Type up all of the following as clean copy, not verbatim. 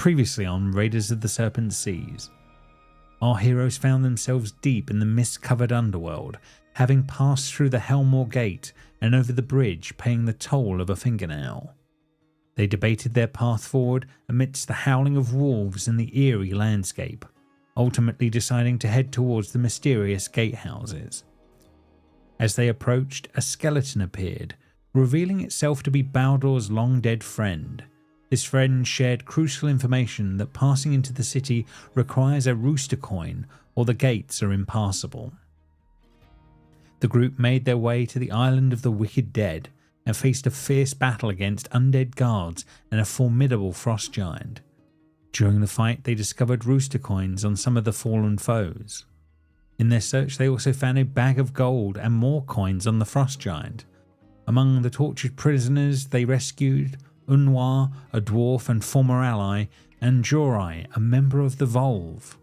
Previously on Raiders of the Serpent Seas, our heroes found themselves deep in the mist-covered underworld, having passed through the Helmore Gate and over the bridge, paying the toll of a fingernail. They debated their path forward amidst the howling of wolves and the eerie landscape, ultimately deciding to head towards the mysterious gatehouses. As they approached, a skeleton appeared, revealing itself to be Baldur's long-dead friend. This friend shared crucial information that passing into the city requires a rooster coin or the gates are impassable. The group made their way to the island of the wicked dead and faced a fierce battle against undead guards and a formidable frost giant. During the fight, they discovered rooster coins on some of the fallen foes. In their search, they also found a bag of gold and more coins on the frost giant. Among the tortured prisoners they rescued, Unwar, a dwarf and former ally, and Jorai, a member of the Volve.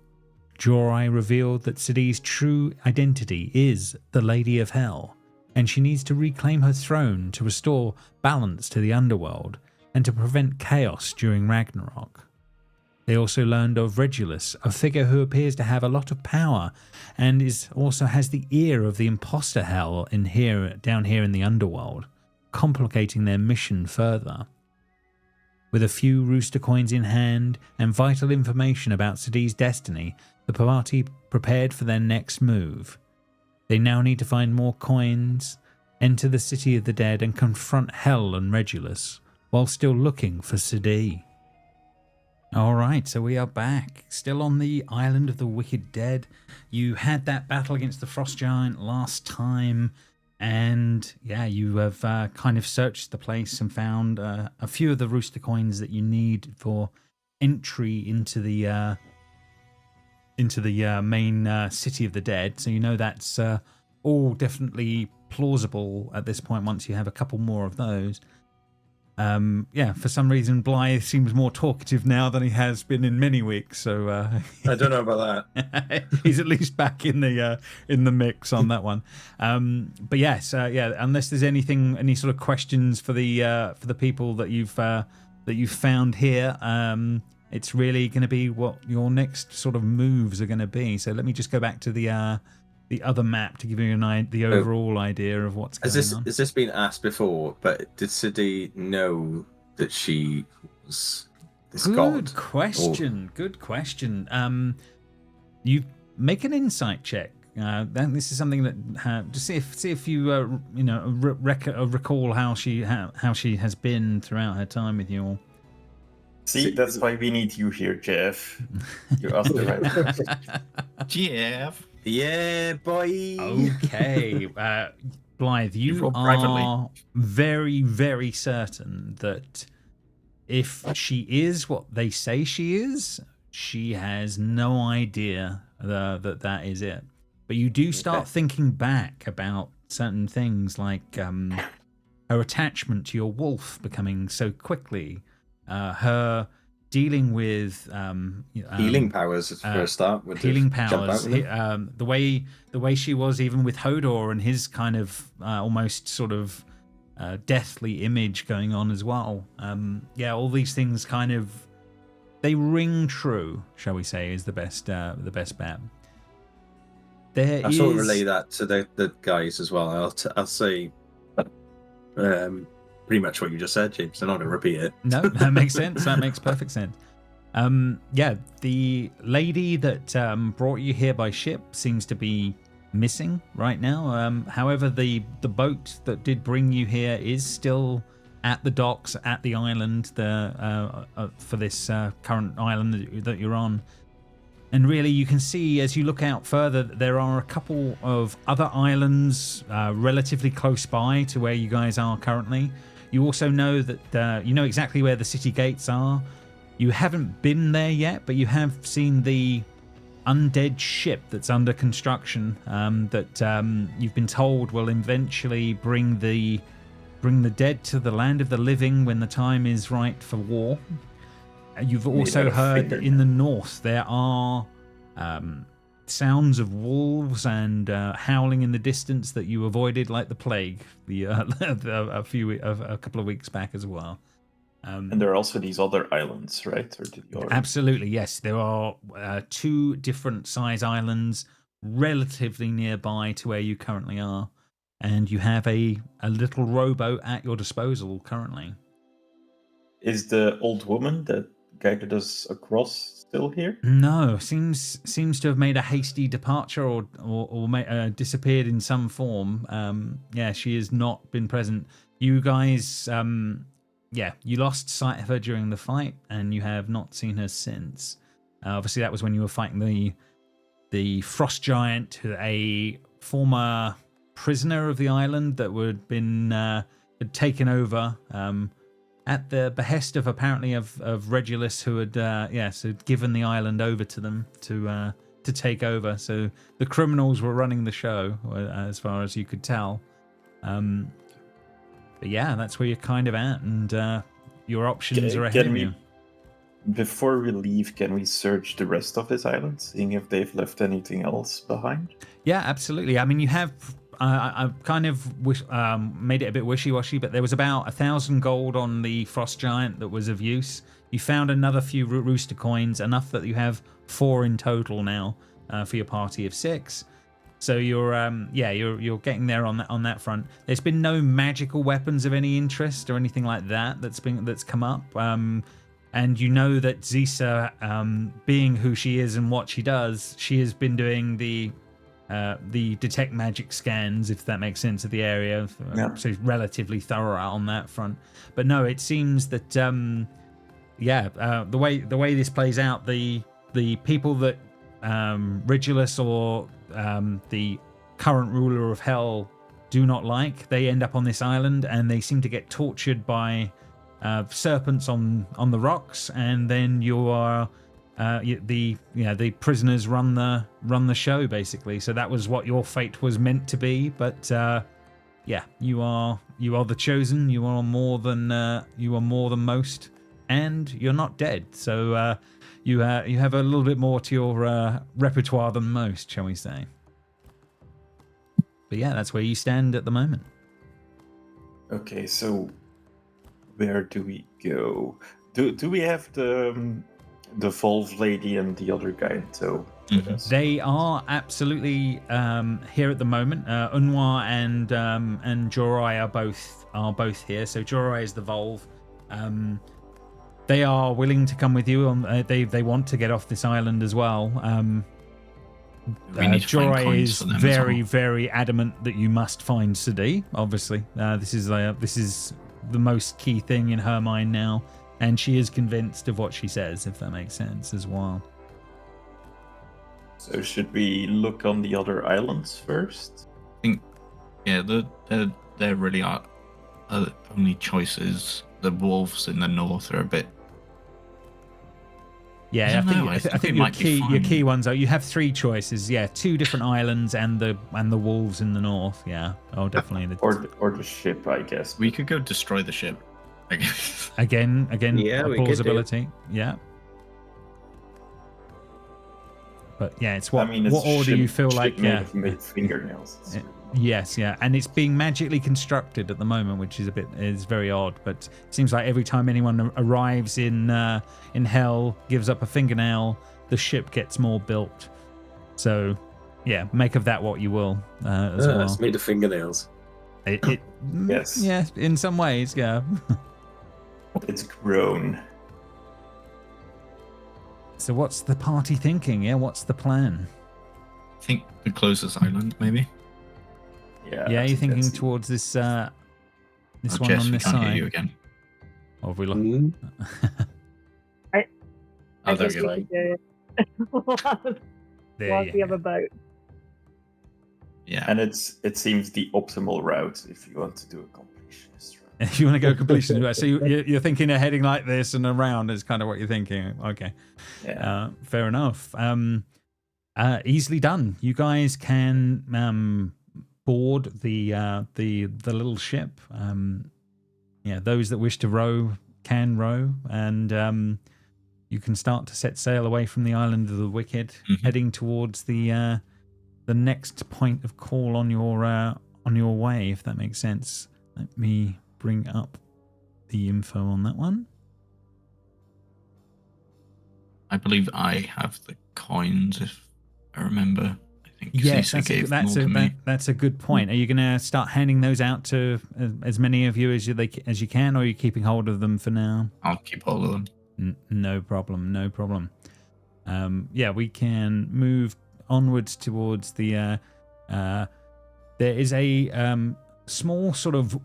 Jorai revealed that Sadie's true identity is the Lady of Hell, and she needs to reclaim her throne to restore balance to the underworld and to prevent chaos during Ragnarok. They also learned of Regulus, a figure who appears to have a lot of power and also has the ear of the imposter hell down here in the underworld, complicating their mission further. With a few rooster coins in hand and vital information about Sadie's destiny, the party prepared for their next move. They now need to find more coins, enter the city of the dead and confront Hell and Regulus, while still looking for Sadie. Alright, so we are back, still on the island of the wicked dead. You had that battle against the frost giant last time, and yeah, you have kind of searched the place and found a few of the rooster coins that you need for entry into the main city of the dead. So you know that's all definitely plausible at this point once you have a couple more of those. For some reason Blythe seems more talkative now than he has been in many weeks. So I don't know about that. He's at least back in the mix on that one. But yes, unless there's any sort of questions for the people that you've found here, it's really going to be what your next sort of moves are going to be. So let me just go back to the other map to give you the overall idea of what's going on. Has this been asked before? But did Sadie know that she was this god? Good question. Good question. You make an insight check. This is something that just see if you recall how she has been throughout her time with you all. See, that's why we need you here, Jeff. You asked the right. Jeff. Yeah, boy. Okay. Blythe, you are very, very certain that if she is what they say she is, she has no idea that is it. But you do start thinking back about certain things like her attachment to your wolf becoming so quickly, her dealing with healing powers for a start. Healing powers. The way she was even with Hodor and his kind of almost sort of deathly image going on as well. All these things kind of they ring true, shall we say, is the best bet. I sort of relay that to the guys as well. I'll say pretty much what you just said, James. I'm not going to repeat it. No, that makes sense. That makes perfect sense. The lady that brought you here by ship seems to be missing right now. However, the boat that did bring you here is still at the docks at the island for this current island that you're on. And really, you can see as you look out further, there are a couple of other islands relatively close by to where you guys are currently. You also know that you know exactly where the city gates are. You haven't been there yet, but you have seen the undead ship that's under construction that you've been told will eventually bring the dead to the land of the living when the time is right for war. You've also heard that in the north there are sounds of wolves and howling in the distance that you avoided like the plague a couple of weeks back as well. And there are also these other islands, right? Or did you Absolutely, yes. There are 2 different size islands relatively nearby to where you currently are, and you have a little rowboat at your disposal currently. Is the old woman that guided us across still here? No, seems to have made a hasty departure or disappeared in some form. Yeah, she has not been present. You guys, you lost sight of her during the fight, and you have not seen her since. Obviously, that was when you were fighting the frost giant, a former prisoner of the island that had taken over. At the behest of apparently of Regulus, who had given the island over to them to take over. So the criminals were running the show, as far as you could tell. But yeah, that's where you're kind of at, and your options are ahead of you. Before we leave, can we search the rest of this island, seeing if they've left anything else behind? Yeah, absolutely. I mean, you have. I kind of made it a bit wishy-washy, but there was about 1,000 gold on the frost giant that was of use. You found another few rooster coins, enough that you have 4 in total now for your party of 6. So you're getting there on that front. There's been no magical weapons of any interest or anything like that that's come up. And you know that Zisa, being who she is and what she does, she has been doing the detect magic scans, if that makes sense, of the area. Yeah. So regularly thorough on that front. But no, it seems that the way this plays out, the people that Regulus or the current ruler of Hell do not like, they end up on this island, and they seem to get tortured by serpents on the rocks, and then you are. The prisoners run the show, basically. So that was what your fate was meant to be. But you are the chosen. You are more than most, and you're not dead. So you have a little bit more to your repertoire than most, shall we say? But yeah, that's where you stand at the moment. Okay, so where do we go? Do we have the Volve lady and the other guy? So they are absolutely here at the moment. Unwa and Jorai are both here. So Jorai is the Volve. They are willing to come with you. They want to get off this island as well. Jorai is very, very adamant that you must find Sadi. Obviously, this is the most key thing in her mind now. And she is convinced of what she says, if that makes sense as well. So should we look on the other islands first? I think, yeah, there really are only choices. The wolves in the north are a bit. Yeah, I think your key ones are. You have 3 choices. Yeah, 2 different islands and the wolves in the north. Yeah, definitely. Or the ship, I guess. We could go destroy the ship. Again, yeah, plausibility. Yeah. But yeah, it's what order you feel like. Yeah, fingernails. Yes, yeah, and it's being magically constructed at the moment, which is very odd. But it seems like every time anyone arrives in Hell, gives up a fingernail, the ship gets more built. So, yeah, make of that what you will. As well. It's made of fingernails. Yes. Yeah, in some ways, yeah. It's grown. So what's the party thinking? Yeah, what's the plan? I think the closest island, maybe. Yeah, you're thinking towards this one Jess, on this we can't side. hear you again. Or have we lost? There we go. Whilst we have a boat. Yeah, and it seems the optimal route if you want to do a completionist route. If you want to go completionist, so you're thinking of heading like this and around is kind of what you're thinking. Okay, yeah, fair enough. Easily done. You guys can board the little ship. Those that wish to row can row, and you can start to set sail away from the island of the wicked, heading towards the next point of call on your way, if that makes sense. Let me bring up the info on that one. I believe I have the coins, if I remember. I think Yes, Cece gave more to me. that's a good point. Are you going to start handing those out to as many of you as you can, or are you keeping hold of them for now? I'll keep hold of them. No problem. No problem. Yeah, we can move onwards towards the. There is a small sort of a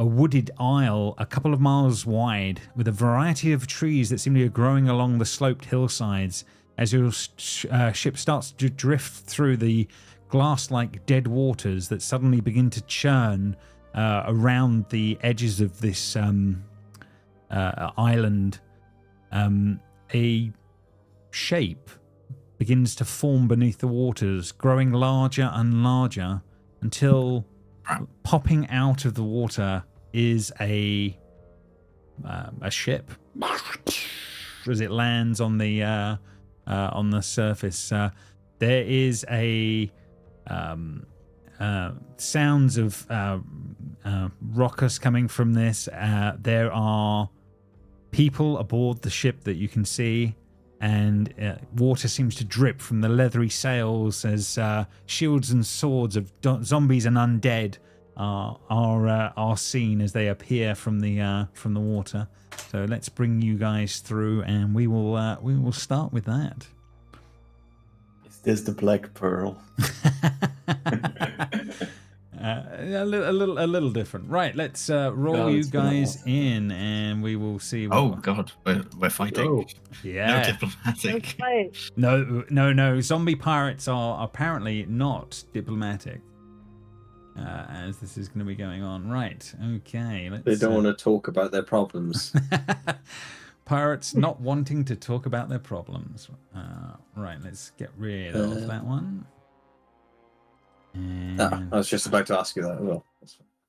wooded isle a couple of miles wide with a variety of trees that seem to be growing along the sloped hillsides as your ship starts to drift through the glass-like dead waters that suddenly begin to churn around the edges of this island. A shape begins to form beneath the waters, growing larger and larger until popping out of the water is a ship as it lands on the surface. There is a sounds of raucous coming from this. There are people aboard the ship that you can see, and water seems to drip from the leathery sails as shields and swords of zombies and undead are seen as they appear from the water. So let's bring you guys through, and we will start with that. Is this the Black Pearl? A little different. Right, let's roll you guys in, and we will see. Oh God, we're fighting. Oh. Yeah. No diplomatic. Right. No. Zombie pirates are apparently not diplomatic. As this is going to be going on. Right. Okay. They don't want to talk about their problems. Pirates not wanting to talk about their problems. Right. Let's get rid of that one. And I was just about to ask you that as well.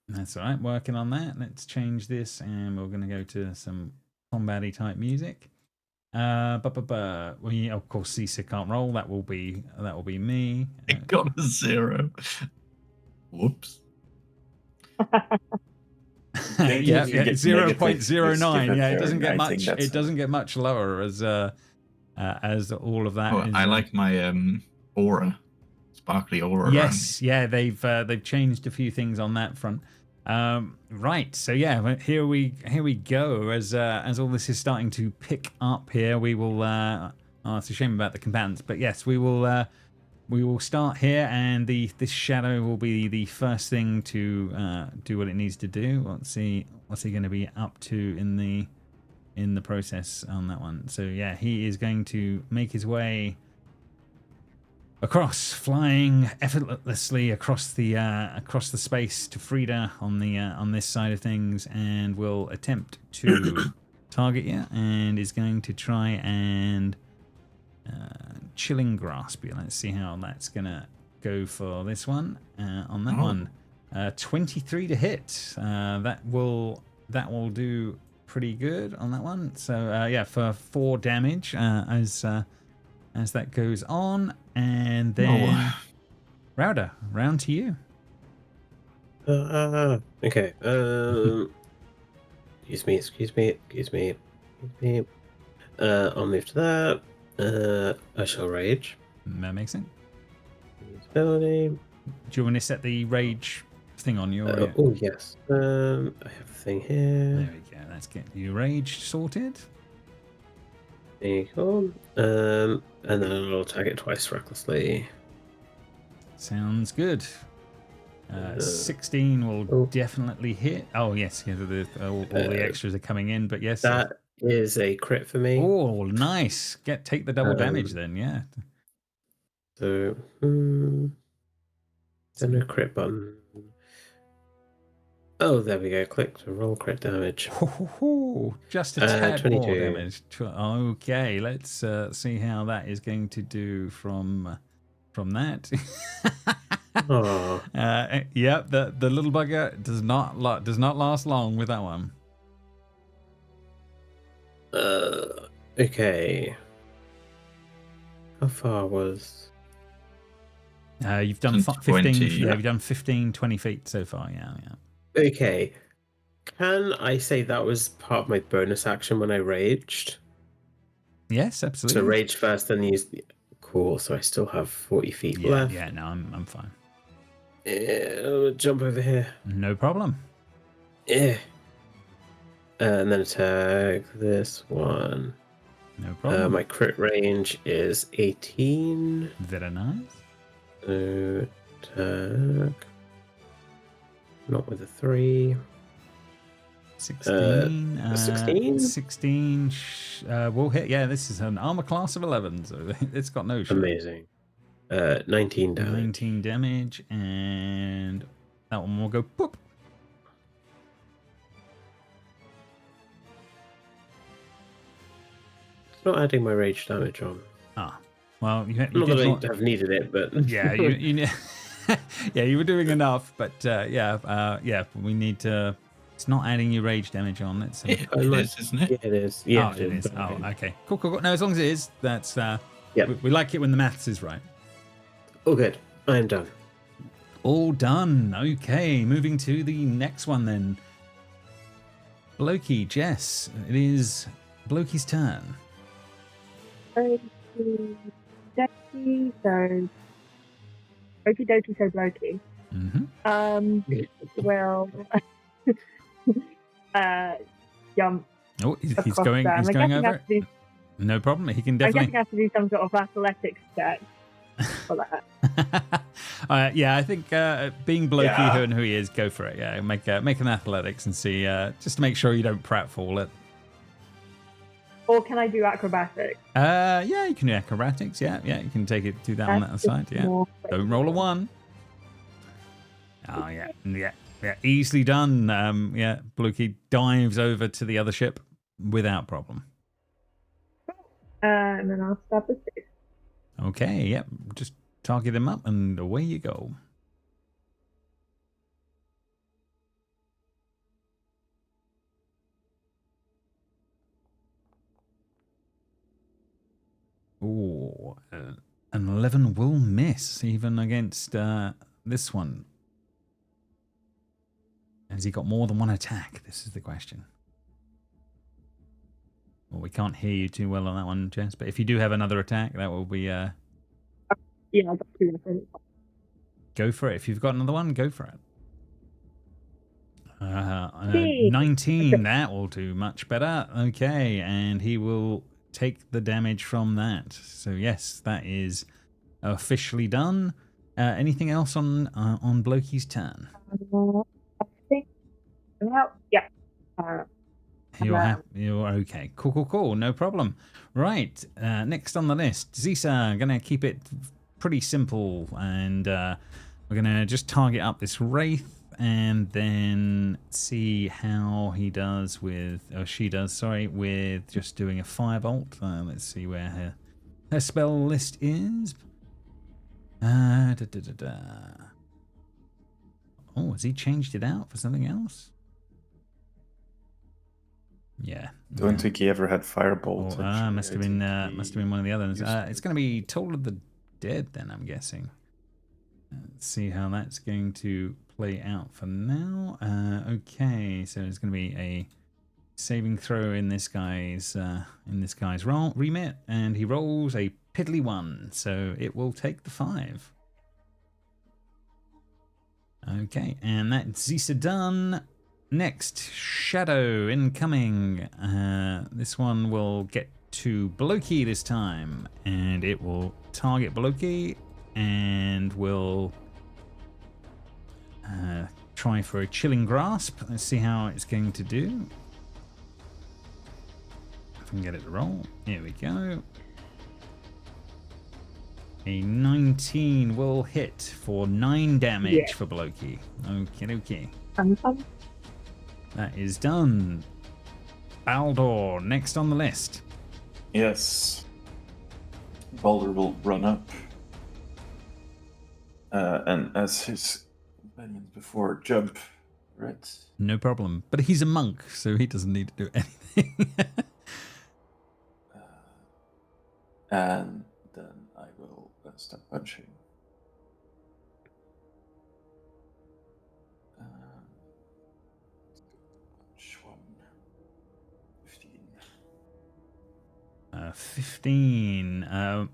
that's all right. Working on that. Let's change this, and we're going to go to some combat-y type music. We of course Cece can't roll. That will be me. I got a 0. Whoops. Yeah, 0.09. Yeah, it doesn't get I much. think that's- It doesn't get much lower as all of that. Oh, is, I like my aura, sparkly aura. Yes, yeah, they've changed a few things on that front. Right, so yeah, here we go. As all this is starting to pick up here, we will. It's a shame about the combatants, but yes, we will start here, and this shadow will be the first thing to do what it needs to do. Let's see what's he going to be up to in the process on that one. So yeah, he is going to make his way across, flying effortlessly across the space to Frida on this side of things, and will attempt to target you, and is going to try and chilling grasp you. Let's see how that's gonna go for this one. On that one, 23 to hit. That will do pretty good on that one. So yeah, for 4 damage as that goes on, and then Rowder, round to you. Okay. Excuse me. I'll move to that. I shall rage. That makes sense. Ability. Do you want to set the rage thing on you? Oh yes. I have a thing here. There we go. Let's get your rage sorted. There you go. And then I'll attack it twice recklessly. Sounds good. 16 will definitely hit. Oh yes, all the extras are coming in, but yes. That is a crit for me. Oh, nice. Take the double damage then, yeah. So, then a crit button. Oh, there we go. Click to roll crit damage. Just a tad 22. more damage. Okay, let's see how that is going to do from that. Oh. Yep, the little bugger does not last long with that one. Okay. How far was? You've done 15. 20. Yeah, you've done 15, 20 feet so far. Yeah. Okay. Can I say that was part of my bonus action when I raged? Yes, So absolutely. rage first, then use the... Cool, so I still have 40 feet Yeah, left. yeah, no, I'm fine. Jump over here. No problem. Yeah. And then attack this one. No problem. My crit range is 18. Very nice. So attack. Not with a 3. 16. 16? 16 will hit. Yeah, this is an armor class of 11, so it's got no shot. Amazing. 19 damage. 19 damage, and that one will go boop. It's not adding my rage damage on. Well, you Not did that not. I have needed it, but Yeah, yeah, you were doing enough, but yeah, we need to. It's not adding your rage damage on. It's It is, isn't it? Yeah, it is. Yeah, it is. but Oh, okay. Cool. No, as long as it is, that's Yeah. we like it when the maths is right. Oh, good. I am done. All done. Okay, moving to the next one then. Blokey, Jess, it is Blokey's turn. Okie dokie, so okie dokie, so blokey. Mm-hmm. Well, jump. Oh, he's across going. there. He's I'm going guessing I over have to it. do- No problem. He can I'm definitely. guessing I have to do some sort of athletics check for that. Yeah, I think being blokey Yeah. who and who he is, go for it. Yeah, make an athletics and see, just to make sure you don't pratfall it. Or can I do acrobatics? Yeah, you can do acrobatics. Yeah, you can do that on that That's side. just Yeah, more don't roll a 1. Oh yeah, easily done. Yeah, Blokey dives over to the other ship without problem. And then I'll stab the 6. Okay, yep, just target him up and away you go. Ooh, an 11 will miss even against this one. Has he got more than one attack? This is the question. Well, we can't hear you too well on that one, Jess, but if you do have another attack, that will be... Yeah, I got 2 different. Go for it. If you've got another one, go for it. 19. 19, that will do much better. Okay, and he will take the damage from that. So yes, that is officially done. Anything else on Blokey's turn? I think. Well, yeah. You're okay. Cool. No problem. Right. Next on the list, Zisa. Gonna keep it pretty simple, and we're gonna just target up this wraith, and then see how he does with, or she does. Sorry, with just doing a firebolt. Let's see where her spell list is. Oh, has he changed it out for something else? Yeah. Don't think he ever had Firebolt. actually. Must have I been think must have been one of the others. used It's going to be Toll of the Dead then, I'm guessing. Let's see how that's going to play out for now. Okay, so it's going to be a saving throw in this guy's remit, and he rolls a piddly 1, so it will take the 5. Okay, and that's Zisa done. Next, Shadow incoming. This one will get to Blokey this time, and it will target Blokey and will try for a chilling grasp. Let's see how it's going to do. If I can get it to roll. Here we go. A 19 will hit for 9 damage for Blokey. Okay. That is done. Baldur, next on the list. Yes. Baldur will run up. And as his companions before, jump. Right. No problem. But he's a monk, so he doesn't need to do anything. And then I will start punching. 15.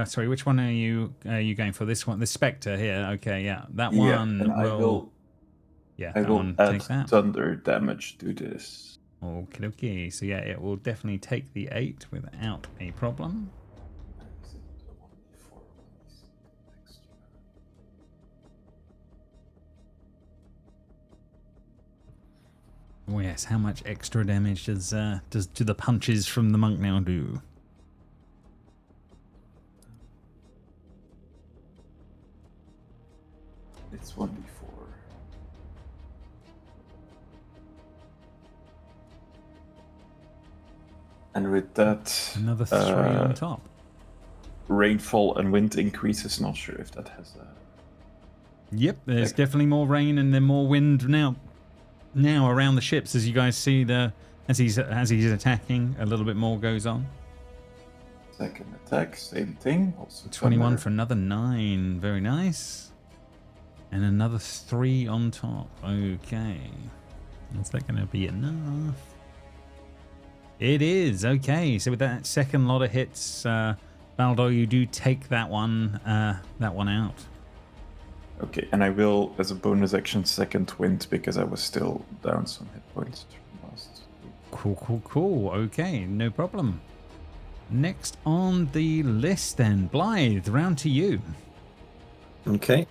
Sorry, which one are you going for? This one, the Spectre here. Okay, yeah, that Yeah, one and will. I that will one add take that. thunder damage to this. Okay. So yeah, it will definitely take the 8 without a problem. Oh yes, how much extra damage do the punches from the monk now do? It's 1d4. And with that, Another 3 on top. rainfall and wind increases. Not sure if that has a. Yep, there's Okay. definitely more rain and then more wind now around the ships as you guys see as he's attacking. A little bit more goes on. Second attack, same thing. Also 21 thunder. for another 9. Very nice. And another 3 on top. Okay. Is that going to be enough? It is. Okay. So with that second lot of hits, Baldo, you do take that one out. Okay, and I will, as a bonus action, second wind because I was still down some hit points from last week. Cool. Okay, no problem. Next on the list then, Blythe, round to you. Okay.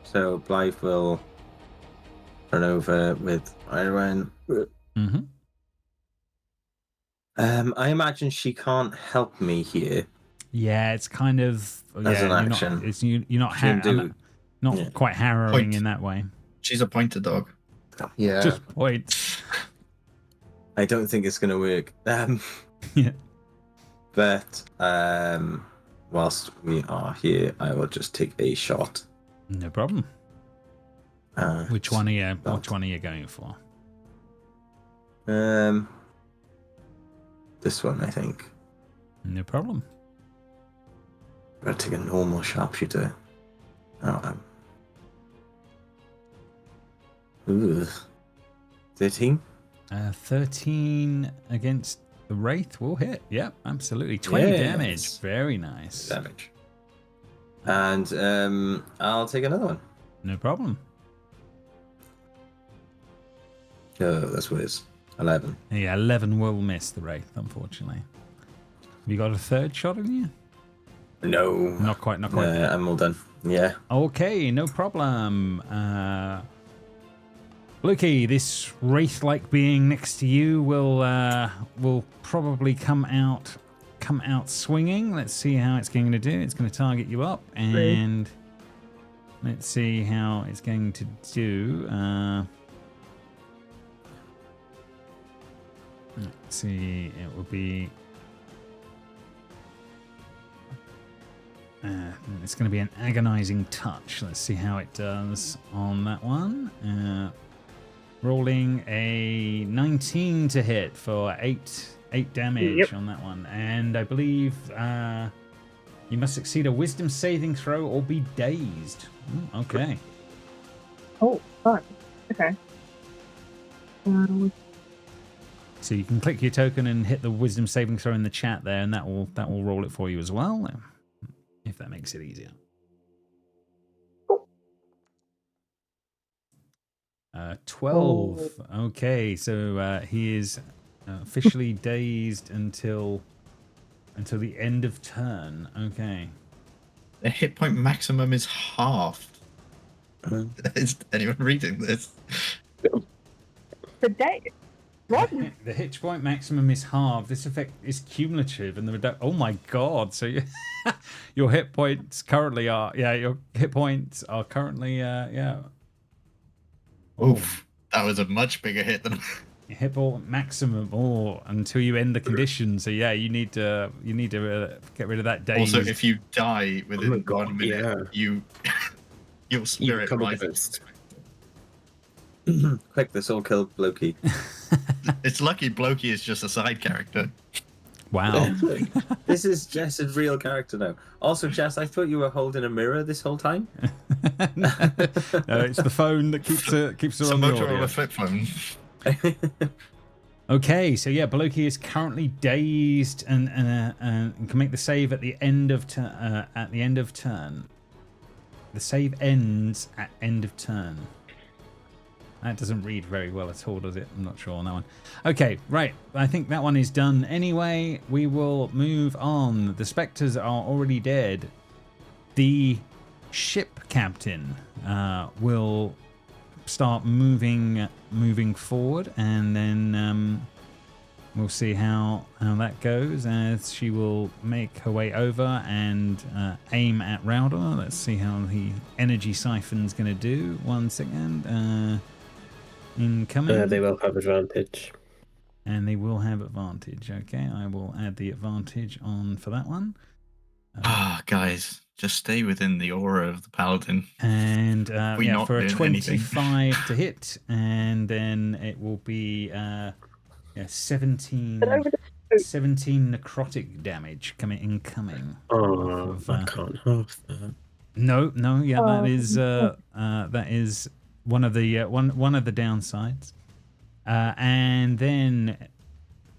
So Blythe will run over with Iron. Mm-hmm. I imagine she can't help me here. Yeah, it's kind of As an action. You're not She can do- yeah. quite harrowing Point. in that way. She's a pointer dog. Yeah. Just points. I don't think it's going to work. Yeah. But whilst we are here, I will just take a shot. No problem. Which one are you going for? This one, I think. No problem. I'm going to take a normal sharpshooter. Ooh. 13? 13 against the Wraith will hit. Yep, absolutely. 20 Yes. damage. Very nice. Damage. And I'll take another one. No problem. Oh, that's what it is. 11. Yeah, 11 will miss the Wraith, unfortunately. Have you got a third shot in you? No. Not quite. I'm all done. Yeah. Okay, no problem. Loki, this wraith-like being next to you will probably come out swinging. Let's see how it's going to do. It's going to target you up, and let's see how it's going to do. Let's see. It will be. It's going to be an agonizing touch. Let's see how it does on that one. Rolling a 19 to hit for 8 damage on that one. And I believe you must succeed a wisdom saving throw or be dazed. Okay. Oh, fun. Okay. So you can click your token and hit the wisdom saving throw in the chat there, and that will roll it for you as well, if that makes it easier. 12. Okay, so he is officially dazed until the end of turn. Okay. The hit point maximum is halved. Is anyone reading this? For days. What? The hit point maximum is halved. This effect is cumulative, and oh my god! So your hit points currently are currently Oof, that was a much bigger hit than. Hit point maximum until you end the condition. So yeah, you need to get rid of that daze. Also, if you die within 1 minute, your spirit come rises. Quick, this all killed Loki. It's lucky Blokey is just a side character. Wow. This is Jess's real character now. Also, Jess, I thought you were holding a mirror this whole time. No, it's the phone that keeps her It's a on the Motorola audio. flip phone. Okay, so yeah, Baloki is currently dazed and can make the save at the end of turn. The save ends at end of turn. That doesn't read very well at all, does it? I'm not sure on that one. Okay, right. I think that one is done anyway. We will move on. The Spectres are already dead. The ship captain will start moving forward, and then we'll see how that goes as she will make her way over and aim at Rowder. Let's see how the energy siphon's going to do. 1 second. Incoming. They will have advantage. And they will have advantage. Okay, I will add the advantage on for that one. Guys, just stay within the aura of the paladin. And for a doing 25 to hit, and then it will be 17 necrotic damage incoming. Oh, I can't have that. No, that is one of the one of the downsides. And then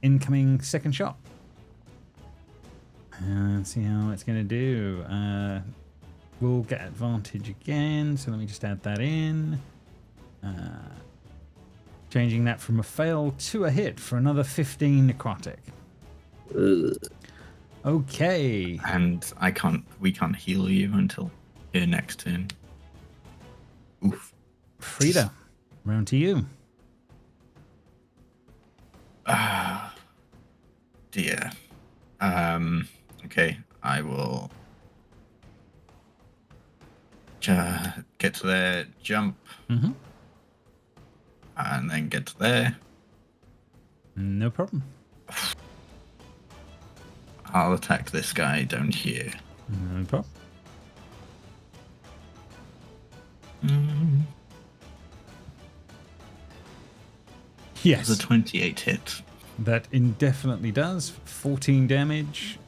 incoming second shot. Let's see how it's going to do. We'll get advantage again, so let me just add that in. Changing that from a fail to a hit for another 15 necrotic. Ugh. Okay. And we can't heal you until your next turn. Oof. Frida, round to you. Dear. Okay, I will get to there, jump, Mm-hmm. and then get to there. No problem. I'll attack this guy down here. No problem. Yes. It's a 28 hit. That indefinitely does. 14 damage.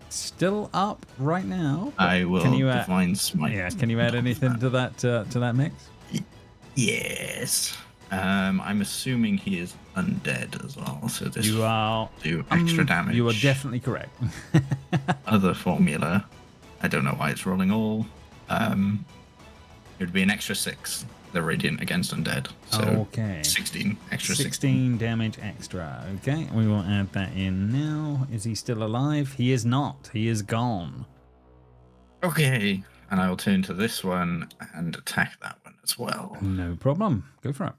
Still up right now. I will divine smite. Yeah, can you add anything to that mix? Yes. I'm assuming he is undead as well, so this You are do extra damage. You are definitely correct. Other formula. I don't know why it's rolling all. It would be an extra 6. The radiant against undead. So okay. 16 extra. 16 damage extra. Okay, we will add that in now. Is he still alive? He is not. He is gone. Okay, and I will turn to this one and attack that one as well. No problem. Go for it.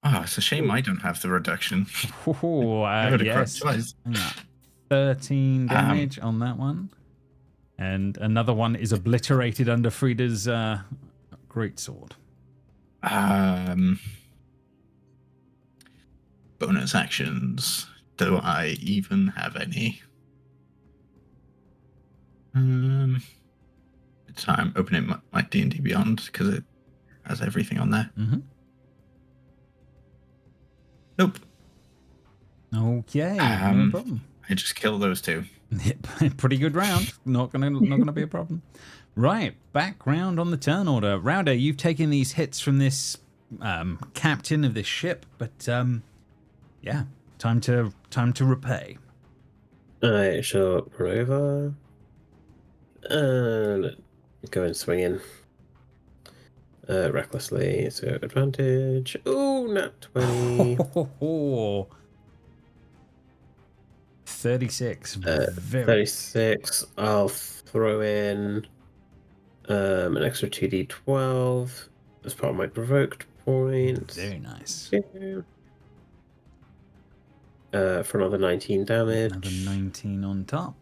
Oh, it's a shame I don't have the reduction. Yes. 13 damage on that one. And another one is obliterated under Frida's greatsword. Bonus actions. Do I even have any? I'm opening my D&D Beyond because it has everything on there. Mm-hmm. Nope. Okay, no problem. I just kill those two. Pretty good round. Not gonna be a problem. Right, back round on the turn order. Rowder, you've taken these hits from this captain of this ship, but yeah, time to repay. I shall run over and go and swing in recklessly. So advantage. Oh, nat 20. 36. 36. I'll throw in an extra 2d12 as part of my provoked points. Very nice. For another 19 damage. Another 19 on top.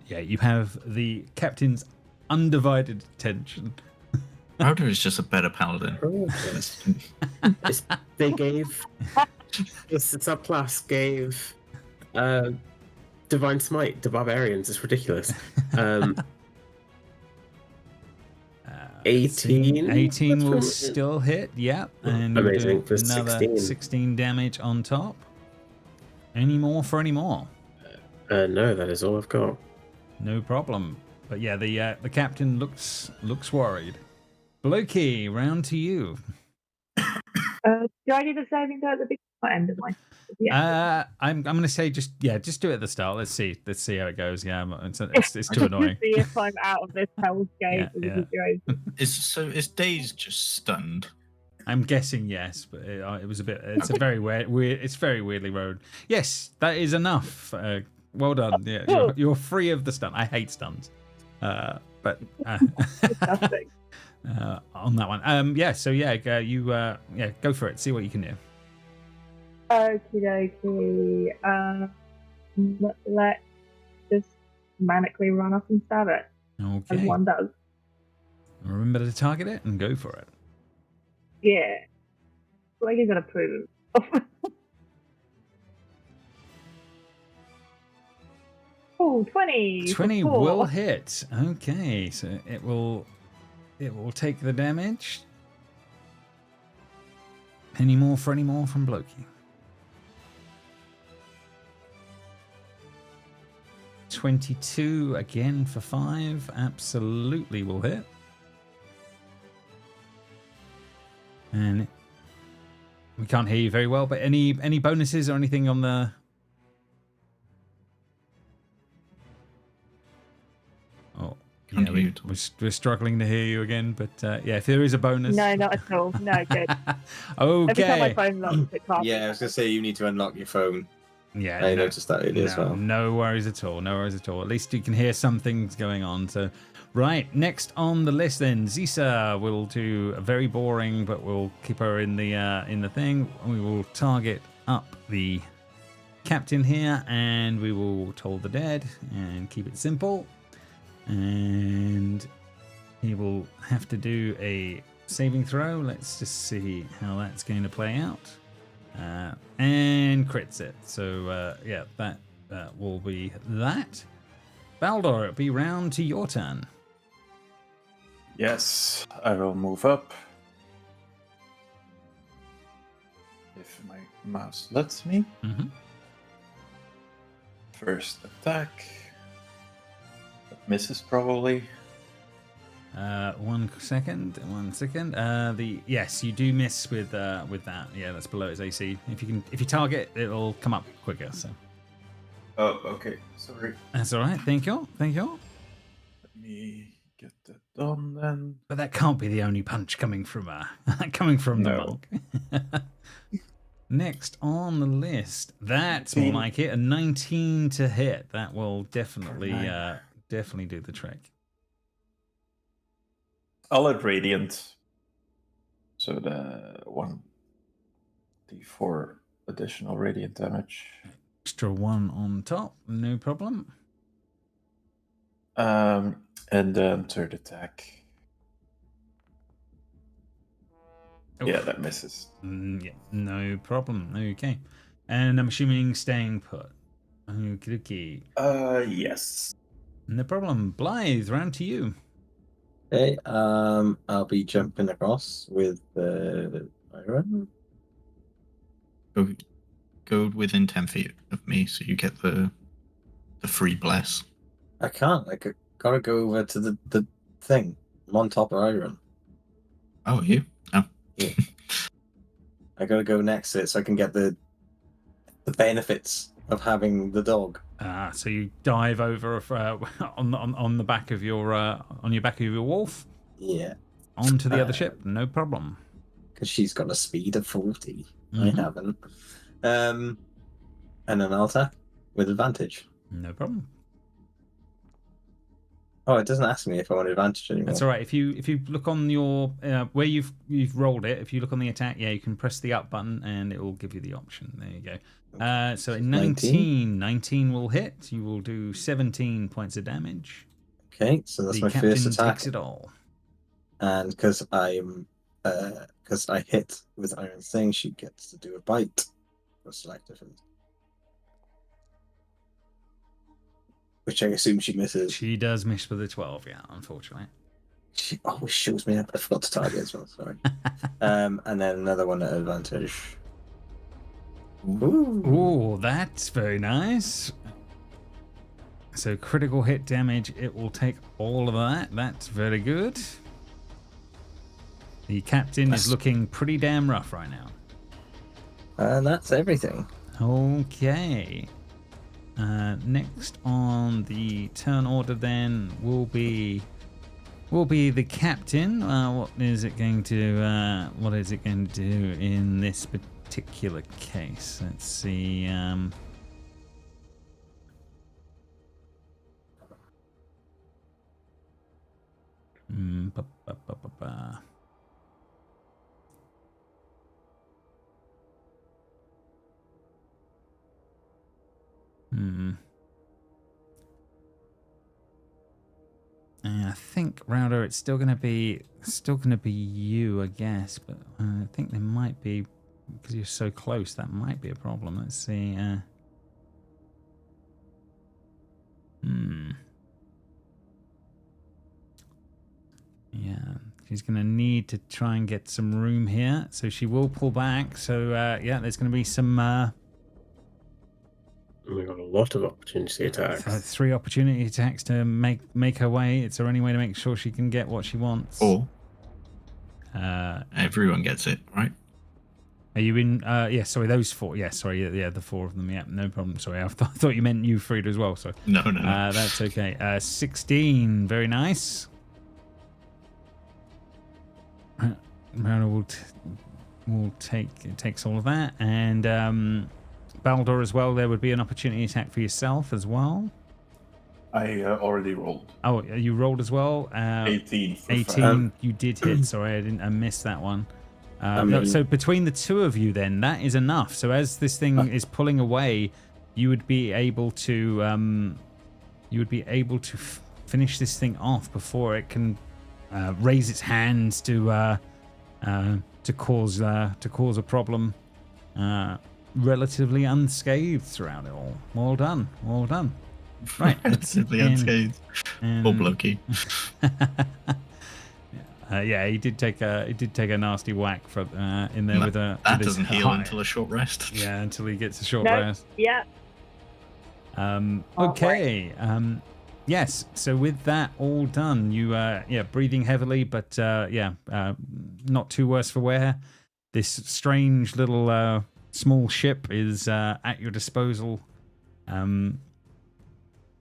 Yeah, you have the captain's undivided attention. Rowder is just a better paladin. They gave this subclass gave Divine Smite to barbarians. It's ridiculous. 18. 18 will still hit. Yeah, and amazing. For another 16 damage on top. Any more for any more? No, that is all I've got. No problem. But yeah, the captain looks worried. Loki, round to you. Do I need a saving throw at the beginning? Not end of my. Yeah. I'm going to say just do it at the start. Let's see how it goes. Yeah, it's too annoying. See if I'm out of this hellscape. Yeah. Is Daze just stunned? I'm guessing yes, but it was a bit. It's a very weird. It's very weirdly rolled. Yes, that is enough. Well done. Yeah, you're free of the stun. I hate stuns, but on that one. Yeah. So yeah, you go for it. See what you can do. Okie dokie. Let's just manically run up and stab it. Okay. As one does. Remember to target it and go for it. Yeah. Like you're gonna prove it. Oh, 20. 20 will hit. Okay, so it will take the damage. Any more from Blokey? 22 again for 5. Absolutely will hit. And we can't hear you very well, but any bonuses or anything on the... Oh, yeah, we're struggling to hear you again, but if there is a bonus... No, not at all. No, good. Okay. Every time my phone locks, it can't. Yeah, I was going to say you need to unlock your phone. Yeah, I noticed that earlier as well. No worries at all. No worries at all. At least you can hear some things going on. So, right, next on the list then, Zisa will do a very boring, but we'll keep her in the thing. We will target up the captain here, and we will toll the dead and keep it simple. And he will have to do a saving throw. Let's just see how that's going to play out. And crits it. So, that will be that. Baldor, it'll be round to your turn. Yes, I will move up. If my mouse lets me. Mm-hmm. First attack. That misses probably. 1 second. Yes, you do miss with that. Yeah, that's below its AC. If you target, it'll come up quicker. So. Oh, okay. Sorry. That's all right. Thank you. Let me get that done then. But that can't be the only punch coming from the monk. Next on the list, that's more like it. A 19 to hit. That will definitely do the trick. I'll add Radiant. So the 1d4 additional Radiant damage. Extra 1 on top, no problem. And then third attack. Oof. Yeah, that misses. Yeah, no problem. Okay. And I'm assuming staying put. Okay. Yes. No problem. Blythe, round to you. Okay, I'll be jumping across with Iron. Go within 10 feet of me, so you get the free bless. I can't. I gotta go over to the thing. I'm on top of Iron. Oh, are you? Oh. Yeah. I gotta go next to it so I can get the benefits of having the dog. So you dive over on the back of your on your back of your wolf. Yeah. Onto the other ship, no problem. Because she's got a speed of 40. Mm-hmm. I haven't. And then I'll attack with advantage. No problem. Oh, it doesn't ask me if I want advantage anymore. That's all right. If you look on your where you've rolled it, if you look on the attack, you can press the up button and it will give you the option. There you go. So 19 will hit. You will do 17 points of damage. Okay, so that's my captain first attack. Takes it all. And because I hit with Iron Thing, she gets to do a bite. Which I assume she misses. She does miss with a 12, yeah, unfortunately. She always shows me up. I forgot to target as well, sorry. And then another one at advantage. Ooh, that's very nice. So critical hit damage, it will take all of that. That's very good. The captain is looking pretty damn rough right now. And that's everything. Okay. Next on the turn order then will be the captain. What is it going to do in this particular case? Let's see. Ba, ba, ba, ba, ba. I think Router, it's still gonna be you, I guess. But I think there might be, because you're so close, that might be a problem. Let's see. Yeah, she's gonna need to try and get some room here, so she will pull back. So yeah, there's gonna be some. We got a lot of opportunity attacks. 3 opportunity attacks to make her way. It's her only way to make sure she can get what she wants. Or everyone gets it, right? Are you in? Yeah, sorry, those 4. Yeah, sorry, yeah, the 4 of them. Yeah, no problem. Sorry, I thought you meant you, Frida, as well. So No. that's okay. 16, very nice. Marina will takes all of that, and Baldur as well. There would be an opportunity attack for yourself as well. I already rolled. Oh, you rolled as well. 18. For 18. You did hit. Sorry, I missed that one. No, so between the 2 of you, then that is enough. So as this thing is pulling away, you would be able to finish this thing off before it can raise its hands to cause a problem. Relatively unscathed throughout it all. Well done. Right. Relatively unscathed. Poor blokey. Yeah, he did take a nasty whack for in there with a. That with doesn't his heal high. until a short rest. Yeah, until he gets a short No, rest. yeah. Okay. Yes. So with that all done, you breathing heavily, but not too worse for wear. This strange little small ship is at your disposal.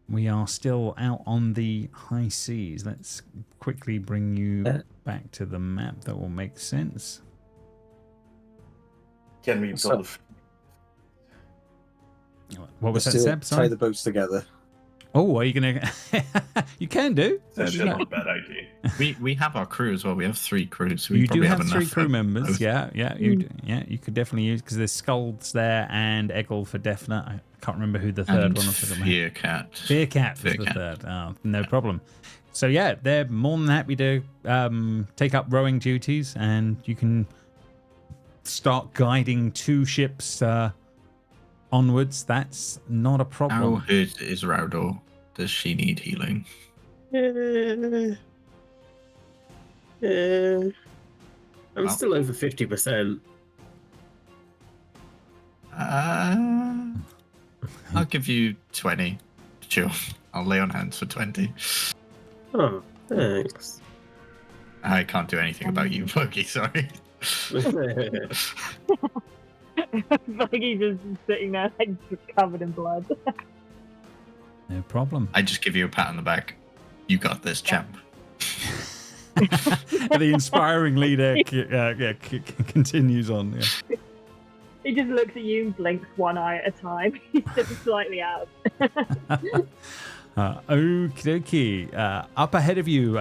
We are still out on the high seas. Let's quickly bring you back to the map. That will make sense. Can we build What was that, Still Seb? tie Sorry. the boats together. Oh, are you gonna? You can do. That's not a bad idea. We have our crew as well. We have 3 crews. So You we do probably have enough 3 crew for members. both. You could definitely use, because there's Skulls there and Eggle for definite. I can't remember who the third And one was. Fearcat. Fearcat was the third. Oh, no problem. So yeah, they're more than happy to take up rowing duties, and you can start guiding 2 ships onwards. That's not a How problem. hurt is Raudor? Does she need healing? I'm still over 50%. I'll give you 20. Sure. I'll lay on hands for 20. Oh, thanks. I can't do anything about you, Loki, sorry. Buggy's just sitting there, like, just covered in blood. No problem. I just give you a pat on the back. You got this, champ. The inspiring leader continues on. Yeah. He just looks at you and blinks one eye at a time. He's just slightly out. Okie dokie. Up ahead of you,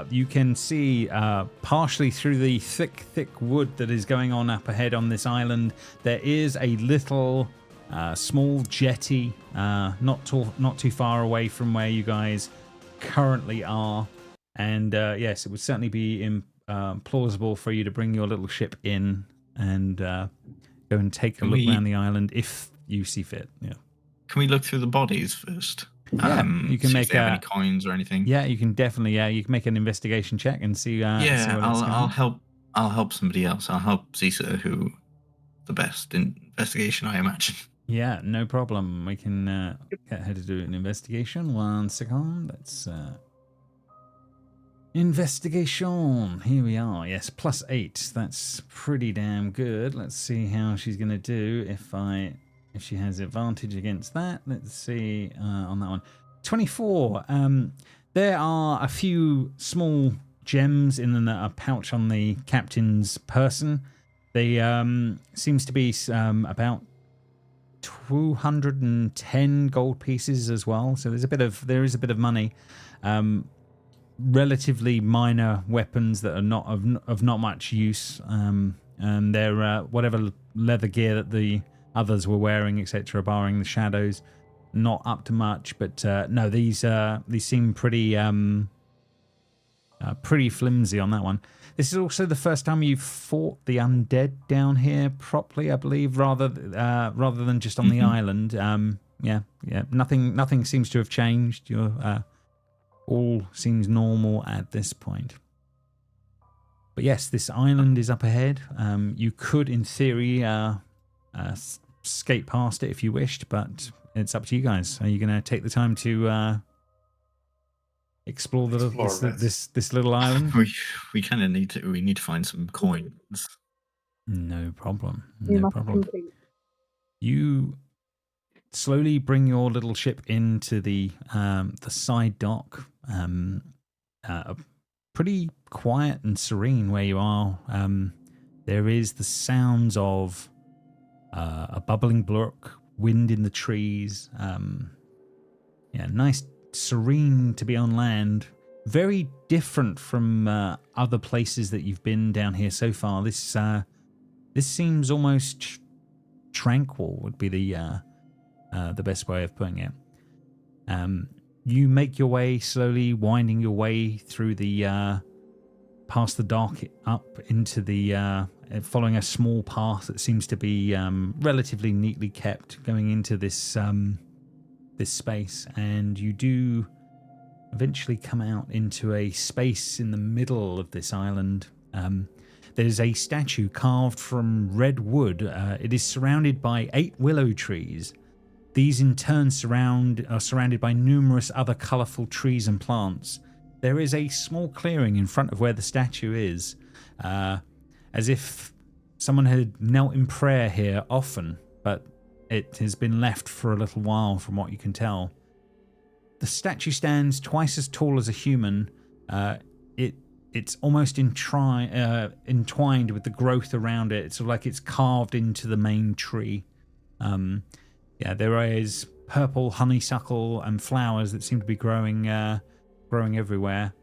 you can see partially through the thick wood that is going on up ahead on this island, there is a little small jetty not too far away from where you guys currently are. And yes, it would certainly be plausible for you to bring your little ship in and go and take a look around the island if you see fit. Yeah. Can we look through the bodies first? Yeah, you can see make if they have any coins or anything. Yeah, you can definitely. Yeah, you can make an investigation check and see. I'll help. I'll help somebody else. I'll help Zisa, who the best investigation, I imagine. Yeah, no problem. We can get her to do an investigation. 1 second. Let's. Investigation. Here we are. Yes, +8. That's pretty damn good. Let's see how she's going to do if she has advantage against that. Let's see on that one. 24. There are a few small gems in a pouch on the captain's person. They seems to be about 210 gold pieces as well. So there is a bit of money. Relatively minor weapons that are not of not much use, and they're whatever leather gear that the others were wearing, etc., barring the shadows, not up to much. But no, these seem pretty pretty flimsy on that one. This is also the first time you've fought the undead down here properly, I believe, rather than just on the island. Yeah, nothing seems to have changed. You're all seems normal at this point. But yes, this island is up ahead. You could, in theory, skate past it if you wished, but it's up to you guys. Are you going to take the time to explore this little island? We kind of need to. We need to find some coins. No problem. We No must problem. complete. You slowly bring your little ship into the side dock. Pretty quiet and serene where you are. There is the sounds of a bubbling brook, wind in the trees. Nice, serene to be on land. Very different from other places that you've been down here so far. This seems almost tranquil. Would be the best way of putting it. You make your way slowly, winding your way through the past the dock up into the following a small path that seems to be relatively neatly kept, going into this this space, and you do eventually come out into a space in the middle of this island. There's a statue carved from red wood. It is surrounded by 8 willow trees. These in turn are surrounded by numerous other colourful trees and plants. There is a small clearing in front of where the statue is, as if someone had knelt in prayer here often, but it has been left for a little while from what you can tell. The statue stands twice as tall as a human. It's almost entwined with the growth around it. It's sort of like it's carved into the main tree. There is purple honeysuckle and flowers that seem to be growing everywhere.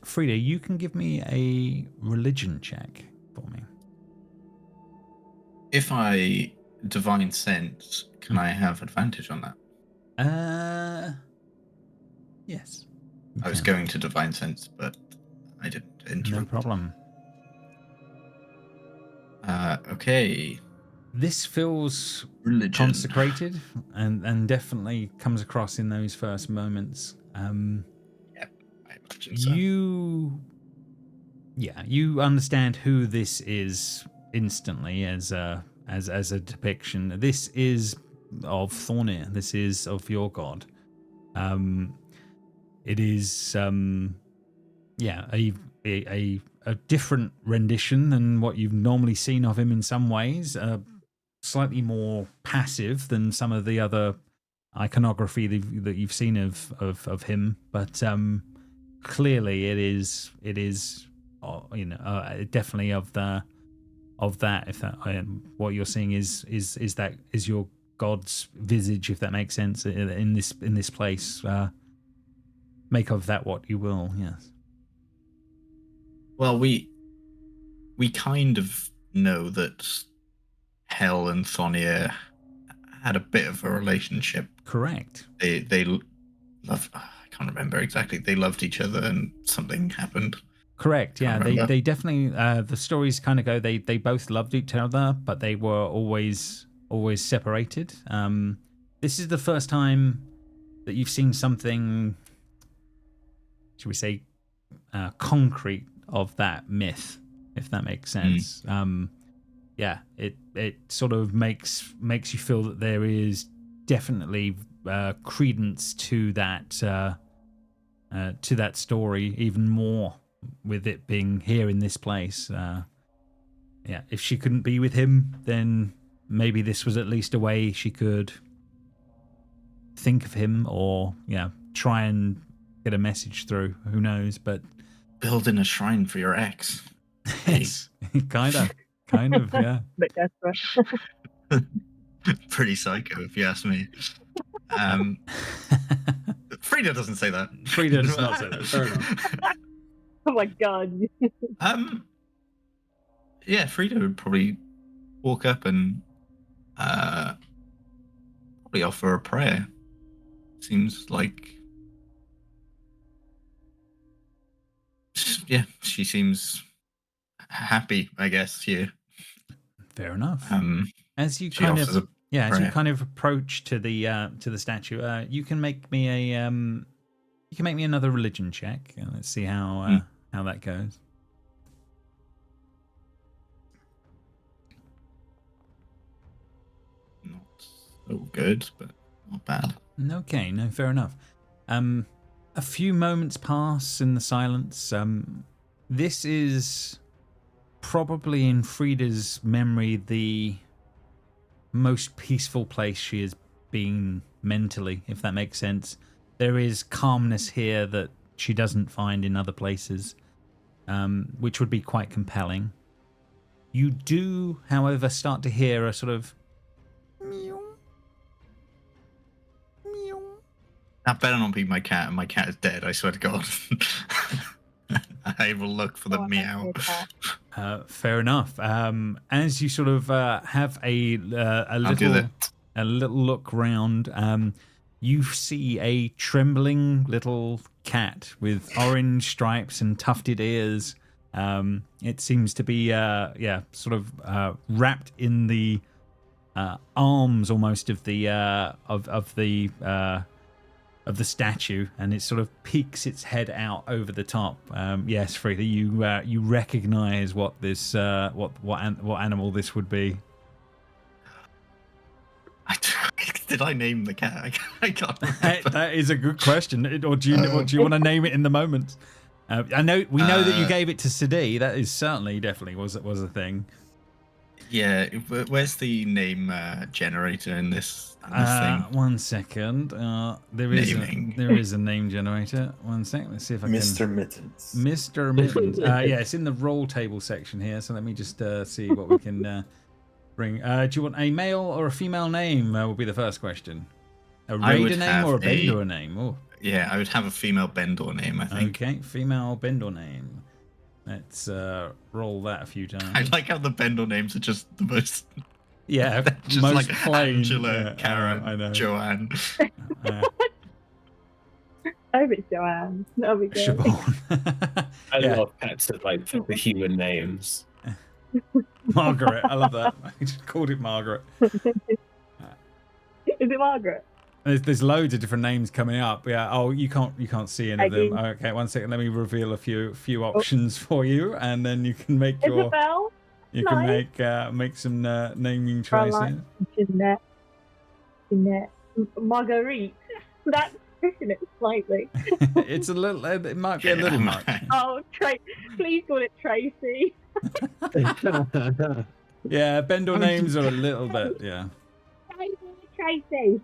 Frida, you can give me a religion check for me. If I divine sense, can I have advantage on that? Yes. I was going to divine sense, but I didn't interrupt. No problem. Okay. This feels Religion. consecrated and definitely comes across in those first moments. I imagine so. You understand who this is instantly as a depiction. This is of Thornir. This is of your god. It is a different rendition than what you've normally seen of him in some ways. Slightly more passive than some of the other iconography that you've seen of him, but clearly it is definitely of that. If that what you're seeing is your god's visage, if that makes sense, in this place. Make of that what you will. Yes. Well, we kind of know that Hel and Thonir had a bit of a relationship. Correct. They loved. I can't remember exactly. They loved each other, and something happened. Correct. Yeah. They definitely. The stories kind of go. They both loved each other, but they were always separated. This is the first time that you've seen something, should we say, concrete of that myth, if that makes sense. It sort of makes you feel that there is definitely credence to that to that story even more with it being here in this place. Yeah, if she couldn't be with him, then maybe this was at least a way she could think of him or try and get a message through. Who knows? But Building a shrine for your ex. it's kind of, yeah. Bit desperate. Pretty psycho, if you ask me. Frida doesn't say that. Frida does not say that. Fair enough. Oh my god. Yeah, Frida would probably walk up and probably offer a prayer. Seems like, yeah, she seems happy, I guess. Here. Fair enough. As you she kind offers of a as you prayer. kind of approach to the statue, you can make me another religion check. Let's see how that goes. Not so good, but not bad. Okay, no, fair enough. A few moments pass in the silence. This is probably in Frida's memory the most peaceful place she has been mentally, if that makes sense. There is calmness here that she doesn't find in other places, which would be quite compelling. You do, however, start to hear a sort of meow. That better not be my cat, and my cat is dead, I swear to God. I will look for the meow. Fair enough. As you sort of have a I'll do that. little look round, you see a trembling little cat with orange stripes and tufted ears. It seems to be sort of wrapped in the arms almost of the of the statue, and it sort of peeks its head out over the top. Yes, Frida, you recognise what this what animal this would be. Did I name the cat? I can't remember. That is a good question. Or do you want to name it in the moment? We know that you gave it to Sadi. That is definitely was a thing. Yeah, where's the name generator in this thing? 1 second. There is a name generator. 1 sec. Let's see if I can. Mr. Mittens. Mr. Mittens. Yeah, it's in the roll table section here. So let me just see what we can bring. Do you want a male or a female name? Will be the first question. A raider name or a Bendor name? Oh. Yeah, I would have a female Bendor name, I think. Okay, female Bendor name. Let's roll that a few times. I like how the Bendor names are just the most. Yeah, just most like plain. Angela, Karen, I know. Joanne. I hope it's Joanne. That'll be good. Siobhan. I love pets that like the human names. Margaret, I love that. I just called it Margaret. Is it Margaret? There's loads of different names coming up. Yeah. Oh, you can't see any of them. Okay, 1 second. Let me reveal a few options for you, and then you can make your. Isabel? You can make some naming choices. Jeanette. Marguerite. That's pushing it slightly. It's a little. It might be a little much. Oh, please call it Tracy. Yeah, Bendor names are a little bit. Yeah. Tracy.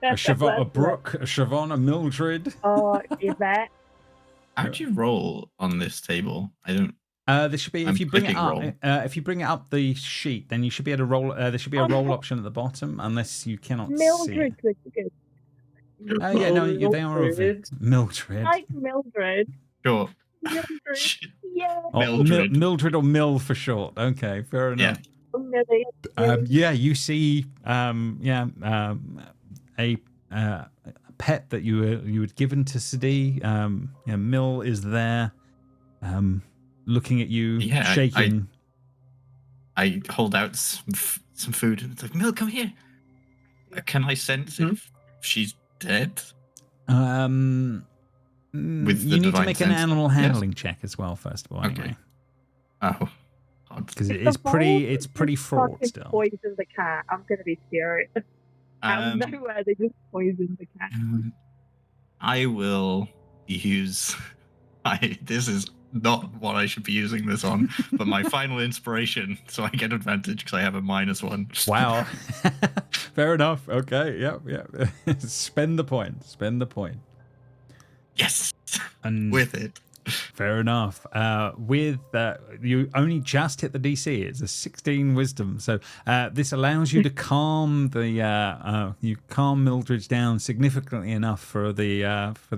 A Brooke, a Siobhan, a Mildred. Oh, Yvette. How'd you roll on this table? I don't. There should be if you bring it up. roll. If you bring it up the sheet, then you should be able to roll. There should be a roll option at the bottom, unless you cannot Mildred see. was good. Oh yeah, no, they are of it. Mildred. I like Mildred. Sure. Mildred. Yeah. Oh, Mildred. Mildred or Mill for short. Okay, fair enough. Yeah. You see, a pet that you had given to Sadi. Mill is there, looking at you, shaking. I hold out some food. It's like, Mill, come here. Can I sense if she's dead? You need to make an animal handling check as well, first of all. Okay. Anyway. Oh. Because it's pretty fraught still. Poison the cat. I'm gonna be furious. Out of nowhere, they just poisoned the cat. I will use. This is not what I should be using this on, but my final inspiration, so I get advantage because I have a -1. Wow. Fair enough. Okay. Yep. Spend the point. Yes, And with it. fair enough. With you only just hit the DC. It's a 16 wisdom, so this allows you to calm the you calm Mildred down significantly enough for the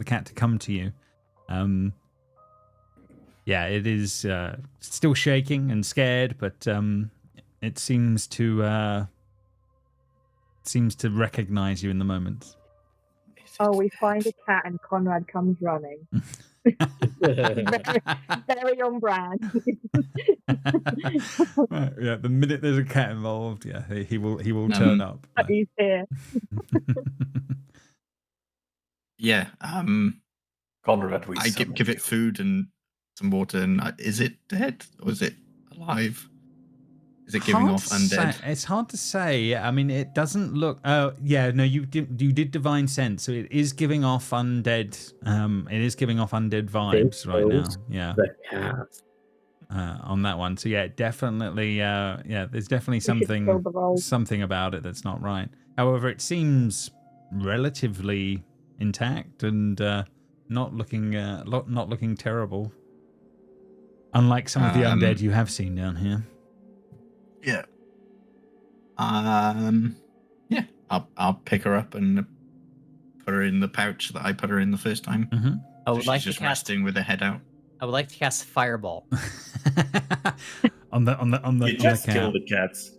cat to come to you. Yeah, it is still shaking and scared, but it seems to recognize you in the moment. Oh, we find a cat and Conrad comes running. Very on brand. Right, yeah, the minute there's a cat involved, yeah, he will turn up. But he's here. Yeah. Conrad, we I give it food and some water. And is it dead or is it alive? Is it giving off undead? It's hard to say. I mean, it doesn't look. Oh, yeah, no, you did divine sense, so it is giving off undead. It is giving off undead vibes right now. Yeah. The cat. On that one, so yeah, definitely. Yeah, there's definitely something about it that's not right. However, it seems relatively intact and not looking terrible. Unlike some of the undead you have seen down here. Yeah. Yeah. I'll pick her up and put her in the pouch that I put her in the first time. Mm-hmm. I would she's like just to cast, resting with her head out. I would like to cast Fireball. on the You just cat. kill the cats.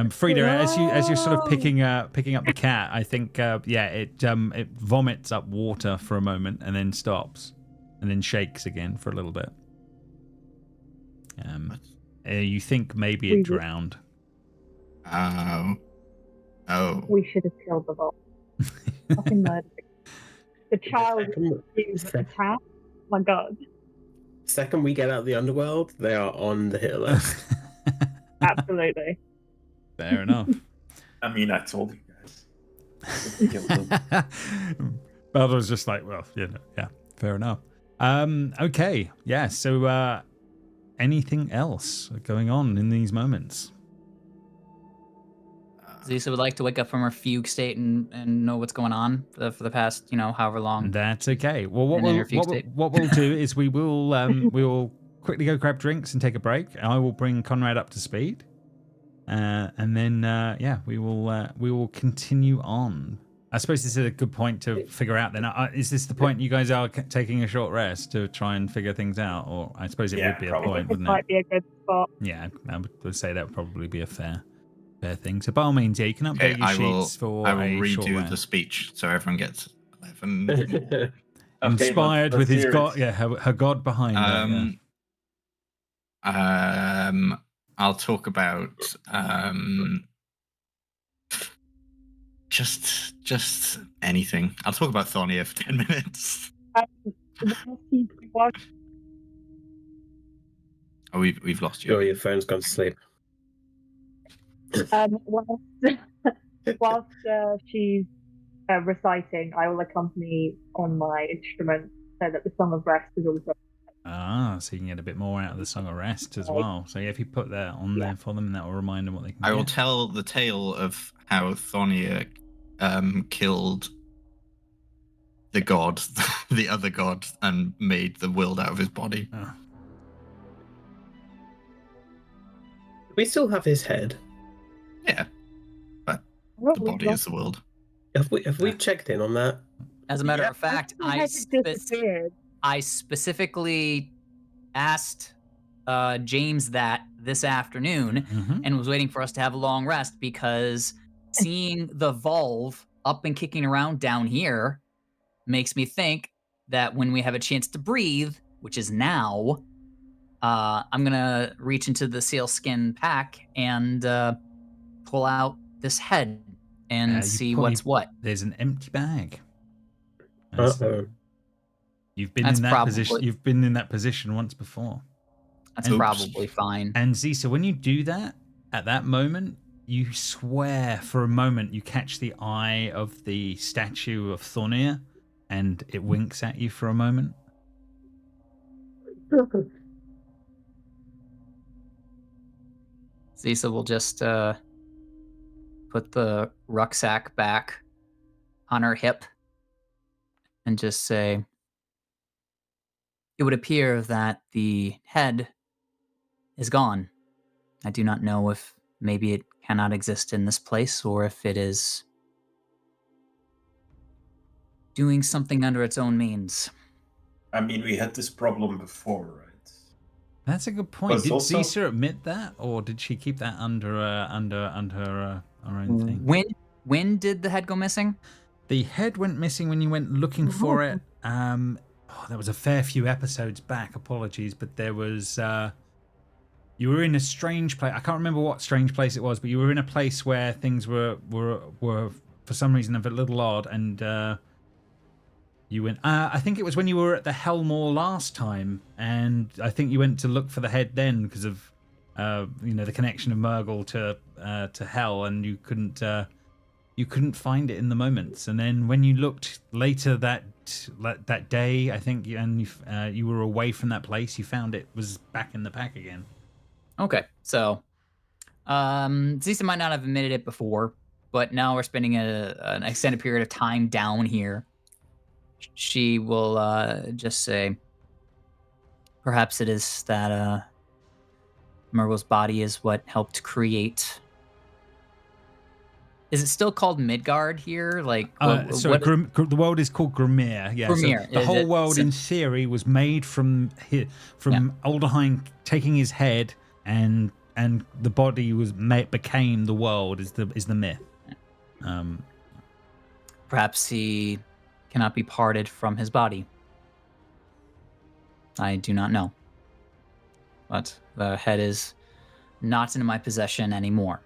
Frida, as you're sort of picking up the cat, I think it vomits up water for a moment and then stops, and then shakes again for a little bit. You think maybe it drowned. Oh. We should have killed the wolf. Fucking murdered the child is attacked. My God. Second we get out of the underworld, they are on the hit list. Absolutely. Fair enough. I mean, I told you guys. Kill them. Baldur's just like, well, yeah, fair enough. Okay, yeah. So, anything else going on in these moments? Zisa would like to wake up from her fugue state and know what's going on for the past, however long. That's okay. Well, what we'll do is we will quickly go grab drinks and take a break. I will bring Conrad up to speed, and then we will continue on. I suppose this is a good point to figure out. Then, is this the point you guys are taking a short rest to try and figure things out? Or I suppose it would be probably. a point, It wouldn't might it? be a good spot. Yeah, I would say that would probably be a fair thing. So by all means, yeah, you can update your sheets for I will a short redo rest. the speech so everyone gets 11. Inspired with his god, god. her god behind her. Yeah. I'll talk about just anything. I'll talk about Thonia for 10 minutes. Oh, we've lost you. Sure, your phone's gone to sleep. Whilst she's reciting, I will accompany on my instrument so that the Song of Rest is also. So you can get a bit more out of the Song of Rest as well. So yeah, if you put that on there for them, that will remind them what they can I will get. tell the tale of how Thonia killed the god, the other god, and made the world out of his body. Oh. We still have his head. Yeah, but the body is the world. Have we checked in on that? As a matter of fact, I disappeared. specifically asked James that this afternoon Mm-hmm. and was waiting for us to have a long rest because seeing the Volve up and kicking around down here makes me think that when we have a chance to breathe, which is now, I'm going to reach into the sealskin pack and pull out this head and see what's what. There's an empty bag. Uh-oh. You've been That's in that probably- position. You've been in that position once before. That's Oops. probably fine. And Zisa, when you do that, at that moment, you swear for a moment you catch the eye of the statue of Thonia and it winks at you for a moment. Zisa will just put the rucksack back on her hip and just say, "It would appear that the head is gone. I do not know if maybe it cannot exist in this place or if it is doing something under its own means." I mean, we had this problem before, right? That's a good point. But Did also- Zisa admit that, or did she keep that under her own thing? When did the head go missing? The head went missing when you went looking for it. That was a fair few episodes back. Apologies, but there was. You were in a strange place. I can't remember what strange place it was, but you were in a place where things were for some reason a little odd, and you went. I think it was when you were at the Hellmore last time, and I think you went to look for the head then because of the connection of Murgle to Hell, and you couldn't find it in the moments. And then when you looked later that day, I think, you were away from that place, you found it was back in the pack again. Okay, so Zisa might not have admitted it before, but now we're spending an extended period of time down here. She will just say, perhaps it is that Murgle's body is what helped create. Is it still called Midgard here? Like, the world is called Grimir. Yeah, Grimir. So the whole world, in theory, was made from Alderheim taking his head, and the body became the world. Is the myth? Perhaps he cannot be parted from his body. I do not know, but the head is not in my possession anymore.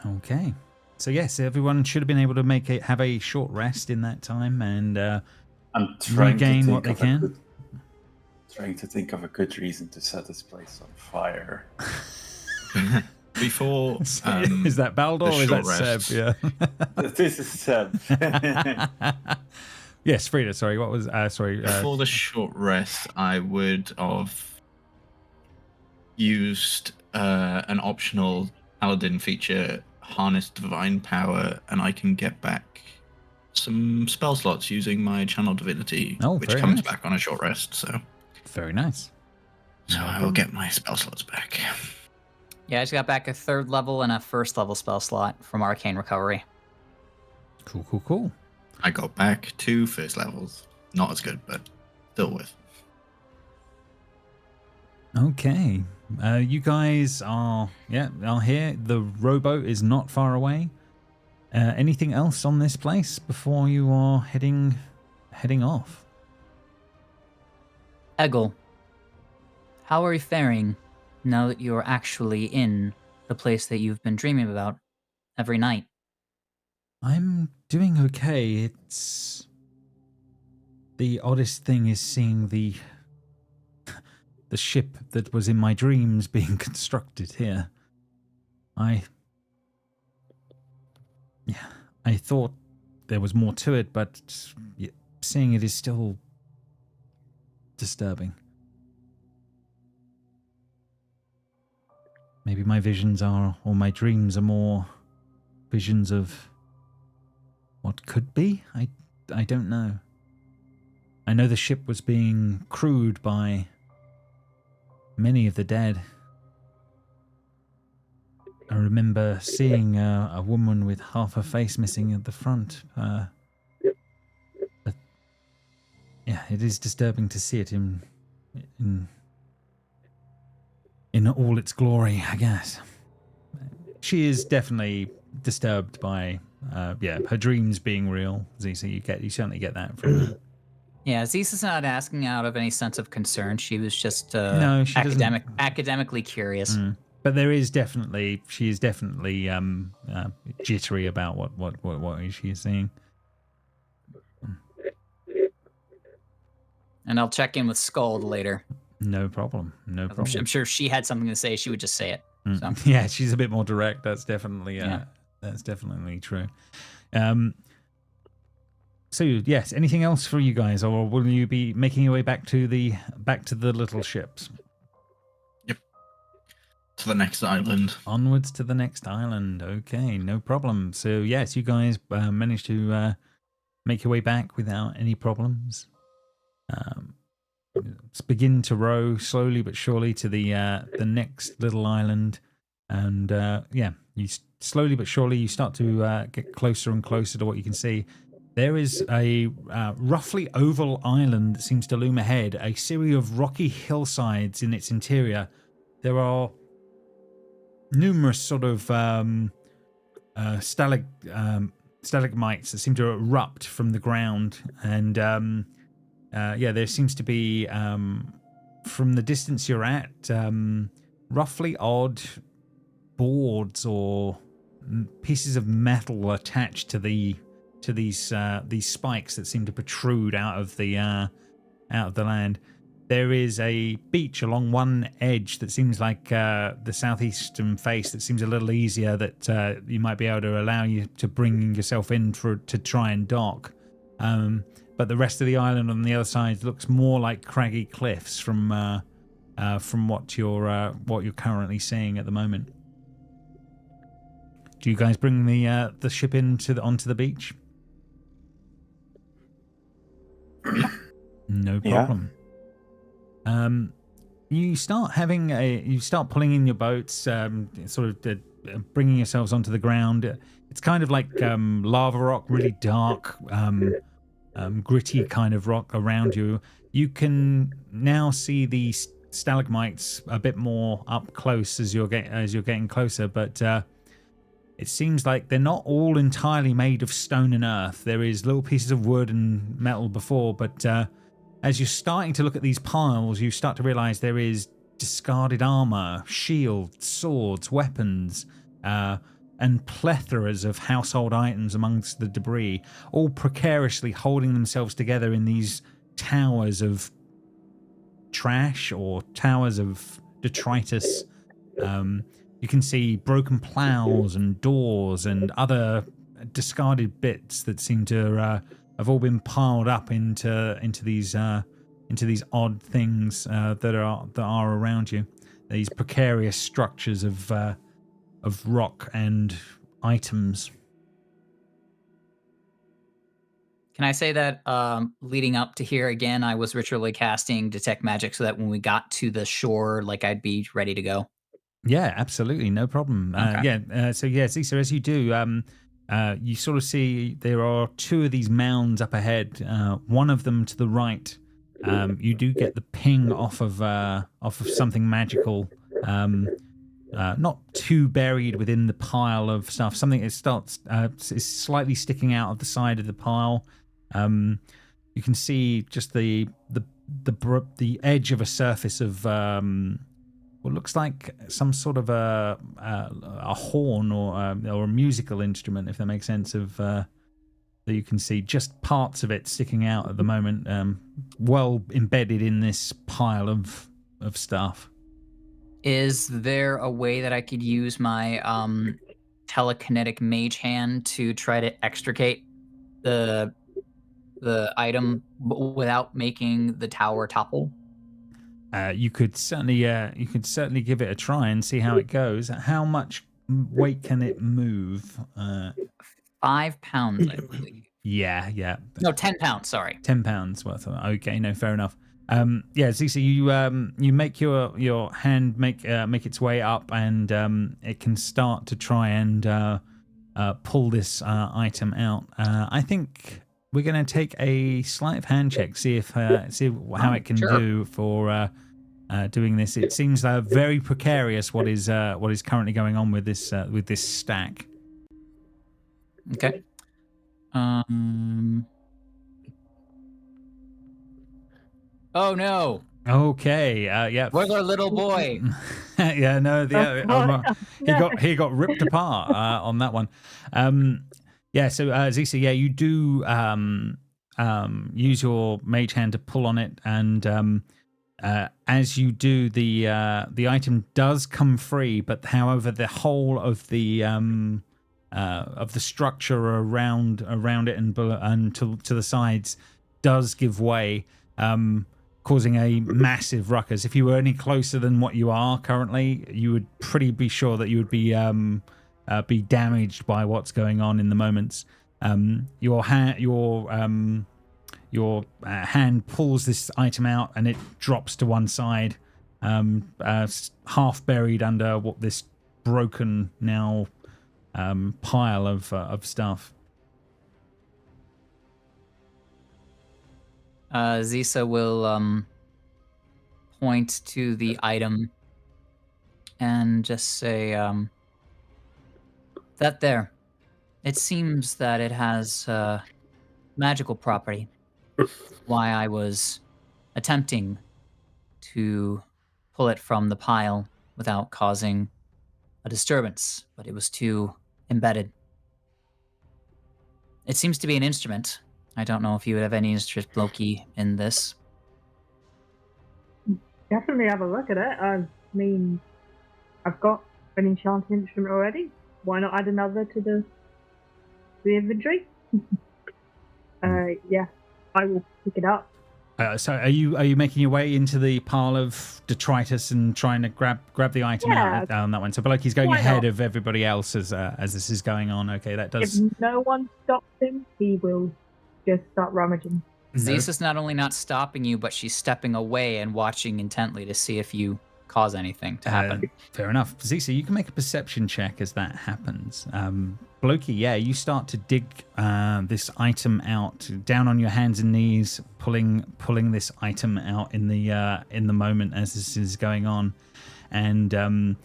Okay. So yes, everyone should have been able to have a short rest in that time and I'm trying regain to what they can. Trying to think of a good reason to set this place on fire. Before is that Baldur or is that rest. Seb? Yeah. This is Seb. Yes, Frida. Sorry, what was? Before the short rest, I would have used an optional paladin feature, harness divine power, and I can get back some spell slots using my channel divinity, which very comes nice. back on a short rest. So Very nice. I will get my spell slots back. Yeah, I just got back a 3rd level and a 1st level spell slot from Arcane Recovery. Cool. I got back 2 first levels. Not as good, but still worth. Okay. You guys are here. The rowboat is not far away. Anything else on this place before you are heading off? Eggle, how are you faring now that you're actually in the place that you've been dreaming about every night? I'm doing okay. It's the oddest thing is seeing the ship that was in my dreams being constructed here. I thought there was more to it, but seeing it is still disturbing. Maybe my visions or my dreams are more visions of what could be? I don't know. I know the ship was being crewed by many of the dead. I remember seeing a woman with half her face missing at the front. But yeah, it is disturbing to see it in all its glory, I guess. She is definitely disturbed by her dreams being real. Zisa, you certainly get that from her. Yeah, Zisa's not asking out of any sense of concern. She was just No, she doesn't. academically curious. But she is definitely jittery about what she is seeing. And I'll check in with Scald later. No problem. I'm sure if she had something to say, she would just say it. So. Yeah, she's a bit more direct. That's definitely That's definitely true. So yes, anything else for you guys, or will you be making your way back to the little ships? To the next island. Onwards to the next island. Okay, no problem. So yes, you guys managed to make your way back without any problems. Begin to row slowly but surely to the next little island, and you slowly but surely you start to get closer and closer to what you can see. There is a roughly oval island that seems to loom ahead, a series of rocky hillsides in its interior. There are numerous sort of stalagmites that seem to erupt from the ground, and there seems to be, from the distance you're at, roughly odd boards or pieces of metal attached to these spikes that seem to protrude out of the land. There is a beach along one edge that seems like the southeastern face that seems a little easier, that you might be able to allow you to bring yourself in to try and dock. But the rest of the island on the other side looks more like craggy cliffs from what you're currently seeing at the moment. Do you guys bring the ship onto the beach? No problem. You start pulling in your boats, sort of bringing yourselves onto the ground. It's kind of like lava rock, really dark, gritty kind of rock around you. You can now see the stalagmites a bit more up close as you're getting closer, but it seems like they're not all entirely made of stone and earth. There is little pieces of wood and metal before, but as you're starting to look at these piles, you start to realize there is discarded armor, shields, swords, weapons, and plethoras of household items amongst the debris, all precariously holding themselves together in these towers of trash or towers of detritus. You can see broken plows and doors and other discarded bits that seem to have all been piled up into these odd things that are around you. These precarious structures of rock and items. Can I say that leading up to here again, I was ritually casting detect magic so that when we got to the shore, like I'd be ready to go. Yeah, absolutely, no problem. Okay. Zisa, as you do, you sort of see there are two of these mounds up ahead. One of them to the right, you do get the ping off of something magical. Not too buried within the pile of stuff. Something that is slightly sticking out of the side of the pile. You can see just the edge of a surface of what looks like some sort of a horn or a musical instrument, if that makes sense. That you can see just parts of it sticking out at the moment, well embedded in this pile of stuff. Is there a way that I could use my telekinetic mage hand to try to extricate the item without making the tower topple? You could certainly give it a try and see how it goes. How much weight can it move? 5 pounds, I believe. Yeah. No, 10 pounds. Sorry. 10 pounds worth of. Okay, no, fair enough. Zisa, you make your hand make its way up, and it can start to try and pull this item out. I think we're going to take a sleight of hand check, see how it can do for doing this. It seems very precarious what is currently going on with this stack. Okay. Oh no. Okay. Yeah. Where's our little boy? Yeah. No. He got ripped apart on that one. So Zisa, you do use your mage hand to pull on it, and as you do, the item does come free. But however, the whole of the the structure around it and to the sides does give way, causing a massive ruckus. If you were any closer than what you are currently, you would be sure that you would be damaged by what's going on in the moments. Your hand pulls this item out and it drops to one side, half buried under what this broken now pile of stuff. Zisa will point to the item and just say, that there. It seems that it has magical property. Why I was attempting to pull it from the pile without causing a disturbance, but it was too embedded. It seems to be an instrument. I don't know if you would have any interest, Loki, in this. Definitely have a look at it. I mean, I've got an enchanted instrument already. Why not add another to the inventory? Yeah, I will pick it up. So are you making your way into the pile of detritus and trying to grab the item out on that one? So Loki's going ahead of everybody else as this is going on. Okay, that does. If no one stops him, he will just start rummaging. Zisa's not only not stopping you, but she's stepping away and watching intently to see if you cause anything to happen. Fair enough. Zisa, you can make a perception check as that happens. Loki, yeah, you start to dig this item out, down on your hands and knees, pulling this item out in the moment as this is going on, and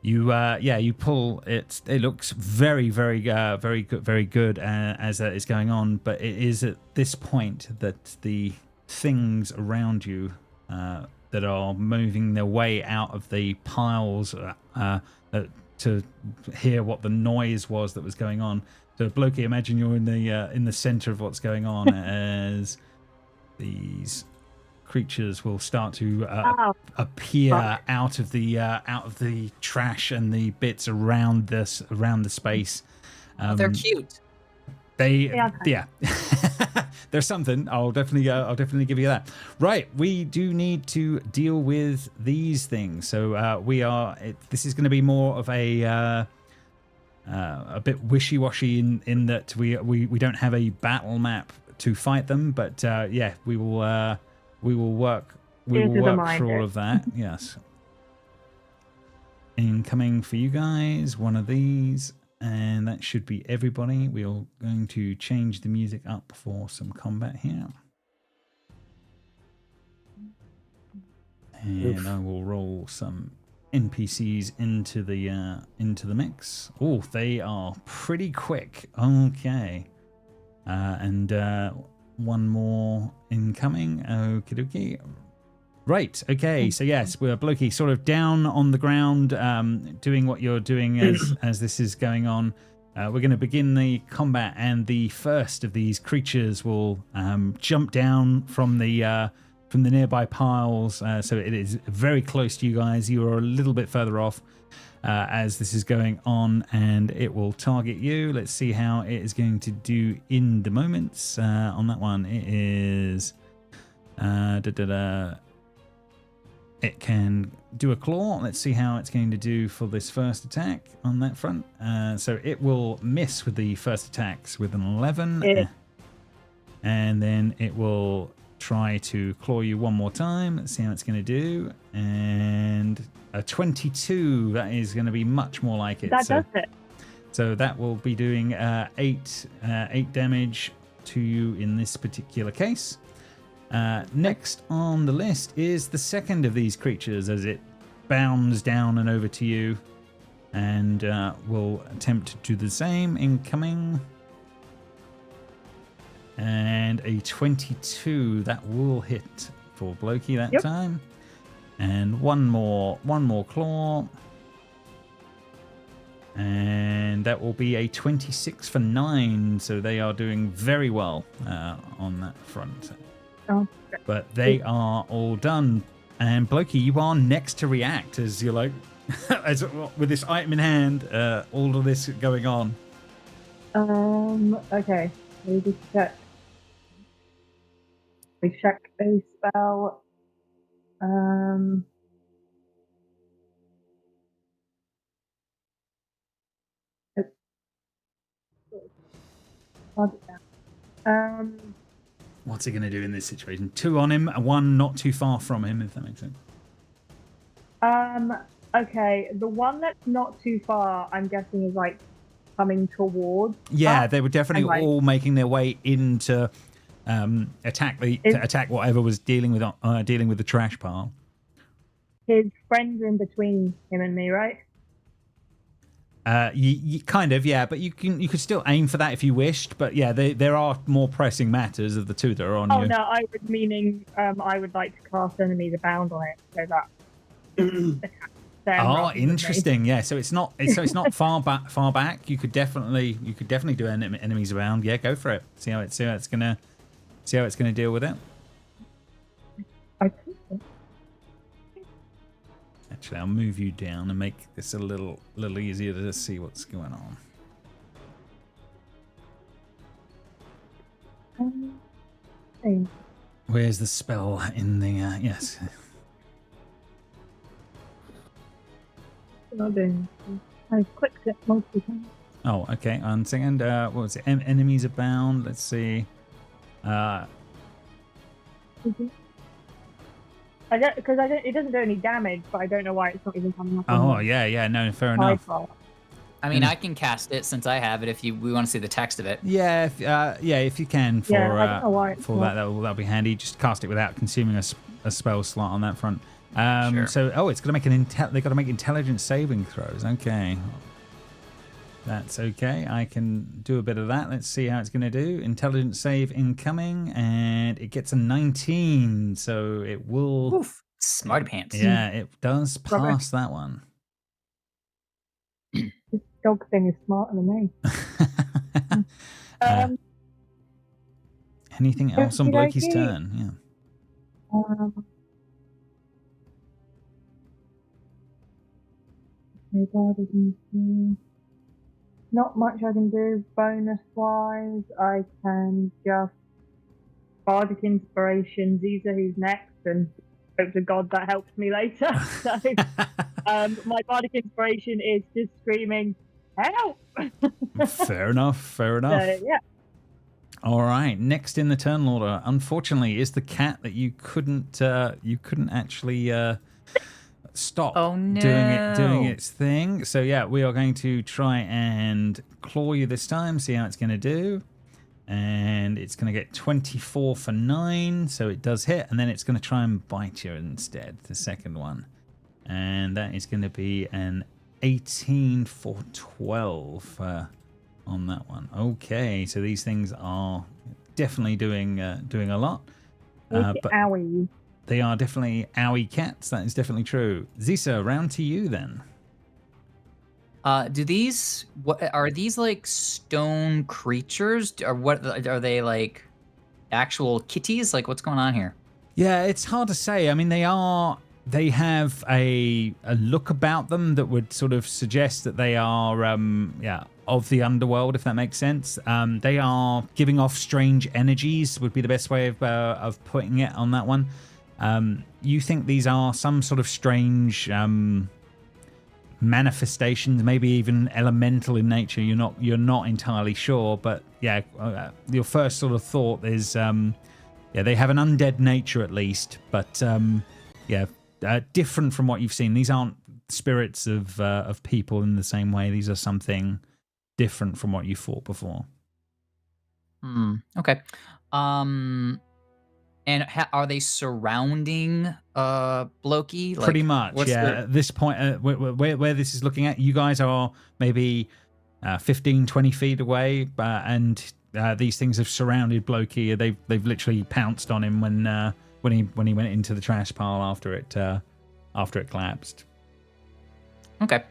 you pull it. It looks very good as that is going on, but it is at this point that the things around you that are moving their way out of the piles to hear what the noise was that was going on. So, Loki, imagine you're in the center of what's going on as these creatures will start to appear out of the trash and the bits around the space. They're cute. Yeah. There's something. I'll definitely give you that. Right, we do need to deal with these things. So this is going to be more of a bit wishy-washy in that we don't have a battle map to fight them, but we will work through all of that. Yes. Incoming for you guys, one of these. And that should be everybody. We are going to change the music up for some combat here. And I will roll some NPCs into the mix. Oh, they are pretty quick. Okay. And one more incoming. Okie dokie. Right, okay, so yes, we're Loki sort of down on the ground, doing what you're doing as this is going on. We're going to begin the combat, and the first of these creatures will jump down from the nearby piles, so it is very close to you guys. You are a little bit further off as this is going on, and it will target you. Let's see how it is going to do in the moments. On that one, it is... It can do a claw. Let's see how it's going to do for this first attack on that front. So it will miss with the first attacks with an 11. And then it will try to claw you one more time. Let's see how it's going to do. And a 22. That is going to be much more like it. That does it. So that will be doing 8 damage to you in this particular case. Next on the list is the second of these creatures as it bounds down and over to you, and will attempt to do the same. Incoming, and a 22 that will hit for Loki that time, and one more claw, and that will be a 26 for 9. So they are doing very well on that front. But they are all done. And Loki, you are next to react as you're like, with this item in hand, all of this going on. Okay. We just check. We check a spell. It's hard to count. What's he going to do in this situation? 2 on him, 1 not too far from him, if that makes sense. Okay. The one that's not too far, I'm guessing, is like coming towards. Yeah, us. they were definitely And, like, all making their way in to attack whatever was dealing with the trash pile. His friend's in between him and me, right? You kind of, yeah, but you could still aim for that if you wished. But yeah, there are more pressing matters of the 2 that are on you. Oh no, I was meaning I would like to cast enemies abound on it so that attack them. Oh, rather than me. interesting. Yeah, so it's not far back. You could definitely do enemies around. Yeah, go for it. See how it's gonna deal with it. I think so. Actually, I'll move you down and make this a little easier to see what's going on. Hey. Where's the spell in the yes? I clicked it multiple times. Oh, okay. 1 second. What was it? Enemies abound. Let's see. It doesn't do any damage, but I don't know why it's not even coming up. Oh, yeah. No, fair enough. I mean, I can cast it since I have it. If we want to see the text of it. Yeah, if you can for I don't know why it's for not. that'll be handy. Just cast it without consuming a spell slot on that front. Sure. So it's gonna make they got to make intelligence saving throws. Okay, that's okay. I can do a bit of that. Let's see how it's gonna do. Intelligence save incoming, and it gets a 19. So it will. Oof, smarty pants. Yeah, it does pass that one. This dog thing is smarter than me. Anything else on Blokey's okey-dokey. turn? Yeah. Not much I can do bonus wise. I can just bardic inspiration Ziza, who's next, and hope to God that helps me later. So my bardic inspiration is just screaming, "Help!" Fair enough. So, yeah. All right. Next in the turn order, unfortunately, is the cat that you couldn't actually stop Oh, no. doing its thing. So yeah, we are going to try and claw you this time. See how it's going to do. And it's going to get 24 for 9, so it does hit, and then it's going to try and bite you instead, the second one. And that is going to be an 18 for 12 on that one. Okay, so these things are definitely doing a lot. But Owie. they are definitely owie cats. That is definitely true. Zisa, round to you then. Are these like stone creatures? Or what are they, like actual kitties? Like, what's going on here? Yeah, it's hard to say. I mean, they have a look about them that would sort of suggest that they are of the underworld, if that makes sense. They are giving off strange energies, would be the best way of putting it on that one. You think these are some sort of strange manifestations, maybe even elemental in nature. You're not entirely sure, but yeah, your first sort of thought is they have an undead nature at least, but different from what you've seen. These aren't spirits of people in the same way. These are something different from what you fought before. Okay. And are they surrounding Blokey? Like, pretty much, yeah. At this point, where this is looking at, you guys are maybe 15, 20 feet away, and these things have surrounded Blokey. They've literally pounced on him when he went into the trash pile after it collapsed. Okay.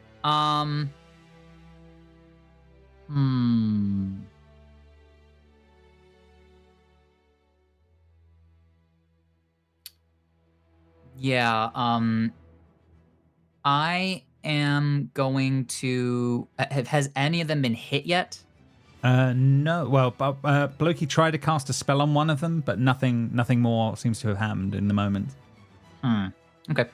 Yeah, I am going to... has any of them been hit yet? No. Well, Blokey tried to cast a spell on one of them, but nothing more seems to have happened in the moment. Okay.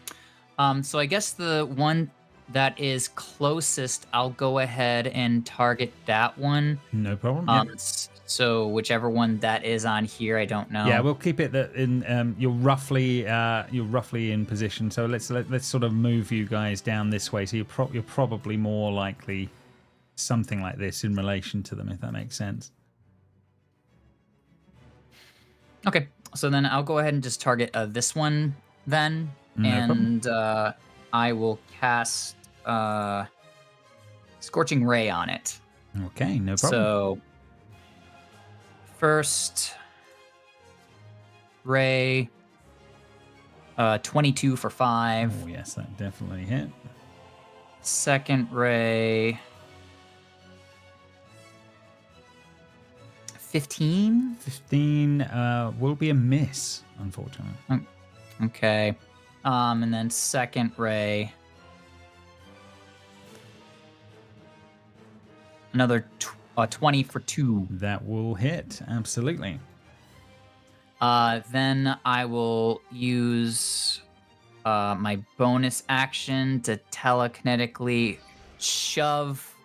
So I guess the one that is closest, I'll go ahead and target that one. No problem. Yep. So whichever one that is on here, I don't know. Yeah, we'll keep it that in. You're roughly in position. So let's sort of move you guys down this way. So you're probably more likely something like this in relation to them, if that makes sense. Okay. So then I'll go ahead and just target this one then, No problem. and I will cast Scorching Ray on it. Okay, no problem. So first ray, 22 for 5. Oh yes, that definitely hit. Second ray, 15. 15 will be a miss, unfortunately. Okay. And then second ray, another 20 for 2. That will hit, absolutely. Then I will use my bonus action to telekinetically shove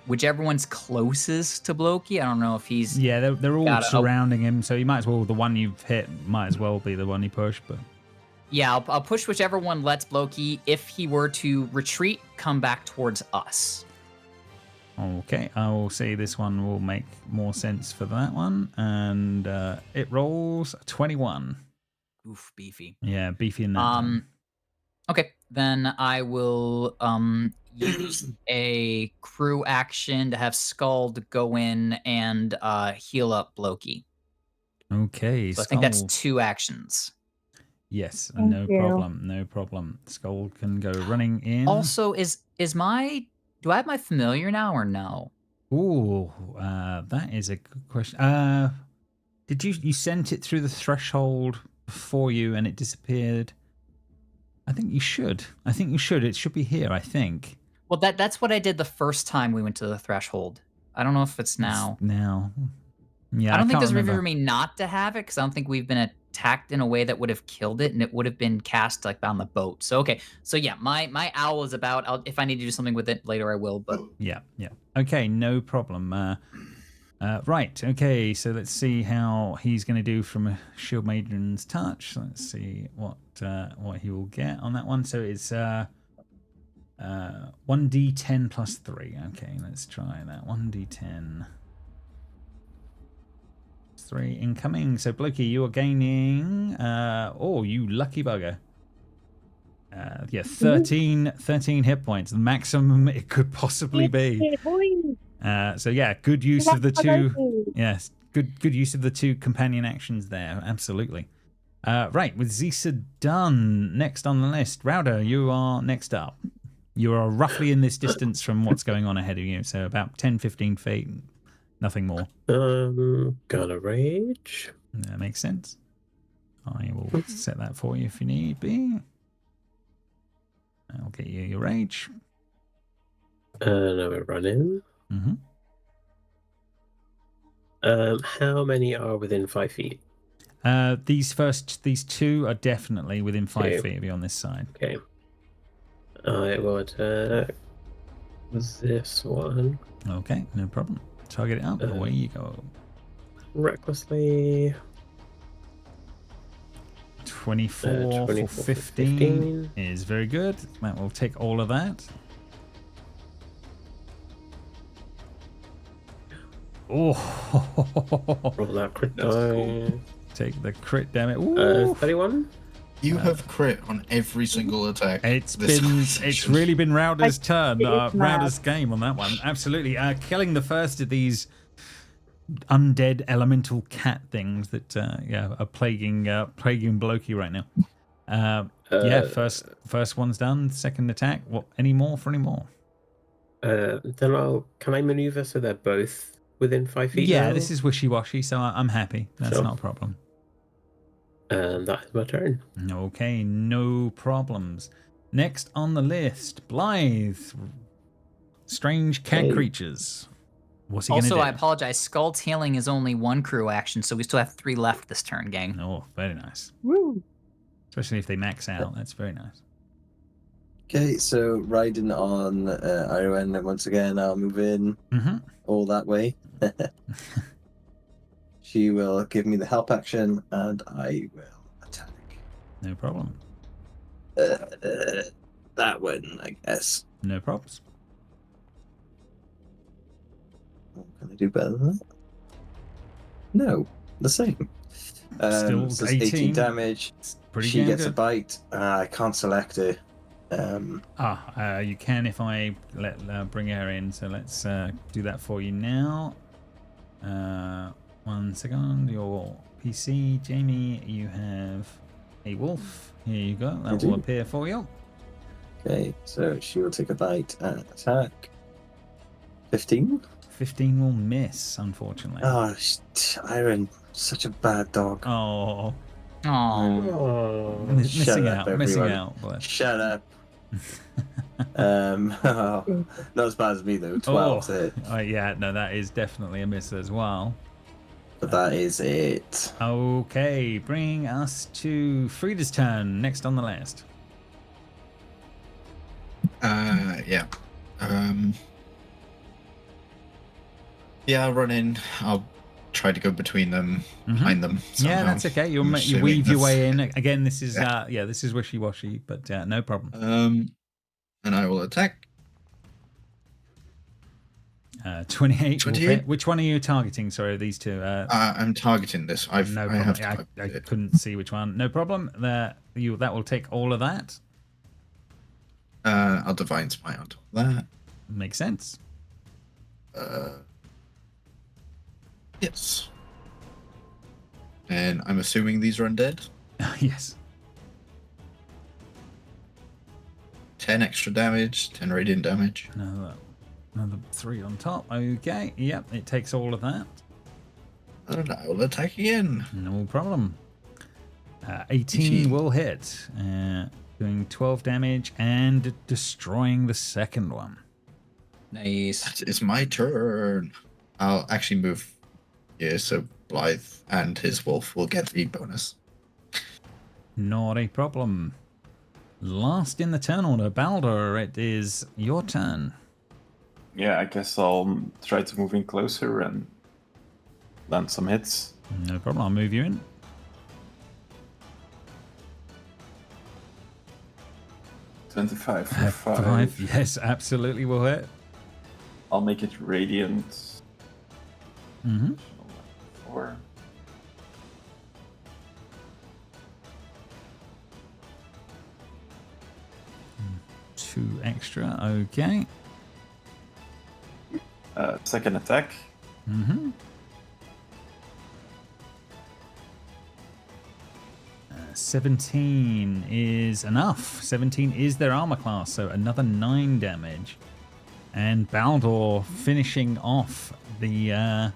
whichever one's closest to Blokey. I don't know if he's... Yeah, they're all surrounding him, so you might as well, the one you've hit might as well be the one you push, but... Yeah, I'll push whichever one lets Blokey, if he were to retreat, come back towards us. Okay, I will say this one will make more sense for that one, and it rolls 21. Oof, beefy. Yeah, beefy in that time. Okay, then I will use a crew action to have Scald go in and heal up Blokey. Okay, So I think that's 2 actions. Yes, Thank no you. problem, no problem. Skull can go running in. Also, do I have my familiar now or no? Ooh, that is a good question. Did you sent it through the threshold before you and it disappeared? I think you should. It should be here, I think. Well, that's what I did the first time we went to the threshold. I don't know if it's now. Yeah, I don't think there's a remember. reason for me not to have it because I don't think we've been attacked in a way that would have killed it, and it would have been cast like on the boat. So okay, so yeah, my owl is about. If I need to do something with it later, I will. But Yeah. Okay, no problem. Right. Okay, so let's see how he's going to do from a Shield Maidens touch. Let's see what he will get on that one. So it's 1d10 plus 3. Okay, let's try that. 1d10. 3 incoming. So Blokey, you are gaining you lucky bugger. 13 hit points, the maximum it could possibly be. So yeah, good use of the 2. Yes, good use of the 2 companion actions there. Absolutely. Right, with Zisa done, next on the list, Rowder, you are next up. You are roughly in this distance from what's going on ahead of you, so about 10-15 feet. Nothing more. Gonna rage. That makes sense. I will set that for you if you need be. I'll get you your rage. And I will run in. How many are within 5 feet? These 2 are definitely within 5 feet of you on this side. Okay. I will attack this one. Okay, no problem. Target it up. Away you go. Recklessly. 24 for 15 is very good. That will take all of that. Oh, roll that crit die. Cool. Take the crit damage. 31. You have crit on every single attack. It's really been Rowder's turn. Rowder's game on that one. Absolutely. Killing the first of these undead elemental cat things that are plaguing Blokey right now. First one's done. Second attack. What? Any more? Then can I maneuver so they're both within 5 feet? Yeah, now? this is wishy-washy, so I'm happy. That's not a problem. And that is my turn. Okay, no problems. Next on the list, Blythe. Strange cat creatures. What's he going to do? Also, I apologize. Scald's healing is only 1 crew action, so we still have 3 left this turn, gang. Oh, very nice. Woo! Especially if they max out. That's very nice. Okay, so riding on Iron, and once again, I'll move in all that way. She will give me the help action, and I will attack. No problem. That one, I guess. No props. Can I do better than that? No, the same. Still so it's 18. 18 damage. It's pretty She damn gets a good. bite. I can't select her. You can if I bring her in. So let's do that for you now. 1 second. Your PC, Jamie, you have a wolf. Here you go. That will appear for you. Okay, so she will take a bite and attack. 15? 15 will miss, unfortunately. Oh, Iron, such a bad dog. Oh, Oh, Oh. missing up, out, missing everyone. out. But... Shut up. Not as bad as me though. 12 to hit. Yeah, no, that is definitely a miss as well. But that is it. Okay, bring us to Frida's turn, next on the list. Yeah. Yeah, I'll run in. I'll try to go between them, behind them. Yeah, somehow. that's okay. You I'm weave your assuming way in. Again, this is this is wishy-washy, but no problem. And I will attack. 28. 28? Which one are you targeting? Sorry, these two. I'm targeting this. No I problem. have I targeted. couldn't see which one. No problem. That will take all of that. I'll divine smite on top of that. Makes sense. Yes. And I'm assuming these are undead. Yes. 10 extra damage, 10 radiant damage. Another 3 on top. Okay. Yep. It takes all of that. And I will attack again. No problem. 18 will hit, doing 12 damage and destroying the second one. nice. It's my turn. I'll actually move here so Blythe and his wolf will get the bonus. Not a problem. Last in the turn order, Baldur, it is your turn. Yeah, I guess I'll try to move in closer and land some hits. No problem. I'll move you in. $25 for 5. Yes, absolutely will hit. I'll make it radiant. 4. 2 extra. Okay. Second attack. 17 is enough. 17 is their armor class, so another 9 damage. And Baldur finishing off the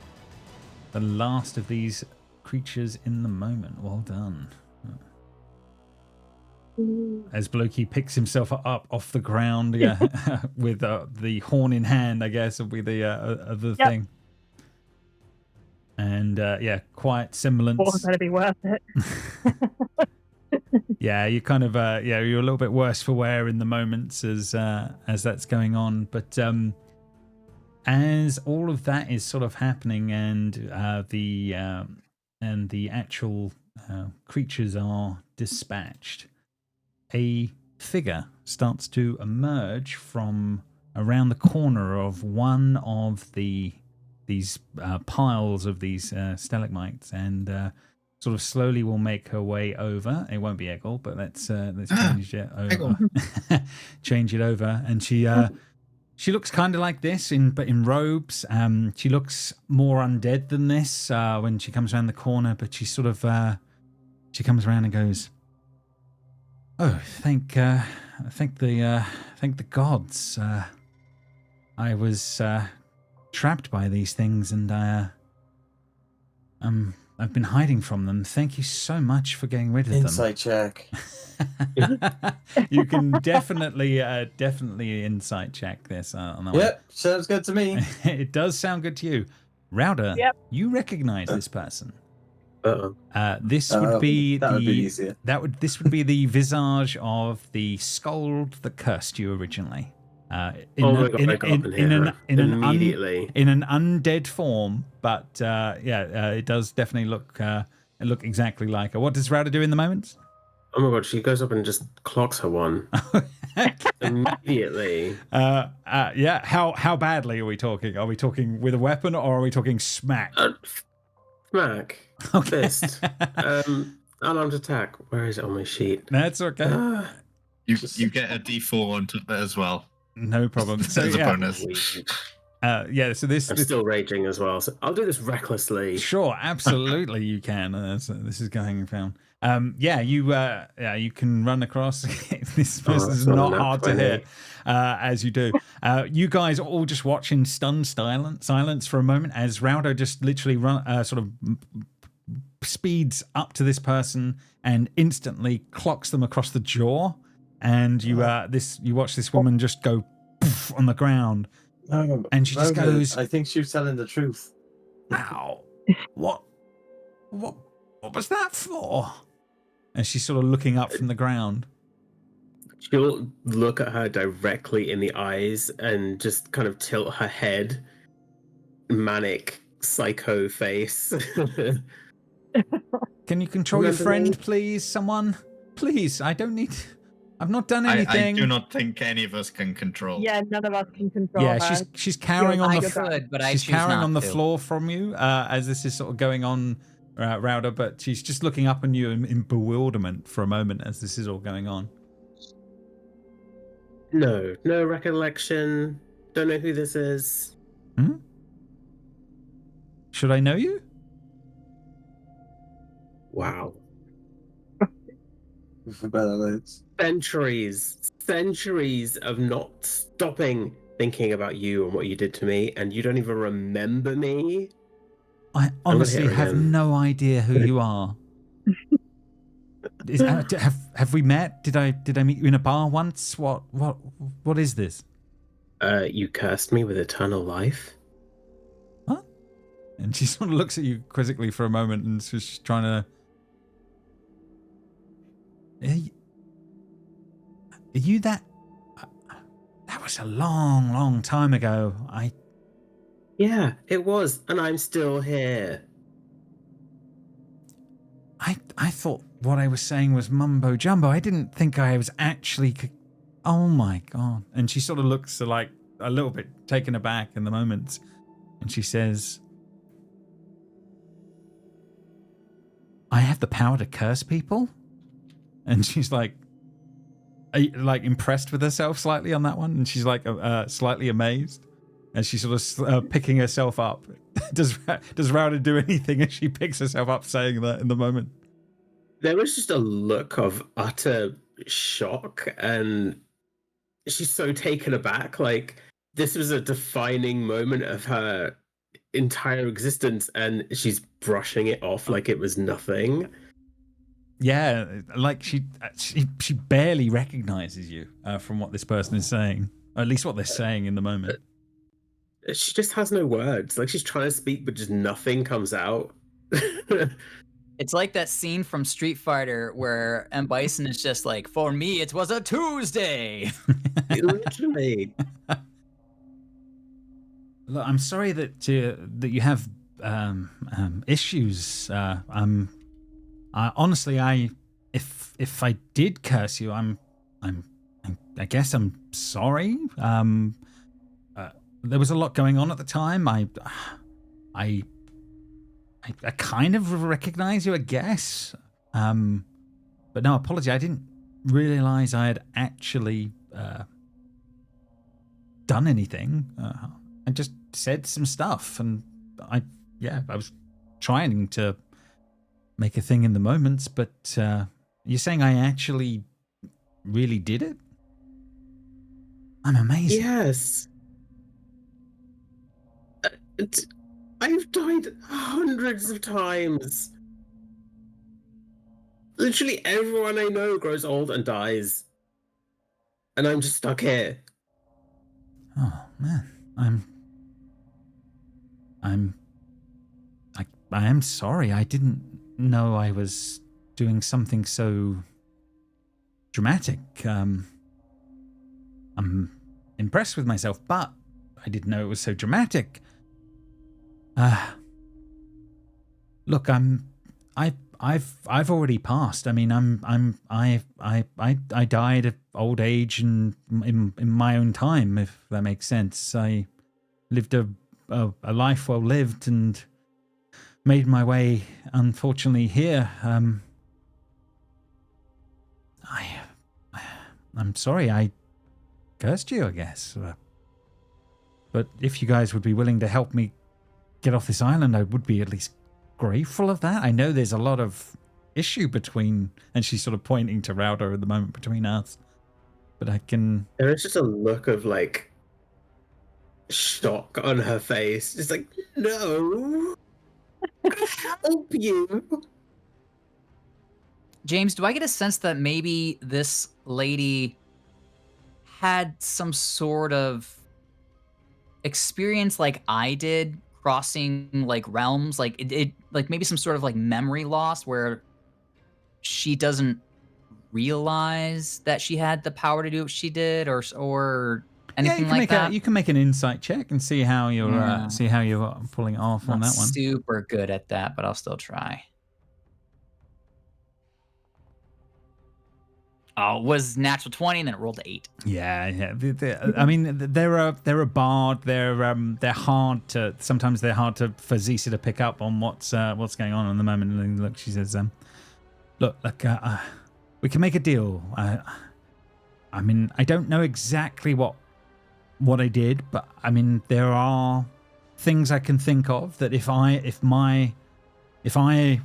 last of these creatures in the moment. Well done. As Blokey picks himself up off the ground, with the horn in hand, I guess will be the thing. And quite similar. Wasn't going to be worth it. Yeah, you kind of you're a little bit worse for wear in the moments as that's going on, but as all of that is sort of happening and the actual creatures are dispatched, a figure starts to emerge from around the corner of one of these piles of these stalagmites, and sort of slowly will make her way over. It won't be Eggle, but let's change it over. Change it over, and she looks kind of like this, but in robes. She looks more undead than this when she comes around the corner, but she sort of she comes around and goes, "Oh, thank the gods. I was trapped by these things, and I'm I've been hiding from them. Thank you so much for getting rid of Insight check. them. You can definitely insight check this on that Yep, sounds good to me. one. It does sound good to you. Router, Yep. you recognize this person. Uh-oh. This would be that would be easier. This would be the visage of the Scold that cursed you originally. Oh my god, I got up in here immediately. In an undead form, but it does definitely look exactly like her. What does Router do in the moment? Oh my god, she goes up and just clocks her one. Immediately. Yeah. How badly are we talking? Are we talking with a weapon or are we talking smack? Smack. Okay. Fist. Unarmed attack. Where is it on my sheet? That's okay. You get a D4 on top of it as well. No problem. So As a yeah, bonus. So this I'm still raging as well, so I'll do this recklessly. Sure, absolutely you can. This is going down. You can run across. This is not hard to hit as you do. You guys are all just watching stunned silence for a moment as Raudo just literally speeds up to this person and instantly clocks them across the jaw. And you watch this woman just go poof on the ground. And she just goes, I think she was telling the truth. Ow. What was that for? And she's sort of looking up from the ground. She'll look at her directly in the eyes and just kind of tilt her head. Manic psycho face. Can you control your friend, please? Someone? Please, I've not done anything. I do not think any of us can control. Yeah, none of us can control her. Yeah, she's carrying on she's carrying on the floor from you as this is sort of going on, Rauda, but she's just looking up on you in bewilderment for a moment as this is all going on. No recollection. Don't know who this is. Should I know you? Wow. Centuries of not stopping thinking about you and what you did to me, and you don't even remember me? I honestly have no idea who you are. Have we met? Did I meet you in a bar once? What is this? You cursed me with eternal life. What? And she sort of looks at you quizzically for a moment and she's trying to. Are you that? That was a long time ago. Yeah, it was, and I'm still here. I thought what I was saying was mumbo jumbo. I didn't think I was actually. Oh my god! And she sort of looks like a little bit taken aback in the moment, and she says, "I have the power to curse people," and she's like impressed with herself slightly on that one, and she's like slightly amazed. And she's sort of picking herself up. Does Rauda do anything as she picks herself up saying that in the moment? There was just a look of utter shock, and she's so taken aback. Like, this was a defining moment of her entire existence, and she's brushing it off like it was nothing. Yeah, like she barely recognizes you from what this person is saying. Or at least what they're saying in the moment. She just has no words. Like, she's trying to speak, but just nothing comes out. It's like that scene from Street Fighter where M. Bison is just like, for me, it was a Tuesday. Literally. Look, I'm sorry that you have issues. Honestly, if I did curse you, I guess I'm sorry. There was a lot going on at the time. I kind of recognize you, I guess. But no, apology. I didn't realize I had actually done anything. I just said some stuff, and I was trying to make a thing in the moments. But you're saying I actually really did it? I'm amazed. Yes. I've died hundreds of times. Literally everyone I know grows old and dies. And I'm just stuck here. Oh man, I am sorry. I didn't know I was doing something so dramatic. I'm impressed with myself, but I didn't know it was so dramatic. Look, I've already passed. I mean, I died of old age and in my own time, if that makes sense. I lived a life well lived and made my way, unfortunately, here. I'm sorry, I cursed you, I guess. But if you guys would be willing to help me get off this island, I would be at least grateful of that. I know there's a lot of issue between, and she's sort of pointing to Rauda at the moment, between us. But I can... There is just a look of, like, shock on her face. Just like, no. Help you. James, do I get a sense that maybe this lady had some sort of experience like I did, crossing like realms, like it like maybe some sort of like memory loss where she doesn't realize that she had the power to do what she did, or anything like that? You can make an insight check and see how you're pulling it off on Not that one. super good at that, but I'll still try. Oh, it was natural 20, and then it rolled 8. Yeah. I mean, they're a bard. They're hard to. Sometimes they're hard for Zisa to pick up on what's going on at the moment. And look, she says, "Look, we can make a deal. I mean, I don't know exactly what I did, but I mean, there are things I can think of that if I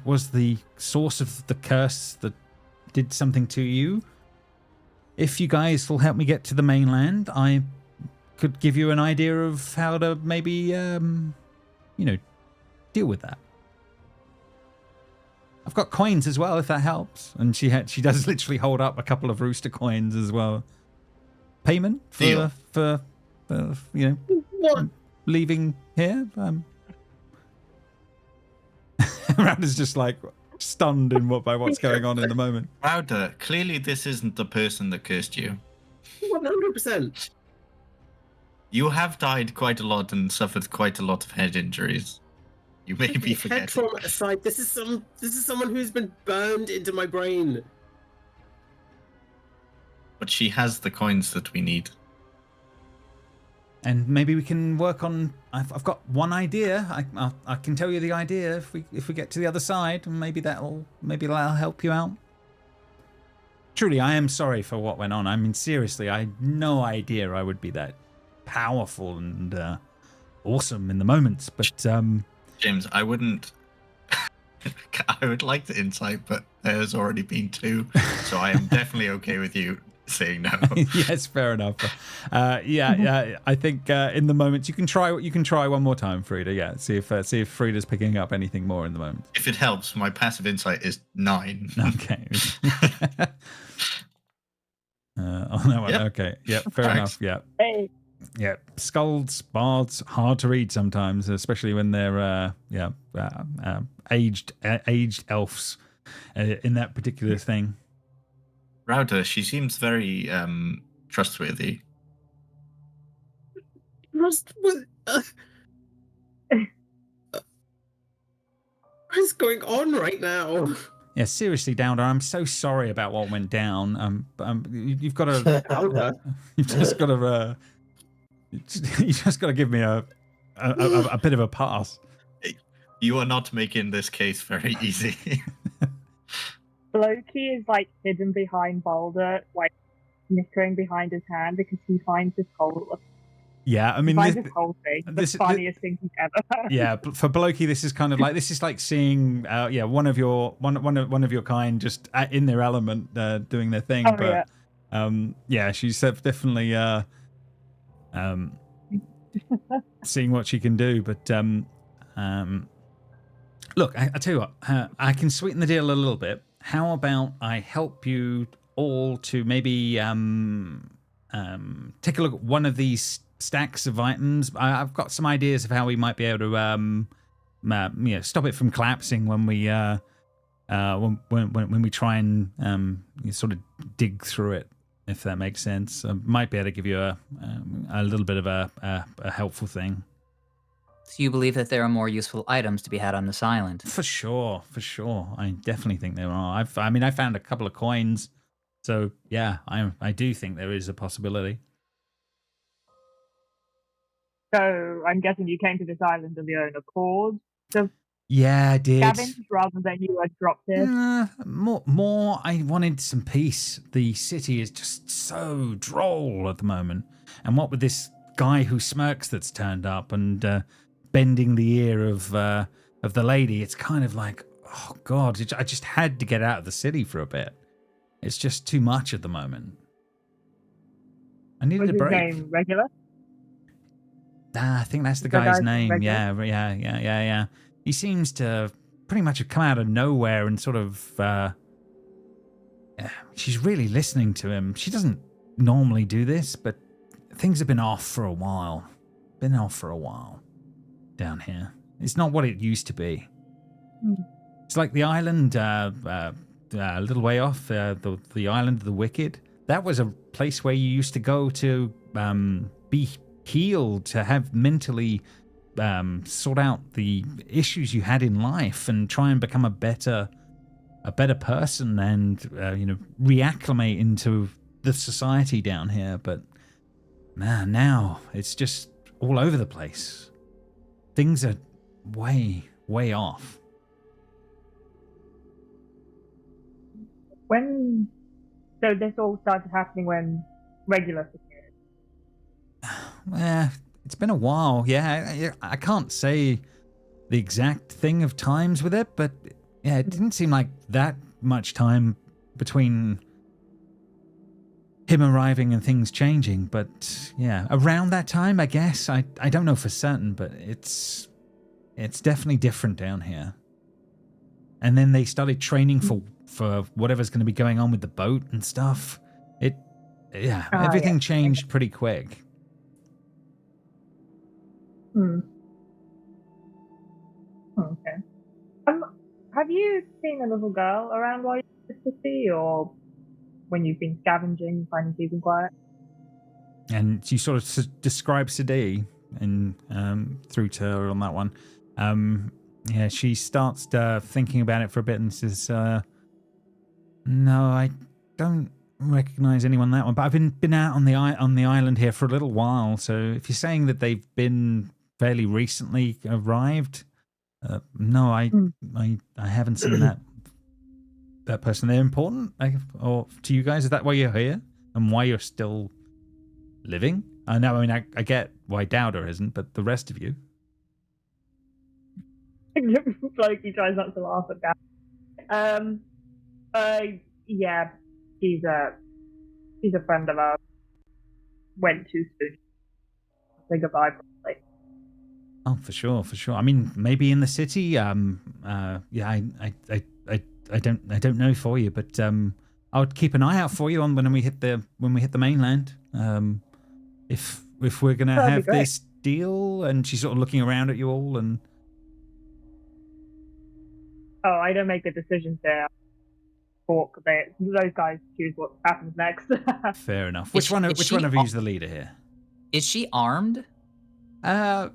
was the source of the curse that did something to you." If you guys will help me get to the mainland, I could give you an idea of how to maybe, deal with that. I've got coins as well, if that helps. And she does literally hold up a couple of rooster coins as well. Payment for What? leaving here. Rauda's just like stunned by what's going on in the moment. Rauda, clearly this isn't the person that cursed you. 100%. You have died quite a lot and suffered quite a lot of head injuries. You may be Head forgetting. trauma aside, this is someone who's been burned into my brain. But she has the coins that we need. And maybe we can work on. I've got one idea. I can tell you the idea if we get to the other side, and maybe that'll help you out. Truly, I am sorry for what went on. I mean, seriously, I had no idea I would be that powerful and awesome in the moments. But James, I wouldn't. I would like the insight, but there's already been 2, so I am definitely okay with you saying no. Yes, fair enough. Yeah. I think in the moments you can try one more time, Frida. Yeah, see if Frida's picking up anything more in the moment. If it helps, my passive insight is 9. Okay. On that one. Yep. Okay. Yep. Fair enough. Yeah. Hey. Yeah. Skulls, bards, hard to read sometimes, especially when they're aged elves in that particular thing. Rauda, she seems very trustworthy. What is going on right now? Yeah, seriously, Downer, I'm so sorry about what went down. You've got to, you've just got to, you just got to give me a bit of a pass. You are not making this case very easy. Loki is like hidden behind Balder, like snickering behind his hand because he finds this whole. Yeah, I mean, this whole thing the funniest thing he's ever heard. Yeah, for Blokey, this is kind of like seeing one of your kind just in their element doing their thing. Oh, but she's definitely seeing what she can do. But Look, I tell you what, I can sweeten the deal a little bit. How about I help you all to maybe take a look at one of these stacks of items? I've got some ideas of how we might be able to stop it from collapsing when we when we try and sort of dig through it, if that makes sense. I might be able to give you a little bit of a helpful thing. So you believe that there are more useful items to be had on this island? For sure. I definitely think there are. I found a couple of coins, so yeah, I do think there is a possibility. So I'm guessing you came to this island of your own accord to Yeah, I did. scavenge rather than you had dropped it. More. I wanted some peace. The city is just so droll at the moment, and what with this guy who smirks that's turned up and bending the ear of the lady, it's kind of like, oh god, I just had to get out of the city for a bit. It's just too much at the moment. I needed a break. Was his name Regular? I think that's the Is that guy's guy's name. Regular? Yeah. He seems to pretty much have come out of nowhere and sort of. She's really listening to him. She doesn't normally do this, but things have been off for a while. Down here. It's not what it used to be. It's like the island a little way off, the island of the wicked. That was a place where you used to go to be healed, to have mentally sort out the issues you had in life and try and become a better person and reacclimate into the society down here. But man, now it's just all over the place. Things are way off. So this all started happening when Regular appeared. It's been a while. Yeah, I can't say the exact thing of times with it, but yeah, it didn't seem like that much time between him arriving and things changing. But yeah, around that time, I guess. I don't know for certain, but it's definitely different down here. And then they started training for whatever's going to be going on with the boat and stuff. Everything changed pretty quick. Okay. Have you seen a little girl around while you're in the city, or when you've been scavenging, finding peace and quiet? And you sort of describe Sadie and through to her on that one. She starts thinking about it for a bit and says, "No, I don't recognize anyone on that one. But I've been out on the island here for a little while. So if you're saying that they've been fairly recently arrived, no, I haven't seen that person. They're important, or to you guys? Is that why you're here and why you're still living? I know. I mean, I get why Dowder isn't, but the rest of you." Like he tries not to laugh at that. Yeah, she's a friend of ours. Went too soon. Say goodbye, probably. Oh, for sure. I mean, maybe in the city. I don't know for you, but I'll keep an eye out for you on when we hit the mainland. If we're gonna have this deal, and she's sort of looking around at you all, and I don't make the decisions there. Those guys choose what happens next. fair enough. Which one of you is the leader here? Is she armed? I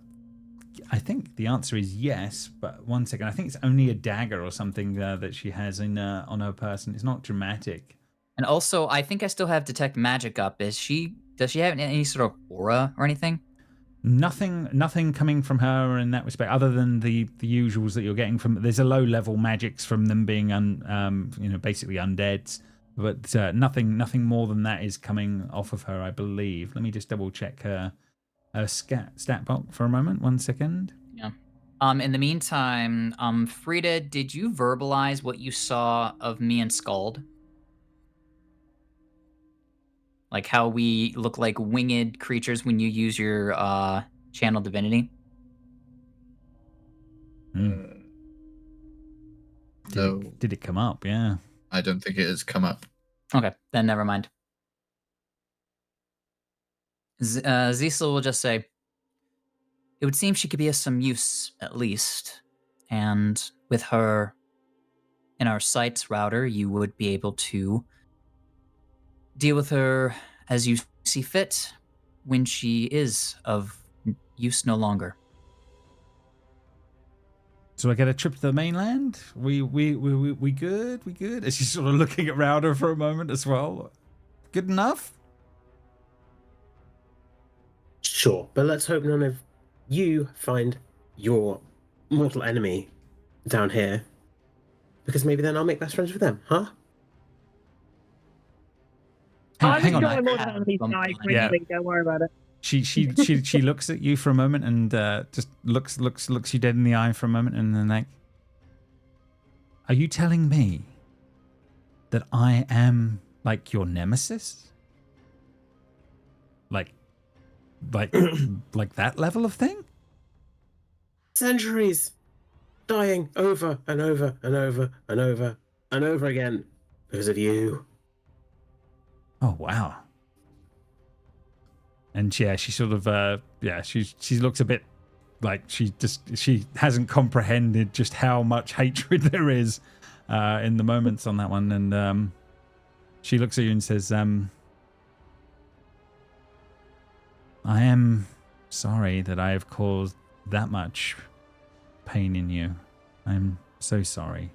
think the answer is yes, but one second. I think it's only a dagger or something that she has on her person. It's not dramatic. And also, I think I still have detect magic up. Does she have any sort of aura or anything? Nothing coming from her in that respect, other than the usuals that you're getting from. There's a low level magics from them being basically undeads, but nothing more than that is coming off of her, I believe. Let me just double check her stat box for a moment. 1 second. Yeah. In the meantime, Frida, did you verbalize what you saw of me and Scald? Like how we look like winged creatures when you use your channel divinity? No, Did it come up? Yeah. I don't think it has come up. Okay, then never mind. Cecil will just say, it would seem she could be of some use, at least. And with her in our sights router, you would be able to deal with her as you see fit when she is of use no longer. So I get a trip to the mainland? We good? We good? Is she sort of looking at Router for a moment as well? Good enough? Sure, but let's hope none of you find your mortal enemy down here. Because maybe then I'll make best friends with them, huh? Hang on. I'm more than enemies die quickly. Don't worry about it. She looks at you for a moment and just looks you dead in the eye for a moment and then like, are you telling me that I am like your nemesis? Like that level of thing? Centuries dying over and over and over and over and over again because of you. Oh wow. And yeah, she sort of she looks a bit like she hasn't comprehended just how much hatred there is in the moments on that one. And she looks at you and says, I am sorry that I have caused that much pain in you. I'm so sorry.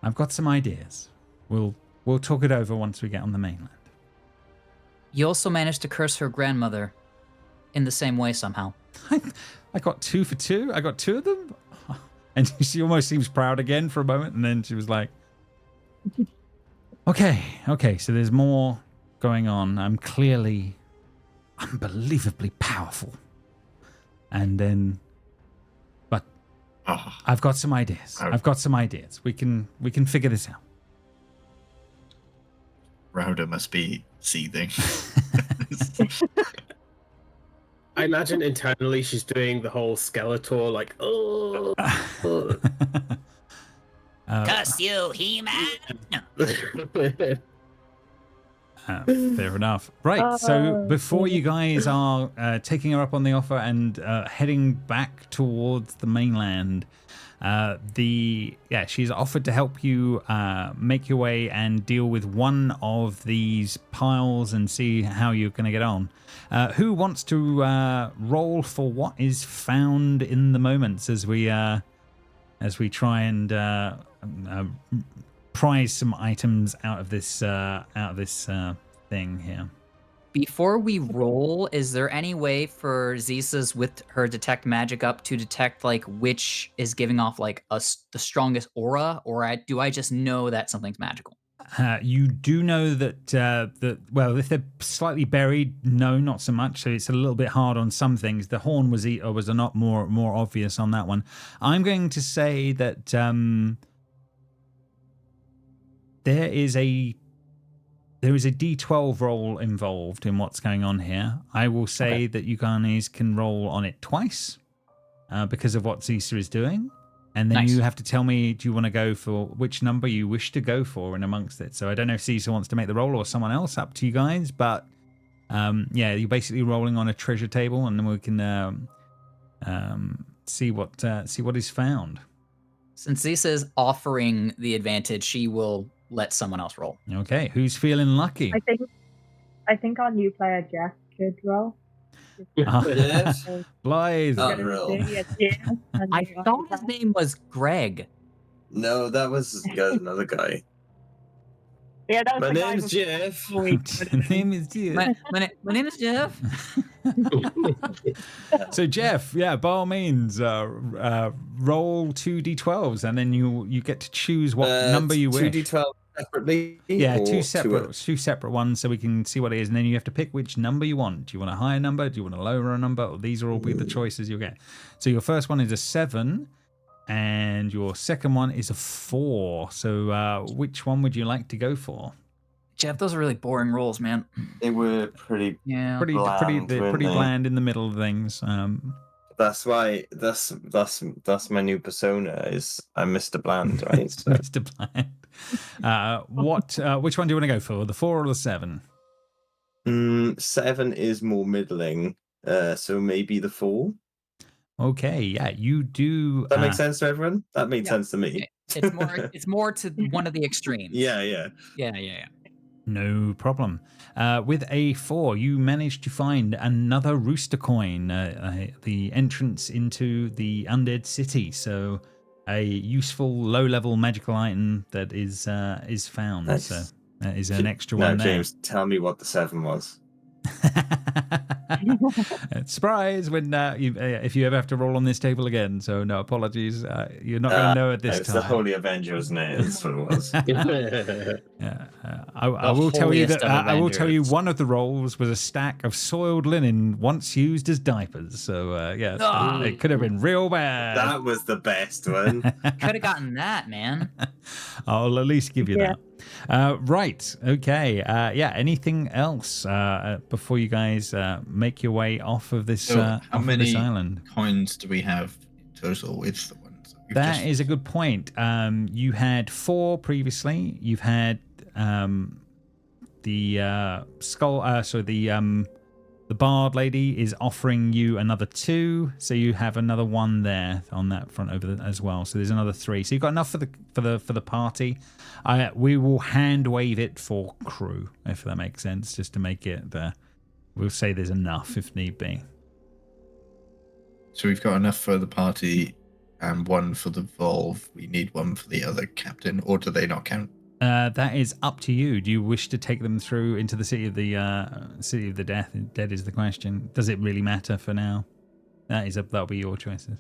I've got some ideas. We'll talk it over once we get on the mainland. You also managed to curse her grandmother in the same way somehow. I got 2 for 2. I got 2 of them. And she almost seems proud again for a moment. And then she was like, okay. So there's more going on. I'm clearly unbelievably powerful. And then, but I've got some ideas. We can figure this out. Rauda must be seething. I imagine internally she's doing the whole Skeletor, like, oh. Curse you, He-Man! Fair enough. Right, so before you guys are taking her up on the offer and heading back towards the mainland, she's offered to help you make your way and deal with one of these piles and see how you're going to get on. Who wants to roll for what is found in the moments as we try and prize some items out of this thing here? Before we roll, is there any way for Zisa's with her detect magic up to detect like which is giving off like the strongest aura, or do I just know that something's magical? You do know that well, if they're slightly buried, no, not so much. So it's a little bit hard on some things. The horn was a lot more obvious on that one. I'm going to say that there is a D12 roll involved in what's going on here. I will say that you guys can roll on it twice because of what Zisa is doing. And then you have to tell me, do you want to go for which number you wish to go for in amongst it? So I don't know if Zisa wants to make the roll or someone else, up to you guys. But you're basically rolling on a treasure table, and then we can see what is found. Since Zisa is offering the advantage, she will let someone else roll. Okay, who's feeling lucky? I think our new player Jeff should roll. Blythe. I thought his name was Greg. No, that was another guy. Yeah, that was My the guy name's Jeff. My name is Jeff. My name is Jeff. So Jeff, by all means, roll 2 d12s, and then you get to choose what number you wish. 2 d12 separately. Yeah, two separate ones, so we can see what it is, and then you have to pick which number you want. Do you want a higher number? Do you want a lower number? Or these are all be the choices you'll get. So your first one is a 7, and your second one is a 4. So which one would you like to go for? Jeff, those are really boring rolls, man. They were pretty. Yeah. Pretty Bland, weren't they? bland in the middle of things. That's why that's my new persona is I'm Mr. Bland, right? So, Mr. Bland. Which one do you want to go for? The 4 or the 7? 7 is more middling, so maybe the 4. Okay, yeah, you do. Does that make sense to everyone? That made sense to me. It's more to one of the extremes. Yeah. Yeah. No problem. With a 4, you managed to find another rooster coin, the entrance into the undead city. So, a useful low-level magical item that is found. Nice. So that is an extra Now, one there. James, tell me what the 7 was. Surprise when if you ever have to roll on this table again. So no apologies. You're not going to know at this it's time. the Holy Avenger, isn't it? That's what it was. Yeah, I will tell you that I will tell you one of the rolls was a stack of soiled linen once used as diapers. So yes, it could have been real bad. That was the best one. Could have gotten that, man. I'll at least give you that. Right. Okay. Anything else before you guys make your way off of this, So how many this island? coins do we have in total with the ones that we've That is a good point. You had 4 previously. You've had the skull. The bard lady is offering you another 2, so you have another 1 there on that front over as well. So there's another 3. So you've got enough for the party. We will hand wave it for crew, if that makes sense, just to make it. We'll say there's enough if need be. So we've got enough for the party and 1 for the Volve. We need 1 for the other captain, or do they not count? That is up to you. Do you wish to take them through into the city of the death? Dead is the question. Does it really matter for now? That'll be your choices.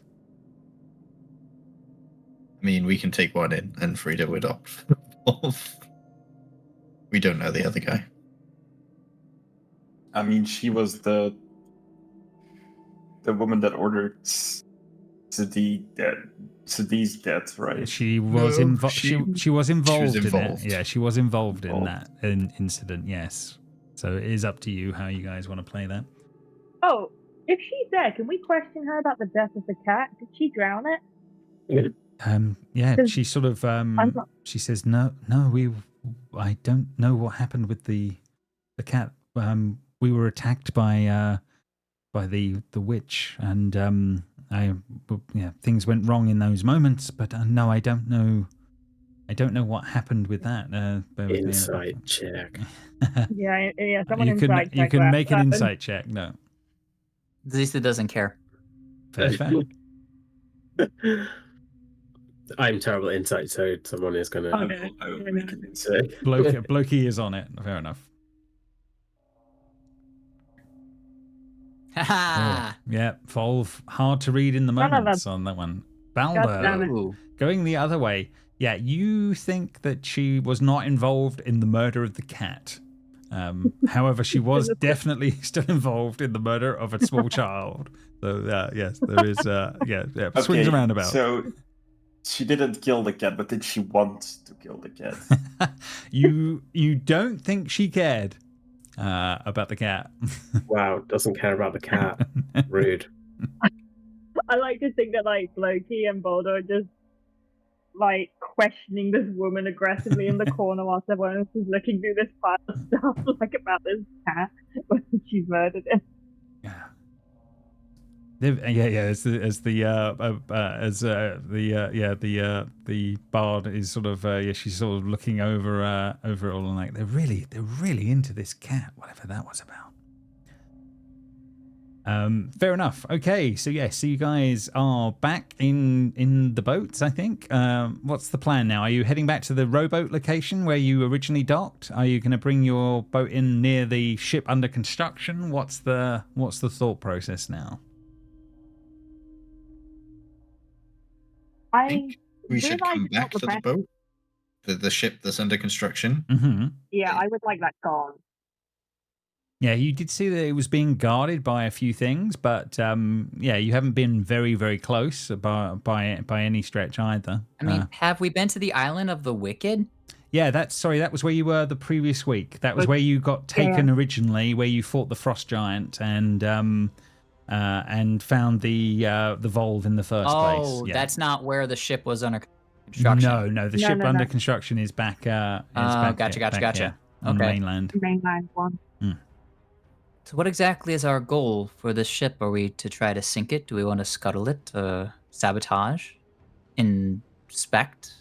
I mean, we can take 1 in, and Frida would opt for the Volve. We don't know the other guy. I mean, she was the woman that ordered Sadi's death, right? She was No, involved. She was involved in involved. it. Yeah, she was involved in that incident. Yes. So it is up to you how you guys want to play that. Oh, if she's there, can we question her about the death of the cat? Did she drown it? Yeah, she sort of she says no, I don't know what happened with the cat. We were attacked by the witch, and things went wrong in those moments, but no, I don't know what happened with that. Insight check. Yeah, someone you can insight make an insight check. No, Zisa doesn't care. fair. I'm terrible at insight, so someone is going to. I will make an insight. Blokey is on it. Fair enough. Haha. Yeah, Volve, hard to read in the moments on that one. Balder, Ooh. going the other way. Yeah, you think that she was not involved in the murder of the cat. However, she was definitely still involved in the murder of a small child. So, yes, there is, swings around about. So she didn't kill the cat, but did she want to kill the cat? You don't think she cared about the cat. Wow, doesn't care about the cat. Rude. I like to think that Loki and Baldur are just questioning this woman aggressively in the corner whilst everyone else is looking through this pile of stuff about this cat when she's murdered him. As the bard is sort of she's sort of looking over it all and they're really into this cat, whatever that was about. Fair enough. Okay, so you guys are back in the boats, I think. What's the plan now? Are you heading back to the rowboat location where you originally docked? Are you going to bring your boat in near the ship under construction? What's the thought process now? I think we should come back to the boat, the ship that's under construction. Mm-hmm. Yeah, I would like that gone. Yeah, you did see that it was being guarded by a few things, but you haven't been very, very close by any stretch either. I mean, have we been to the island of the wicked? Yeah, that was where you were the previous week. That was where you got taken originally, where you fought the frost giant and found the Volve in the first place. Oh, Yeah. that's not where the ship was under construction. No, the ship under construction is back. Gotcha. On the Okay. mainland. The mainland one. So what exactly is our goal for this ship? Are we to try to sink it? Do we want to scuttle it? Sabotage? Inspect?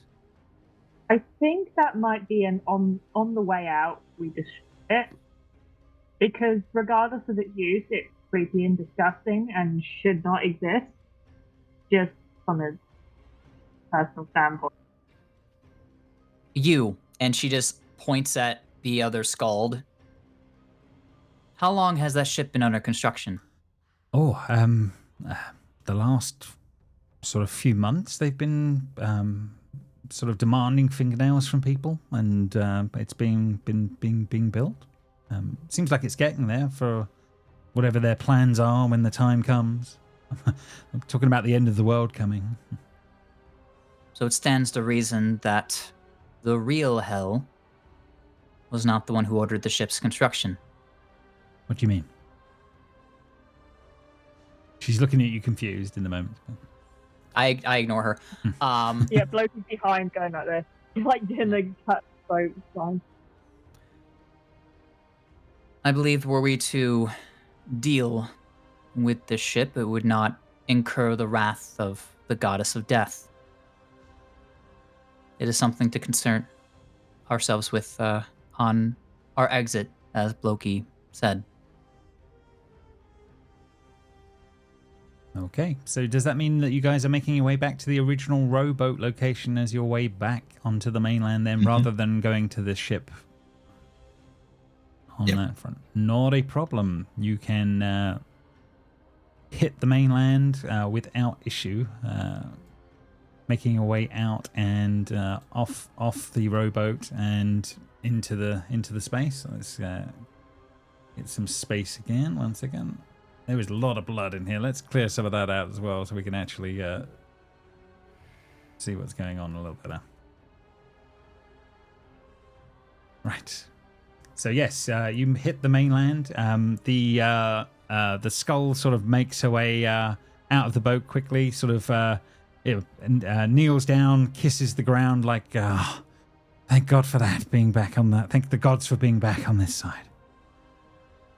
I think that might be an on the way out we destroy it. Because regardless of its use, it's creepy and disgusting and should not exist. Just from a personal standpoint. You. And she just points at the other Scald. How long has that ship been under construction? Oh, the last sort of few months they've been sort of demanding fingernails from people, and it's being built. Seems like it's getting there for whatever their plans are when the time comes. I'm talking about the end of the world coming. So it stands to reason that the real hell was not the one who ordered the ship's construction. What do you mean? She's looking at you confused in the moment. I ignore her. Yeah, bloke is behind going like this. Like doing the cut boat sign. I believe were we to deal with the ship, it would not incur the wrath of the goddess of death. It is something to concern ourselves with on our exit, as Bloki said. Okay, so does that mean that you guys are making your way back to the original rowboat location as your way back onto the mainland then, rather than going to the ship on that front? Not a problem. You can hit the mainland without issue, making your way out and off the rowboat and into the space. Let's get some space again. 1 second. There was a lot of blood in here. Let's clear some of that out as well so we can actually see what's going on a little better. Right. So yes, you hit the mainland. The skull sort of makes her way out of the boat quickly, sort of kneels down, kisses the ground like, thank God for that, being back on that. Thank the gods for being back on this side.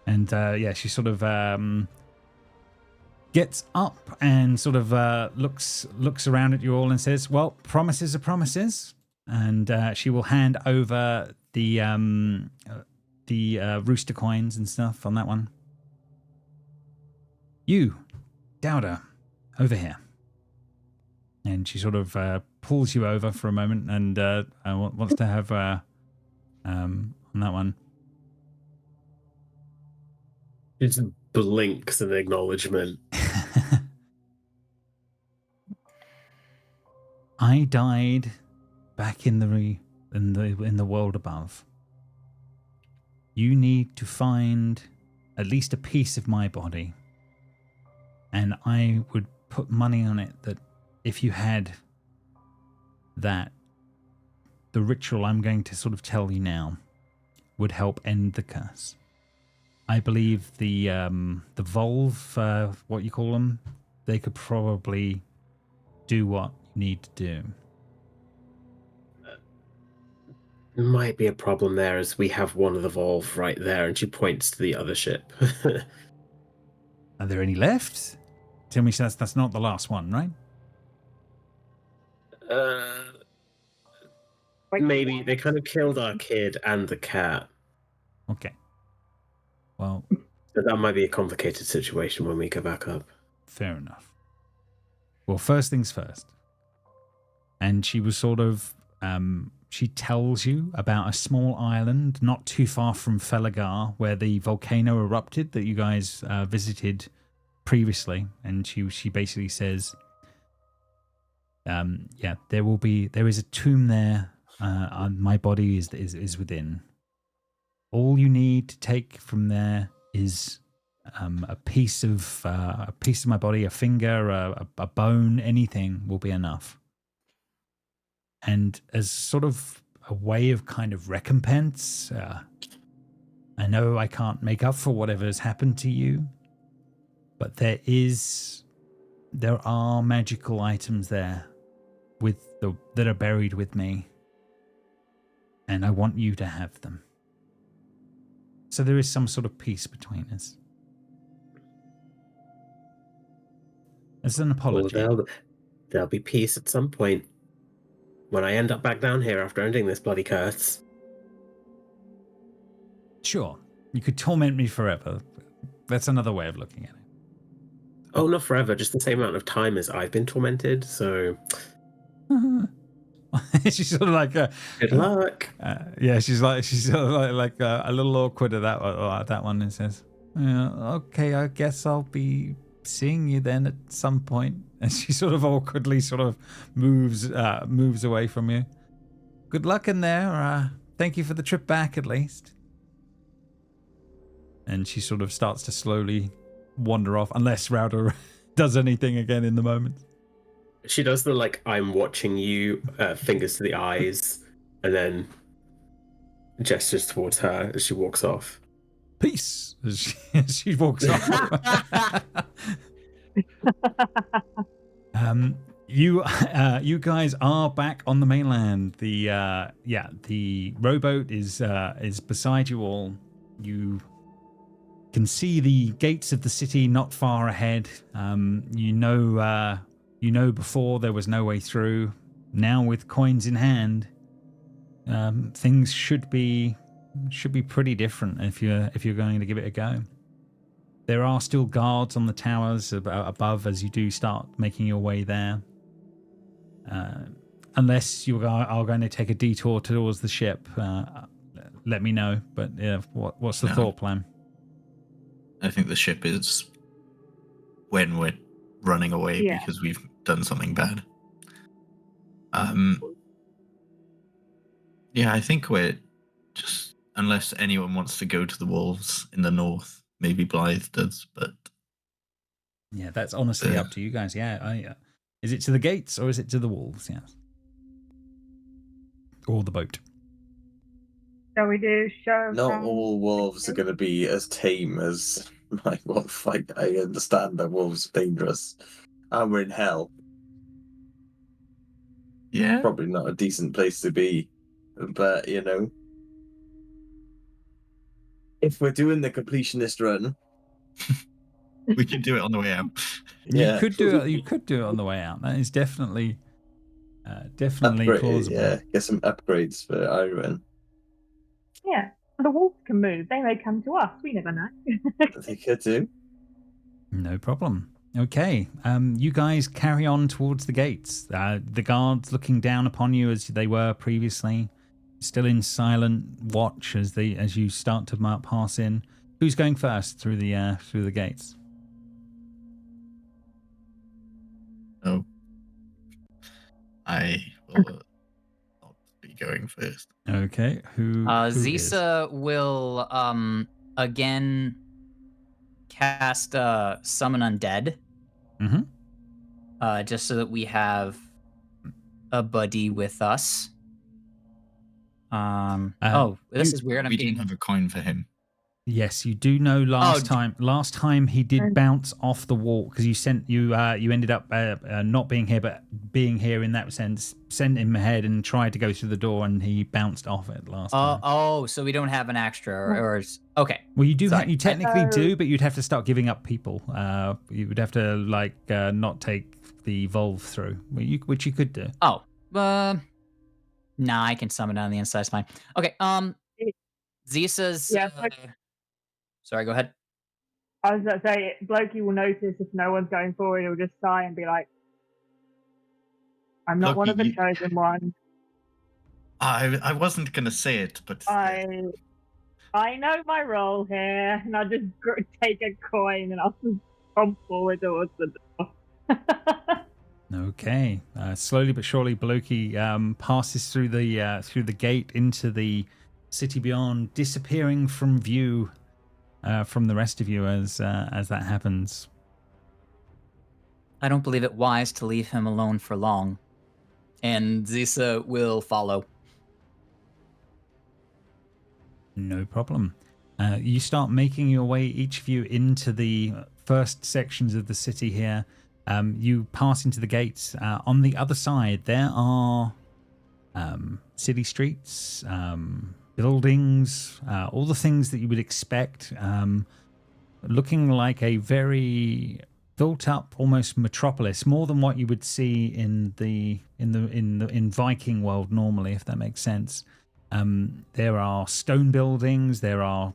And she sort of gets up and sort of looks around at you all and says, "Well, promises are promises." And she will hand over the rooster coins and stuff on that one. You, Dowder, over here. And she sort of pulls you over for a moment and wants to have on that one. Just blinks in acknowledgement. I died back in the world above. You need to find at least a piece of my body, and I would put money on it that if you had that, the ritual I'm going to sort of tell you now would help end the curse. I believe the Volve, what you call them, they could probably do what you need to do. Might be a problem there, as we have one of the Volve right there, and she points to the other ship. Are there any left? Tell me that's not the last one, right? Maybe they kind of killed our kid and the cat. Okay. Well, So that might be a complicated situation when we go back up. fair enough. Well, first things first. And she was sort of, she tells you about a small island not too far from Felagar where the volcano erupted that you guys visited previously. And she basically says, there is a tomb there. My body is within. All you need to take from there is a piece of my body, a finger, a bone, anything will be enough. And as sort of a way of kind of recompense. I know I can't make up for whatever has happened to you, but there are magical items there that are buried with me, and I want you to have them. So there is some sort of peace between us. As an apology. Well, there'll be peace at some point when I end up back down here after ending this bloody curse. Sure, you could torment me forever. That's another way of looking at it. Oh, not forever, just the same amount of time as I've been tormented, so... She's sort of like good luck. Yeah, she's sort of like a little awkward at that one, and says, yeah, okay, I guess I'll be seeing you then at some point. And she sort of awkwardly sort of moves away from you. Good luck in there. Thank you for the trip back, at least. And she sort of starts to slowly wander off, unless Rowder does anything again in the moment. She does the, like, I'm watching you, fingers to the eyes, and then gestures towards her as she walks off. Peace, as she walks off. You guys are back on the mainland. The rowboat is beside you all. You can see the gates of the city not far ahead. You know before there was no way through. Now with coins in hand, things should be pretty different if you're going to give it a go. There are still guards on the towers above as you do start making your way there. Unless you are going to take a detour towards the ship, let me know. But what's the thought plan? I think the ship is when we're running away because we've done something bad. I think we're just, unless anyone wants to go to the wolves in the north, maybe Blythe does, but yeah, that's honestly up to you guys. Is it to the gates or is it to the wolves? Yes, or the boat. Shall we do show? Not all wolves are going to be as tame as my wolf. I understand that wolves are dangerous. And we're in hell. Yeah. Probably not a decent place to be. But, if we're doing the completionist run... we can do it on the way out. You could do it on the way out. That is definitely plausible. Yeah, get some upgrades for Iron. Yeah, the wolves can move. They may come to us. We never know. They could do. No problem. Okay, you guys carry on towards the gates. The guards looking down upon you as they were previously, still in silent watch as you start to pass in. Who's going first through the gates? Oh, I will not be going first. Okay, who Zisa will again cast Summon Undead. Mm-hmm. Just so that we have a buddy with us. This is weird. We didn't have a coin for him. Yes, you do know. Last time he did bounce off the wall because you ended up not being here, but being here in that sense. Sent him ahead and tried to go through the door, and he bounced off it last time. Oh, so we don't have an extra, or okay. Well, you do. You technically do, but you'd have to start giving up people. You would have to not take the Volve through, which you could do. Oh, nah, I can summon on the inside. It's fine. Okay. Zisa's. Yeah. Sorry, go ahead. I was about to say, Blokey will notice if no one's going forward. He'll just sigh and be like, I'm not one of the chosen ones. I wasn't going to say it, but... I know my role here, and I'll just take a coin and I'll just come forward towards the door. Okay. Slowly but surely, Blokey passes through the gate into the city beyond, disappearing from view from the rest of you as that happens. I don't believe it wise to leave him alone for long, and Zisa will follow. No problem. You start making your way, each of you, into the first sections of the city here. You pass into the gates. On the other side, there are city streets, buildings, all the things that you would expect, looking like a very built up, almost metropolis, more than what you would see in Viking world normally, if that makes sense. There are stone buildings. There are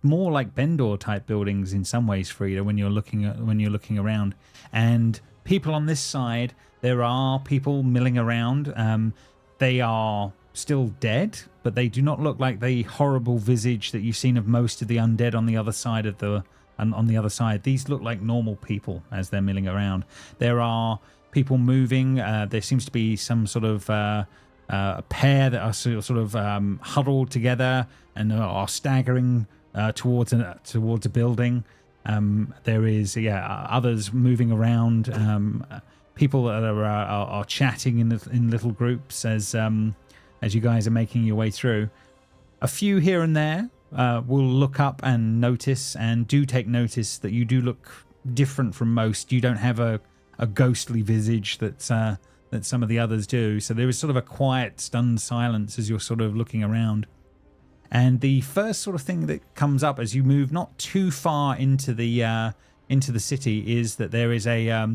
more like Bendor type buildings in some ways, Frida, when you're looking around. And people on this side, there are people milling around. They are still dead, but they do not look like the horrible visage that you've seen of most of the undead on the other side of the. And on the other side, these look like normal people as they're milling around. There are people moving. There seems to be some sort of a pair that are sort of huddled together and are staggering towards a building. There is others moving around. People that are chatting in little groups as you guys are making your way through. A few here and there will look up and notice, and do take notice that you do look different from most. You don't have a ghostly visage that some of the others do. So there is sort of a quiet, stunned silence as you're sort of looking around. And the first sort of thing that comes up as you move not too far into the city is that there is a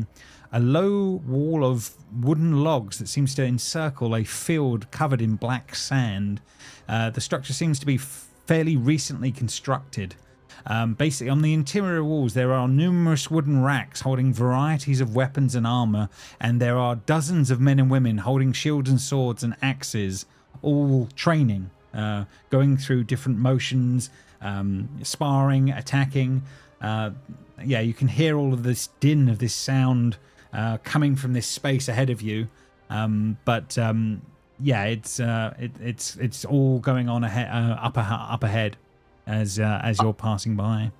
low wall of wooden logs that seems to encircle a field covered in black sand. The structure seems to be fairly recently constructed. Basically, on the interior walls, there are numerous wooden racks holding varieties of weapons and armor, and there are dozens of men and women holding shields and swords and axes, all training, going through different motions, sparring, attacking. You can hear all of this din of this sound coming from this space ahead of you, it's all going on up ahead as you're passing by.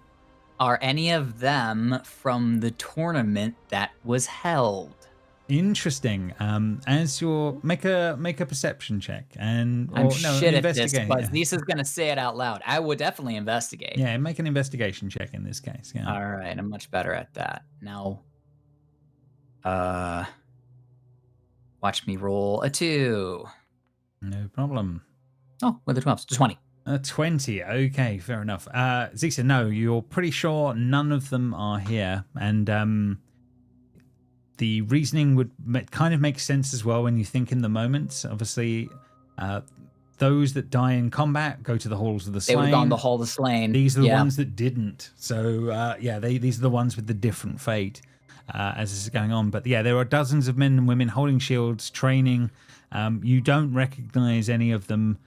Are any of them from the tournament that was held? Interesting. As you're make a perception check, and I'm shit at this, investigate. but Lisa's gonna say it out loud. I would definitely investigate. Yeah, make an investigation check in this case. Yeah. All right, I'm much better at that now. Watch me roll a 2. No problem. Oh, with the 12s, 20. 20. Okay, fair enough. Zisa, no, you're pretty sure none of them are here, and the reasoning would kind of make sense as well when you think in the moment. Obviously, those that die in combat go to the halls of the slain. They would have gone the hall of the slain. These are the ones that didn't. So these are the ones with the different fate as this is going on. But yeah, there are dozens of men and women holding shields, training. You don't recognize any of them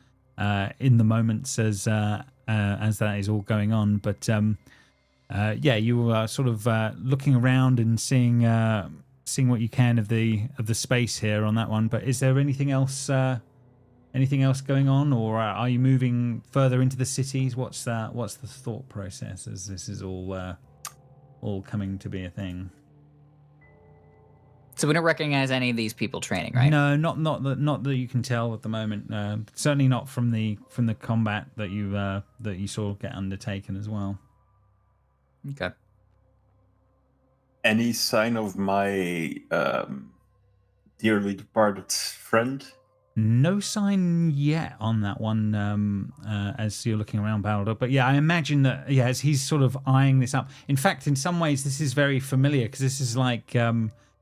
in the moments as that is all going on. But you are sort of looking around and seeing what you can of the space here on that one. But is there anything else going on, or are you moving further into the cities? What's the thought process as this is all coming to be a thing? So we don't recognize any of these people training, right? No, not that you can tell at the moment. Certainly not from the combat that you saw get undertaken as well. Okay. Any sign of my dearly departed friend? No sign yet on that one as you're looking around Baldur. But yeah, I imagine that as he's sort of eyeing this up. In fact, in some ways, this is very familiar because this is like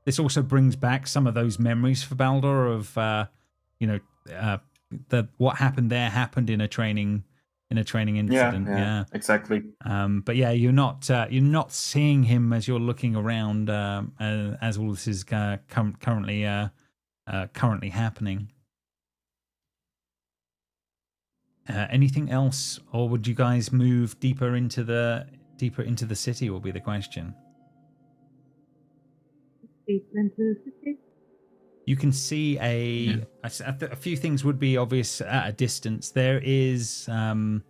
this also brings back some of those memories for Baldur of what happened there happened in a training incident. Yeah, exactly. But yeah, you're not seeing him as you're looking around as all this is currently happening. Anything else, or would you guys move deeper into the city? Will be the question. Deeper into the city. You can see a few things would be obvious at a distance. There is a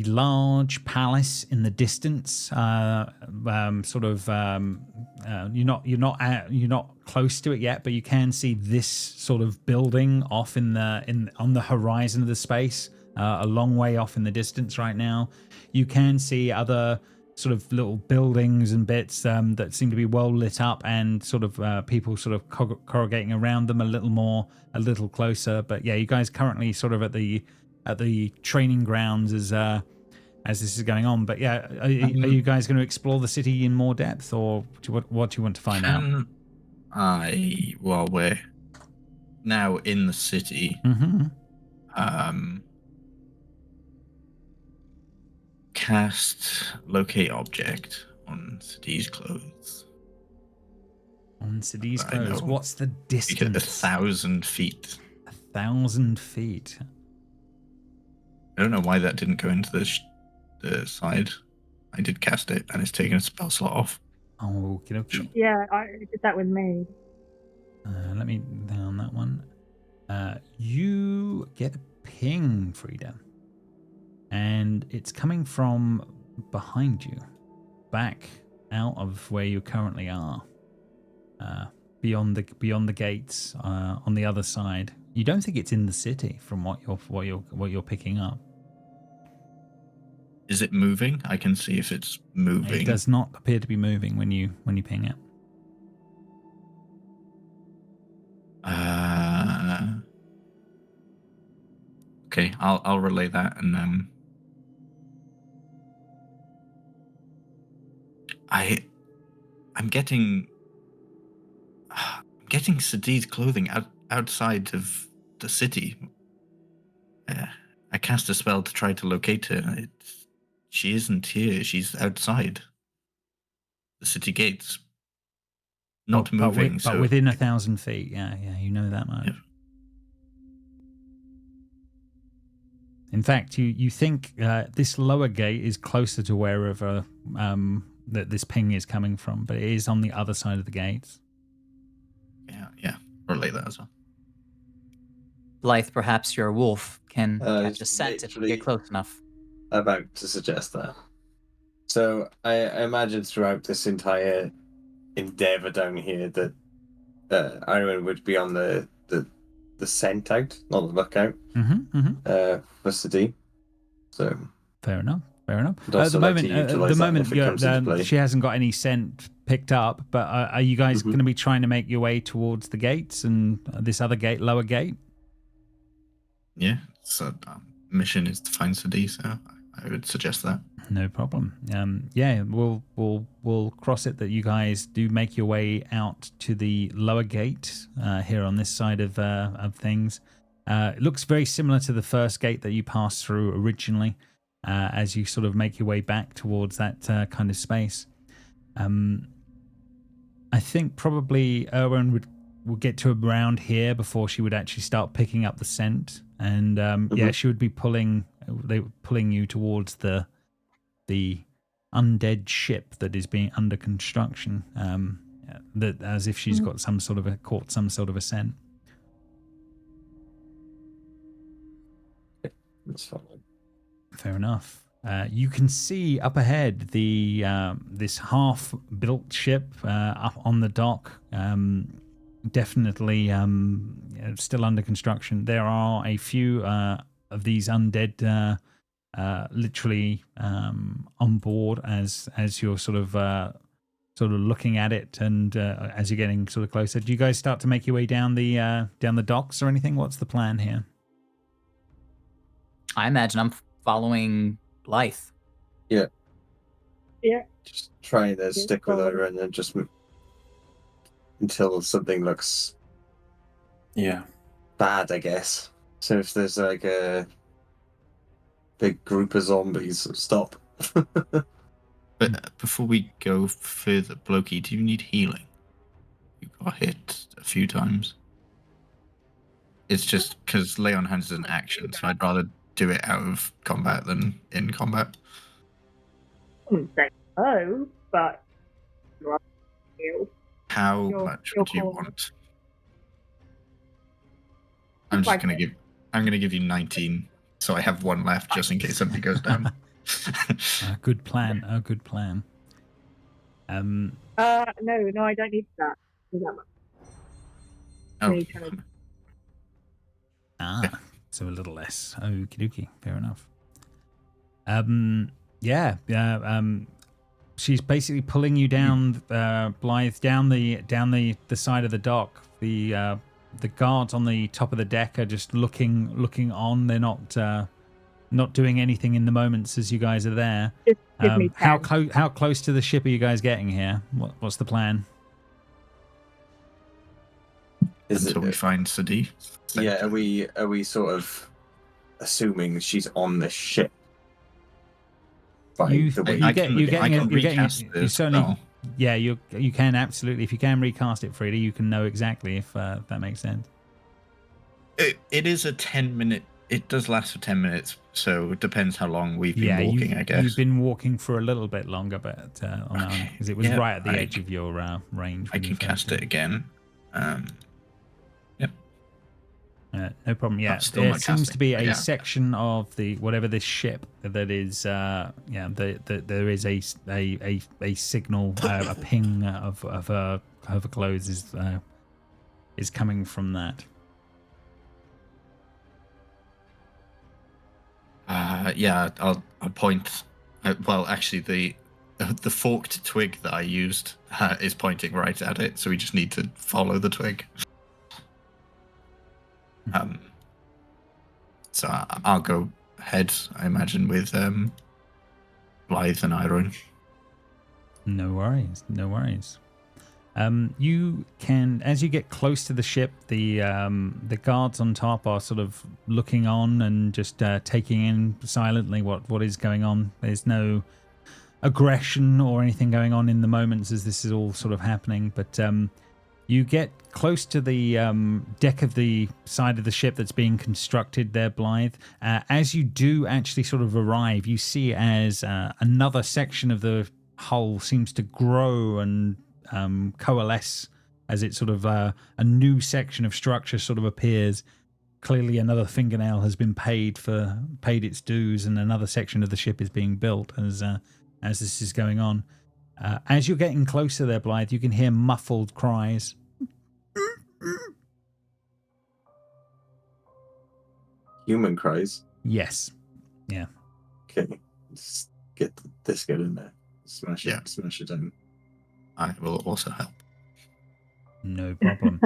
large palace in the distance. You're not close to it yet, but you can see this sort of building off on the horizon of the space. a long way off in the distance right now. You can see other sort of little buildings and bits that seem to be well lit up, and sort of people sort of corrugating around them a little closer. But yeah, you guys currently sort of at the training grounds as this is going on. But yeah, are you guys going to explore the city in more depth, or what do you want to find out? Well, we're now in the city. Cast locate object on Sadi's clothes. On Sadi's I clothes. know. What's the distance? 1,000 feet. 1,000 feet. I don't know why that didn't go into the side. I did cast it, and it's taken a spell slot off. Oh, okay. Yeah, I did that with me. Let me down that one. You get a ping, Frida. And it's coming from behind you, back out of where you currently are, beyond the gates, on the other side. You don't think it's in the city, from what you're picking up. Is it moving? I can see if it's moving. It does not appear to be moving when you ping it. Okay, I'll relay that, and then I'm getting Sadi's clothing outside of the city. I cast a spell to try to locate her. She isn't here. She's outside the city gates, not moving. But within 1,000 feet. Yeah, you know that much. Yeah. In fact, you think this lower gate is closer to wherever that this ping is coming from, but it is on the other side of the gates. Yeah. Relay that as well. Blythe, perhaps your wolf can catch a it's scent if you literally- get close enough. I'm about to suggest that. So I imagine throughout this entire endeavor down here that Iron would be on the scent out, not the lookout, for Sadi. So Fair enough. At also the like to utilize that if it comes into play. she hasn't got any scent picked up. But are you guys going to be trying to make your way towards the gates and this other gate, lower gate? Yeah. So mission is to find Sadi, so I would suggest that. No problem. Yeah, we'll cross it that you guys do make your way out to the lower gate here on this side of things. It looks very similar to the first gate that you passed through originally, as you sort of make your way back towards that kind of space. I think probably Erwin would get to around here before she would actually start picking up the scent, and yeah, she would be pulling you towards the undead ship that is being under construction, that as if she's got caught some sort of a scent. That's fine. Fair enough. You can see up ahead the this half-built ship up on the dock. Definitely still under construction. There are a few of these undead literally on board as you're sort of looking at it, and as you're getting sort of closer. Do you guys start to make your way down the docks or anything? What's the plan here? I imagine I'm following Blythe. Yeah. Yeah. Just trying to stick with her and then just until something looks bad, I guess. So if there's like a big group of zombies, stop. But before we go further, Blokey, do you need healing? You got hit a few times. It's just because lay on hands is an action, so I'd rather do it out of combat than in combat. I wouldn't say no, but you're healed. How Your- much your would you call. want? I'm just gonna give you 19, so I have one left just in case somebody goes down. Good plan. Good plan. No, I don't need that. Is that much? Oh, Me trying to- So a little less. Okie dokie. Fair enough. She's basically pulling you down, Blythe, down the side of the dock. The guards on the top of the deck are just looking on. They're not doing anything in the moments as you guys are there. Just give me 10. How close to the ship are you guys getting here? What's the plan? Until we find Sadie. Yeah, are we sort of assuming she's on the ship? You certainly, yeah, you can absolutely. If you can recast it, Frida, you can know exactly if that makes sense. It is a 10-minute. It does last for 10 minutes, so it depends how long we've been walking. I guess you've been walking for a little bit longer, but because it was right at the edge of your range. I can cast it again. No problem. Yeah, there seems to be a section of the whatever this ship that is. There is a signal, a ping of her clothes is coming from that. I'll point. Well, actually, the forked twig that I used is pointing right at it, so we just need to follow the twig. So I'll go ahead, I imagine, with Blythe and Iron. No worries. You can, as you get close to the ship, the guards on top are sort of looking on and just taking in silently what is going on. There's no aggression or anything going on in the moments as this is all sort of happening, but you get close to the deck of the side of the ship that's being constructed there, Blythe. As you do actually sort of arrive, you see as another section of the hull seems to grow and coalesce as it sort of a new section of structure sort of appears. Clearly another fingernail has been paid its dues, and another section of the ship is being built as this is going on. As you're getting closer there, Blythe, you can hear muffled cries. Human cries? Yes. Yeah. Okay. Just get in there. Smash it down. I will also help. No problem.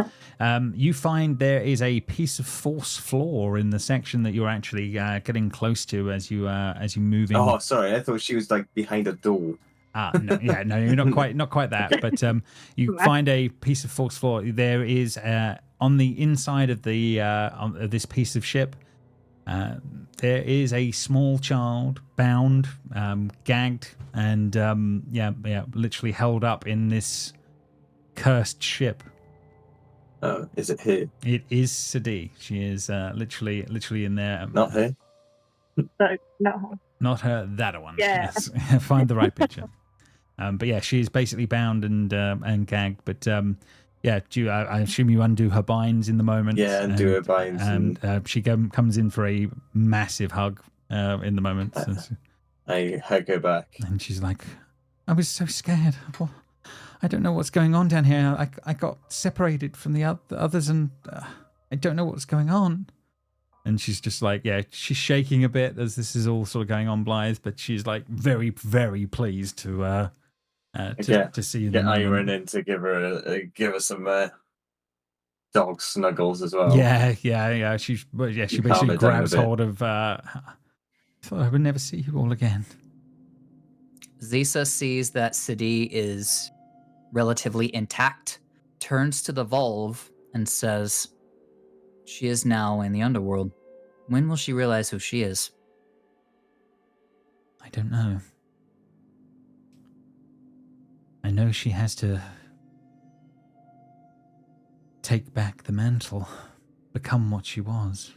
You find there is a piece of false floor in the section that you're actually getting close to as you move in. Oh, sorry. I thought she was like behind a door. No, you're not quite that. But you find a piece of false floor. There is on the inside of of this piece of ship. There is a small child bound, gagged, and literally held up in this cursed ship. Is it here? It is Sadie. She is literally in there. Not her. So, not her. Not her. That one. Yeah. Yes. Find the right picture. But yeah, she is basically bound and gagged. But I assume you undo her binds in the moment. Yeah, undo her binds. And she comes in for a massive hug in the moment. I hug her back. And she's like, I was so scared. Well, I don't know what's going on down here. I got separated from the others and I don't know what's going on. And she's just like, she's shaking a bit as this is all sort of going on, Blythe, but she's like very, very pleased to see you. Get Iron in to give her some dog snuggles as well. Yeah. She basically grabs hold of. I thought I would never see you all again. Zisa sees that Sadie is relatively intact, turns to the Volve and says, "She is now in the underworld. When will she realize who she is?" I don't know. I know she has to take back the mantle, become what she was.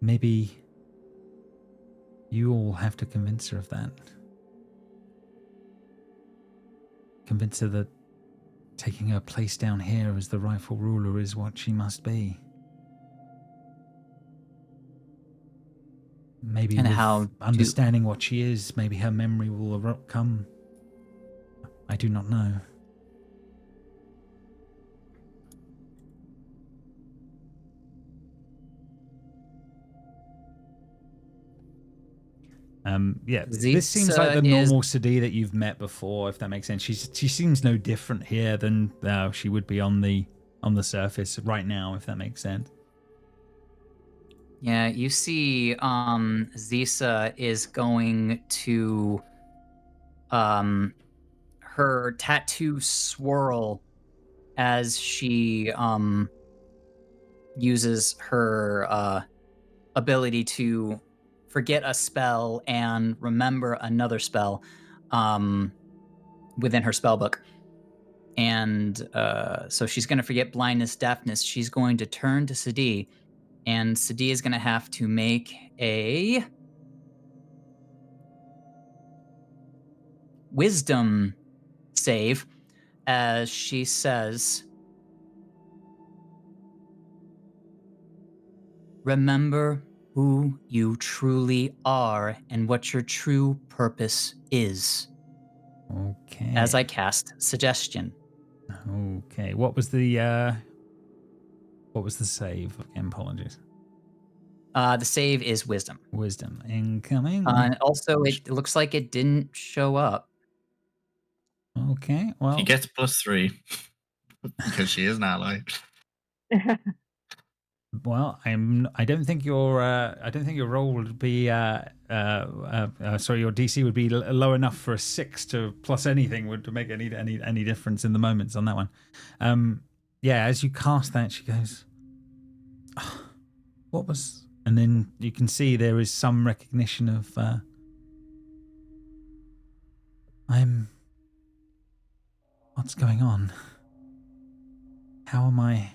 Maybe you all have to convince her of that. Convince her that taking her place down here as the rightful ruler is what she must be. Maybe and with how understanding what she is, maybe her memory will come. I do not know. Yeah, this seems like the Zisa is- normal Sadi that you've met before, if that makes sense. She seems no different here than she would be on the surface right now, if that makes sense. Yeah, you see, Zisa is going to, her tattoo swirl as she, uses her, ability to forget a spell and remember another spell, within her spellbook. And, so she's going to forget blindness, deafness. She's going to turn to Sadi, and Sadi is going to have to make a wisdom save as she says, remember who you truly are and what your true purpose is. Okay. As I cast suggestion. Okay. What was the save? Again, apologies. The save is wisdom. Wisdom incoming. And also, it looks like it didn't show up. Okay. Well, She gets +3 because she is an ally. Well, I don't think your roll would be sorry, your DC would be low enough for a 6 to plus anything would to make any difference in the moments on that one. Yeah, as you cast that, she goes, oh, what was? And then you can see there is some recognition of what's going on? How am I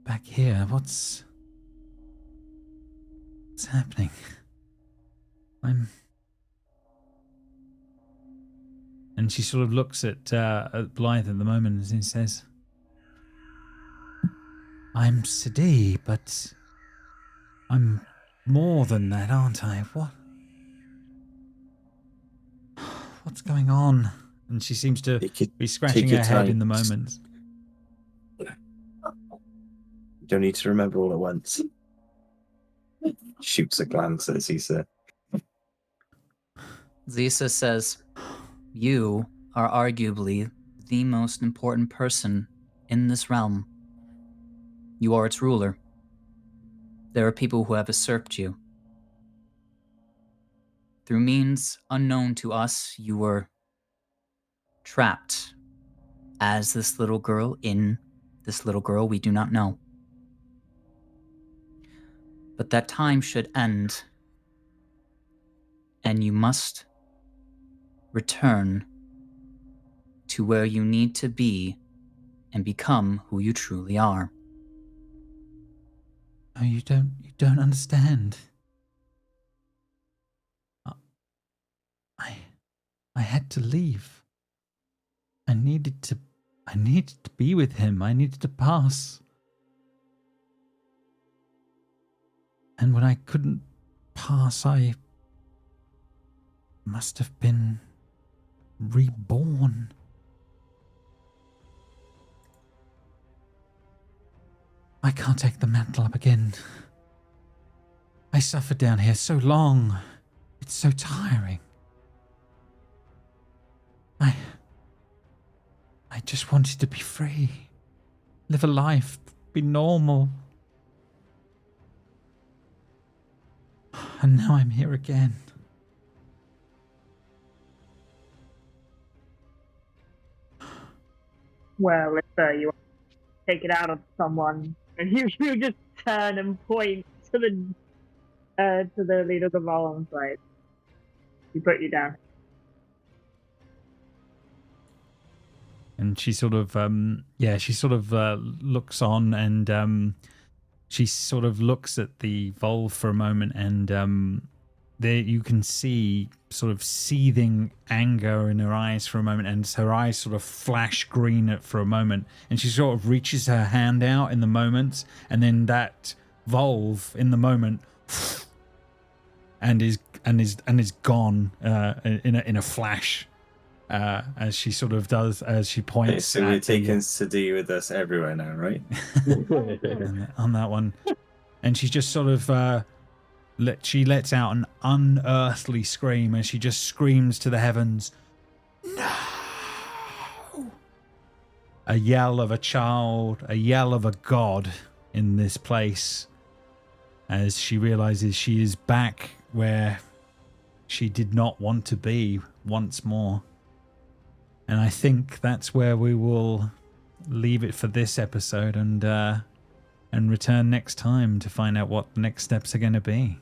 back here? What's happening? And she sort of looks at Blythe at the moment and says, I'm Sadi, but I'm more than that, aren't I? What's going on? And she seems to be scratching her head in the moment. You don't need to remember all at once. Shoots a glance at Zisa. Zisa says, you are arguably the most important person in this realm. You are its ruler. There are people who have usurped you. Through means unknown to us, you were trapped as this little girl in this little girl we do not know. But that time should end, and you must return to where you need to be and become who you truly are. Oh, you don't understand. I had to leave. I needed to be with him. I needed to pass. And when I couldn't pass, I must have been reborn. I can't take the mantle up again. I suffered down here so long. It's so tiring. I just wanted to be free. Live a life. Be normal. And now I'm here again. Well, if you want to take it out of someone, and you just turn and point to the leader of the Volans, like, he put you down. And she sort of, looks on, and she sort of looks at the Volve for a moment, and there you can see sort of seething anger in her eyes for a moment, and her eyes sort of flash green for a moment, and she sort of reaches her hand out in the moment, and then that Volve in the moment, and is gone in a flash. As she sort of does, as she points. Okay, so we're taking Sadi with us everywhere now, right? on that one, and she just sort of She lets out an unearthly scream as she just screams to the heavens, "No!" A yell of a child, a yell of a god in this place, as she realizes she is back where she did not want to be once more. And I think that's where we will leave it for this episode and return next time to find out what the next steps are going to be.